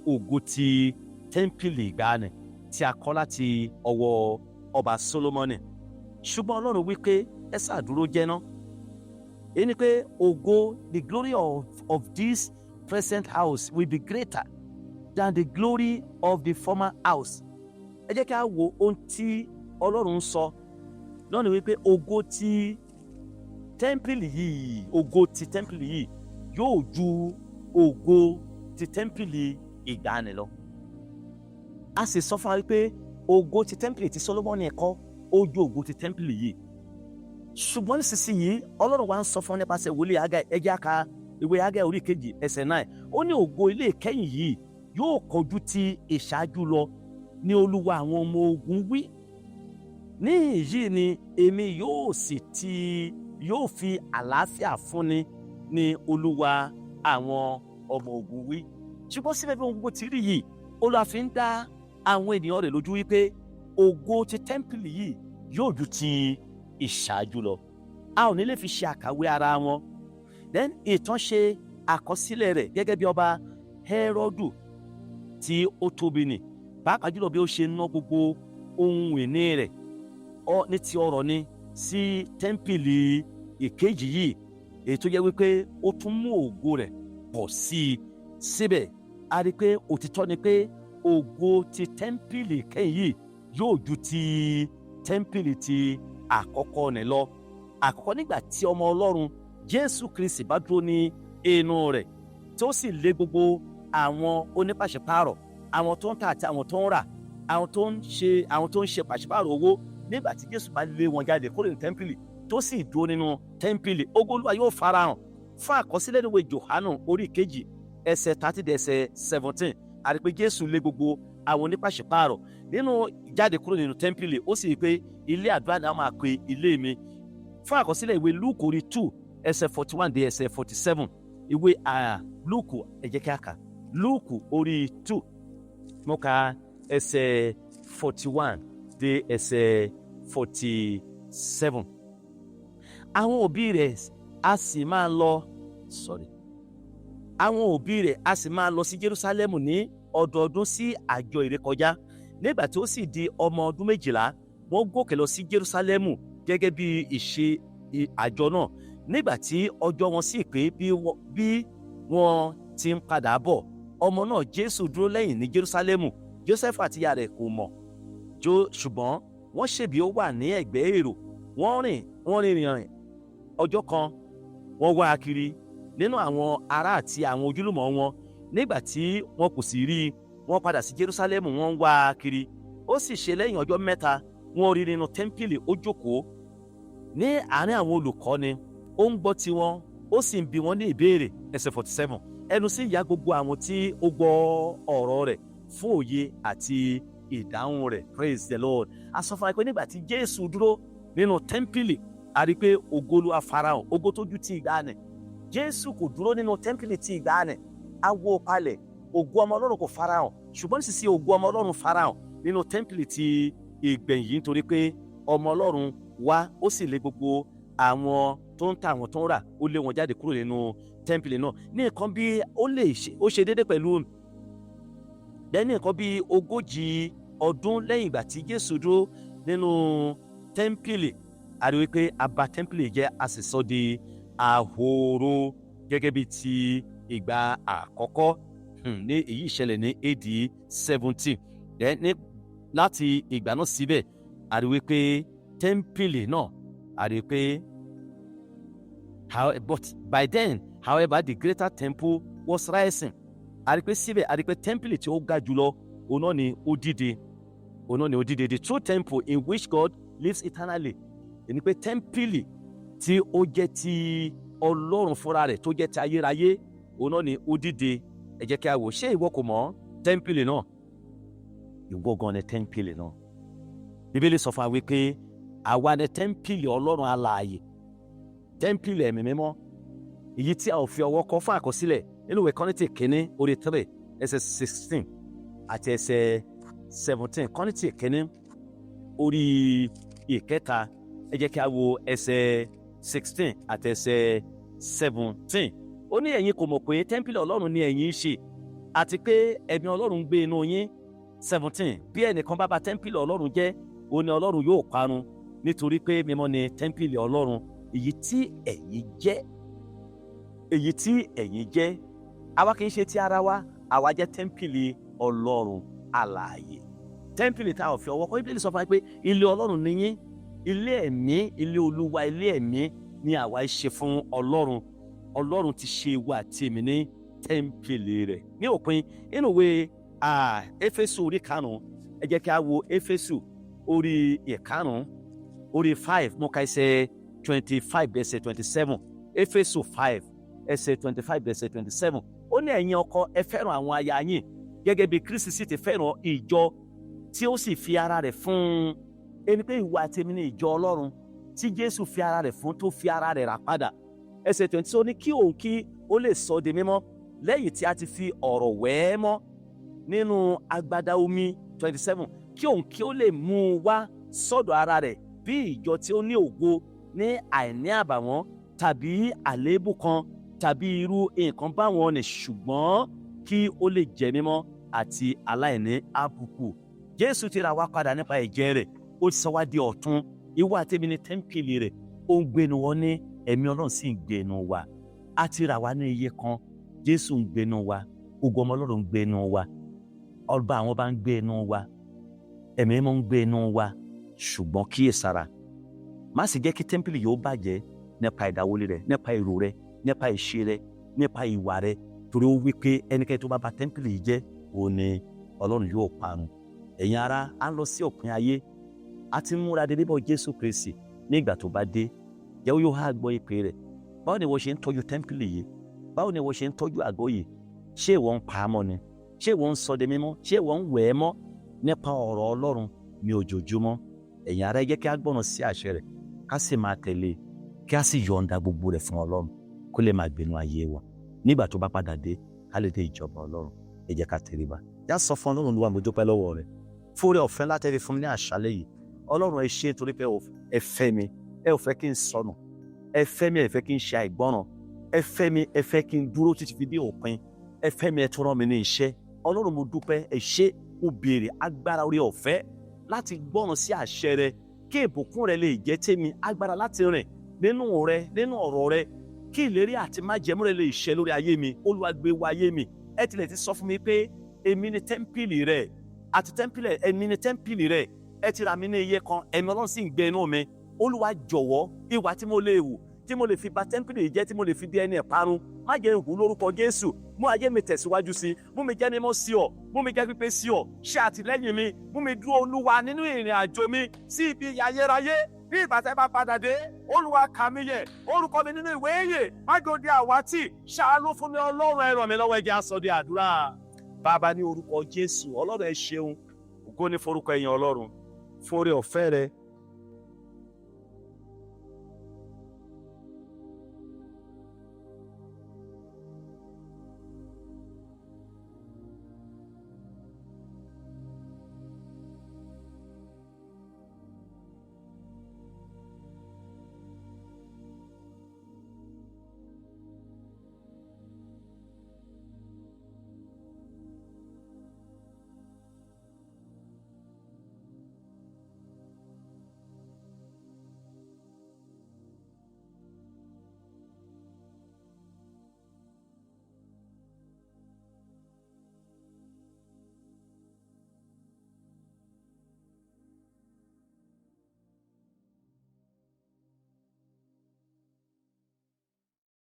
ògo ti tẹ́ḿpìlì ìgbàanì tí a kọ́ láti ọwọ́ ọba Sólómọ́nì. Ṣùgbọ́n Ọlọ́run wí pé ẹ ṣàdúró jẹ́ná. Èyí ni pé ògo, the glory of this present house will be greater than the glory of the former house. Ẹ jẹ́ ká wo ohun tí Ọlọ́run sọ lọ́nà wípé ògo ti tẹ́ḿpìlì yìí, ògo ti tẹ́ḿpìlì yìí yóò ju ògo ti tẹ́ḿpìlì ìgbàanì lọ. A sì sọ fún wa wípé ògo ti tẹ́ḿpìlì tí Sólómọ́nì kọ́ ó ju ògo ti tẹ́ḿpìlì yìí. Ṣùgbọ́n nísinsìnyí Ọlọ́run wa ń sọ fún nípasẹ̀ wòlíì Ágáì. Ẹ jẹ́ ká ìwé Ágáì orí 2 ẹsẹ̀ 9. Ó ní ògo ilé ìkẹyìn yìí yóò kọjú ti ìṣáájú lọ, ní Olúwa àwọn ọmọ ogun wí. Níhìn-ín ni èmi yóò fi àlàáfíà fúnni, ní Olúwa àwọn ọmọ ogun wí. Ṣùgbọ́n síbẹ̀ bí ohun gbogbo ti rí yìí, Olúwa fi ń dá àwọn ènìyàn rẹ̀ lójú wípé ògo ti tẹ́ḿpìlì yìí yóò ju ti ìṣáájú lọ. A ò ní lè fi ṣe àkàwé ara wọn. Then ìtàn ṣe àkọsílẹ̀ rẹ̀ gẹ́gẹ́ bí ọba Hẹ́rọ́dù tí ó tóbi nì, pàápàá jùlọ bí ó ṣe ná gbogbo ohun ìní rẹ̀ ní ti ọrọ̀ ni sí tẹ́ḿpìlì ìkejì yìí, èyí tó jẹ́ wípé ó tún mú ògo rẹ̀ pọ̀ sí i. Síbẹ̀ a rí pé òtítọ́ ni pé ògo ti tẹ́ḿpìlì ìkẹyìn yìí yóò ju ti tẹ́ḿpìlì ti àkọ́kọ́ ni lọ. Àkọ́kọ́ nígbà tí ọmọ Ọlọ́run Jésù Kristi bá dúró ní inú rẹ̀, tí ó sì lé gbogbo àwọn onípàṣípààrọ̀, àwọn tó ń tà àti àwọn tó ń rà, àwọn tó ń ṣe pàṣípààrọ̀ owó. Nígbà tí Jésù bá lé wọn jáde kúrò ní tẹ́ḿpìlì tó sì dúró nínú tẹ́ḿpìlì, ògo Olúwa yóò farahàn. Fún àkọsílẹ̀ nínú ìwé Jòhánù orí 2 ẹsẹ̀ 30 dé ẹsẹ̀ 17, a rí pé Jésù lé gbogbo àwọn onípàṣípààrọ̀ nínú jáde kúrò nínú tẹ́ḿpìlì. Ó sì rí pé ilé àdúrà náà máa pe ilé mi. Fún àkọsílẹ̀ ìwé Lúùkù orí 2 ẹsẹ̀ 41 dé ẹsẹ̀ 47, ìwé Lúùkù, ẹ jẹ́ kí a kà Lúùkù orí 2 mo ka ẹsẹ̀ 41 dé ẹsẹ̀ 47. Àwọn òbí rẹ̀ a sì máa lọ sí Jerúsálẹ́mù ní ọdọọdún sí àjọ ìrékọjá. Nígbà tí ó sì di ọmọ ọdún 12, wọ́n gòkè lọ sí Jerúsálẹ́mù gẹ́gẹ́ bí ìṣe àjọ náà. nígbà tí ọjọ́ wọn sì pé bí wọ́n ti ń padà bọ̀, ọmọ náà Jésù dúró lẹ́yìn ní Jerúsálẹ́mù. Jósẹ́fù àti ìyá rẹ̀ kò mọ̀, ṣùgbọ́n wọ́n ṣèbí ó wà ní ẹ̀gbẹ́ èrò. Wọ́n rìn ọjọ́ kan, wọ́n wá kiri nínú àwọn ará àti àwọn ojúlùmọ̀ wọn. Nígbà tí wọn kò sì rí i, wọ́n padà sí Jerúsálẹ́mù, wọ́n ń wá kiri. Ó sì ṣe lẹ́yìn ọjọ́ mẹ́ta, wọ́n rí nínú tẹ́ḿpìlì, ó jókòó ní àárín àwọn olùkọ́ni, ó ń gbọ́ tiwọn, ó sì ń bi wọ́n ní ìbéèrè. Ẹsẹ̀ 47. Ẹnu sì yà gbogbo àwọn tí ó gbọ́ ọ̀rọ̀ rẹ̀ fún òye àti ìdáhùn rẹ̀. Praise the Lord. A sọ fún wa pé nígbà tí Jésù dúró nínú tẹ́ḿpìlì, a rí i pé ògo Olúwa farahàn, ògo tójú ti ìgbàanì. Jésù kò dúró nínú tẹ́ḿpìlì ti ìgbàanì, a wó palẹ̀, ògo ọmọ Ọlọ́run kò farahàn. Ṣùgbọ́n nísinsìnyí ògo ọmọ Ọlọ́run farahàn nínú tẹ́ḿpìlì ti ìgbẹ̀yìn yìí, nítorí pé ọmọ Ọlọ́run wá, ó sì lé gbogbo àwọn tó ń ta, àwọn tó ń rà, ó lé wọn jáde kúrò nínú tẹ́ḿpìlì náà. Ní nǹkan bí ó ṣe déédéé pẹ̀lú lẹ́ni nǹkan bí 40 ọdún lẹ́yìn ìgbà tí Jésù dúró nínú tẹ́ḿpìlì, a rí wípé a bà tẹ́ḿpìlì jẹ́, a sì sọ di ahoro gẹ́gẹ́ bí ti ìgbà àkọ́kọ́. Ní èyí ìṣẹ̀lẹ̀ ní AD 70. Láti ìgbà náà síbẹ̀, a rí wípé tẹ́ḿpìlì náà, a rí pé but by then, however, the greater temple was rising. A rí pé síbẹ̀, a rí pé tẹ́ḿpìlì tí ó ga jùlọ, òun náà ni ó dìde. The true temple in which God lives eternally. Ẹni pé tẹ́ḿpìlì tí ó jẹ́ ti Ọlọ́run fúnra rẹ̀, tó jẹ́ ti ayérayé, òun náà ni ó dìde. Ẹ jẹ́ kí a wò, ṣé ìwọ kò mọ̀ tẹ́ḿpìlì náà? Ìwọ gan ni tẹ́ḿpìlì náà. Bíbélì sọ fún wa wípé àwa ni tẹ́ḿpìlì Ọlọ́run alààyè, tẹ́ḿpìlì ẹ̀mí mímọ́, èyí tí a ò fi ọwọ́ kọ́, fún àkọsílẹ̀ nínú ìwé Kọ́ríńtì kìíní orí 3 ẹsẹ̀ 16 àti ẹsẹ̀ 17. Kọ́ríńtì kìíní orí ìkẹta, ẹ jẹ́ kí a wo ẹsẹ̀ 16 àti ẹsẹ̀ 17. Ó ní ẹ̀yin kò mọ̀ pé tẹ́ḿpìlì Ọlọ́run ni ẹ̀yin ṣe, àti pé ẹ̀mí Ọlọ́run ń gbé inú yín. 17. Bí ẹnìkan bá bà tẹ́ḿpìlì Ọlọ́run jẹ́, ó ní Ọlọ́run yóò parun, nítorí pé mímọ́ ni tẹ́ḿpìlì Ọlọ́run, èyí tí ẹ̀yin jẹ́. Àwa kì í ṣe ti ara wa, àwa jẹ́ tẹ́ḿpìlì Ọlọ́run alààyè. Tẹ́ḿpìlì tá a ò fi ọwọ́ kọ́. Bíbélì sọ fún wa pé ilé Ọlọ́run ni yín, ilé ẹ̀mí, ilé Olúwa, ilé ẹ̀mí ni àwa ṣe fún Ọlọ́run. Ọlọ́run ti ṣe ìwọ àti èmi ní tẹ́ḿpìlì rẹ̀. Ní òpin, nínú ìwé Éfésù orí 5, ẹ jẹ́ kí a wo Éfésù orí 5 orí 5, mo ka ẹsẹ̀ 25 ẹsẹ̀ 27. Éfésù 5 ẹsẹ̀ 25 ẹsẹ̀ 27. Ó ní ẹ̀yin ọkọ, ẹ fẹ́ràn àwọn aya yín gẹ́gẹ́ bí Kristi sì ti fẹ́ràn ìjọ, tí ó sì fi ara rẹ̀ fún un. Ẹni pé ìwọ àti èmi ni ìjọ Ọlọ́run tí Jésù fi ara rẹ̀ fún, tó fi ara rẹ̀ rà padà. Ẹsẹ̀ 20, ó ní kí òun kí ó lè sọ di mímọ́ lẹ́yìn tí a ti fi ọ̀rọ̀ wẹ̀ ẹ́ mọ́ nínú agbada omi. 27, kí òun kí ó lè mú un wá sọ́dọ̀ ara rẹ̀ bí ìjọ tí ó ní ògo, ní àìní àbàwọ́n tàbí àléébù kan tàbí irú nǹkan báwọn ni, ṣùgbọ́n kí ó lè jẹ́ mímọ́ àti aláìní àbùkù. Jésù ti rà wá padà nípa ẹ̀jẹ̀ rẹ̀, ó ti sọ wá di ọ̀tun. Ìwọ àti èmi ni tẹ́ḿpìlì rẹ̀, ó ń gbénu wọn, ní ẹ̀mí Ọlọ́run sì ń gbénu wa. A ti rà wá ní iye kan, Jésù ń gbénu wa, ògo ọmọ Ọlọ́run ń gbénu wa, ọba àwọn bá ń gbénu wa, ẹ̀mí mímọ́ ń gbénu wa. Ṣùgbọ́n kíyèsára, má sì jẹ́ kí tẹ́ḿpìlì yóò bàjẹ́ nípa ìdáwọ́lé rẹ̀, nípa èrò rẹ̀, nípa ìṣe rẹ̀, nípa ìwà rẹ̀, torí ó wí pé ẹnikẹ́ni tó bá bà tẹ́ḿpìlì yìí jẹ́, òun ni Ọlọ́run yóò parun. Ẹ̀yin ará, a ń lọ sí òpin ayé, a ti múra dé bíbọ̀ Jésù Kristi. Ní ìgbà tó bá dé, jẹ́ yóò há gbọ́ ìpè rẹ̀. Báwo ni wọ́n ṣe ń tọ́jú tẹ́ḿpìlì yìí? Báwo ni wọ́n ṣe ń tọ́jú àgọ́ yìí? Ṣé ìwọ ń pa á mọ́ ni? Ṣé ìwọ ń sọ di mímọ́? Ṣé ìwọ ń wẹ̀ ẹ́ mọ́ nípa ọ̀rọ̀ Ọlọ́run ní ojoojúmọ́? Ẹ̀yin ará, ẹ jẹ́ kí a gbọ́ràn sí àṣẹ rẹ̀, ká sì máa tẹ̀lé, kí a sì yọ̀ǹda gbogbo rẹ̀ fún Ọlọ́run, kó lè máa gbénu ayé wa. Nígbà tó bá padà dé, ká lè dé ìjọba Ọlọ́run. Ẹ jẹ́ ká tẹríba. Já sọ fún Ọlọ́run, Olúwa, mo dúpẹ́ lọ́wọ́ rẹ̀ fún oore ọ̀fẹ́ láti fi fún mi ní àṣálẹ́ yìí. Ọlọ́run, ẹ ṣé torí pé ẹ fẹ́ mi, ẹ ò fẹ́ kí n sọnù, ẹ fẹ́ mi, ẹ fẹ́ kí n ṣe àìgbọ́ràn, ẹ fẹ́ mi, ẹ fẹ́ kí n dúró títí fi dé òpin, ẹ fẹ́ mi, ẹ tún rán mi ní iṣẹ́. Ọlọ́run, mo dúpẹ́, ẹ ṣé, mo béèrè agbára oore ọ̀fẹ́ láti gbọ́ràn sí àṣẹ rẹ, kí ìbùkún rẹ lè jẹ́ tèmi, agbára láti rìn nínú rẹ, nínú ọ̀rọ̀ rẹ, kí ìlérí àti májẹ̀mú rẹ lè ṣẹ lórí ayé mi. Olúwa gbé wọ ayé mi. Ẹ tilẹ̀ ti sọ fún mi pé èmi ni tẹ́ḿpìlì rẹ, àti tẹ́ḿpìlì èmi ni tẹ́ḿpìlì rẹ. Ẹ ti rà mí ní iye kan, ẹ̀mí Ọlọ́run sì ń gbé inú mi. Olúwa jọ̀wọ́, ìwà tí mo lè hù, tí mo lè fi bà tẹ́ḿpìlì yìí jẹ́, tí mo lè fi di ẹni ìparun, má jẹ́ hù lórúkọ Jésù. Mú ayé mi tẹ̀síwájú sí, mú mi jẹ́ mímọ́ sí ọ, mú mi jẹ́ pípé sí ọ, ṣe àtìlẹ́yìn mi, mú mi dúró Olúwa nínú ìrìn àjò mi sí ibi ayérayé. Bí ìgbà tẹ́ bá padà dé, Olúwa kà mí yẹ, orúkọ mi nínú ìwé ìyè, má jẹ́ ó di àwátì, ṣàánú fún mi Ọlọ́run, ẹ ràn mí lọ́wọ́, ẹ jẹ́ á sọ di àdúrà. Bàbá ní orúkọ Jésù, Ọlọ́run ẹ ṣeun, ògo ní forúkọ ẹ̀yin Ọlọ́run, fún oore ọ̀fẹ́ rẹ,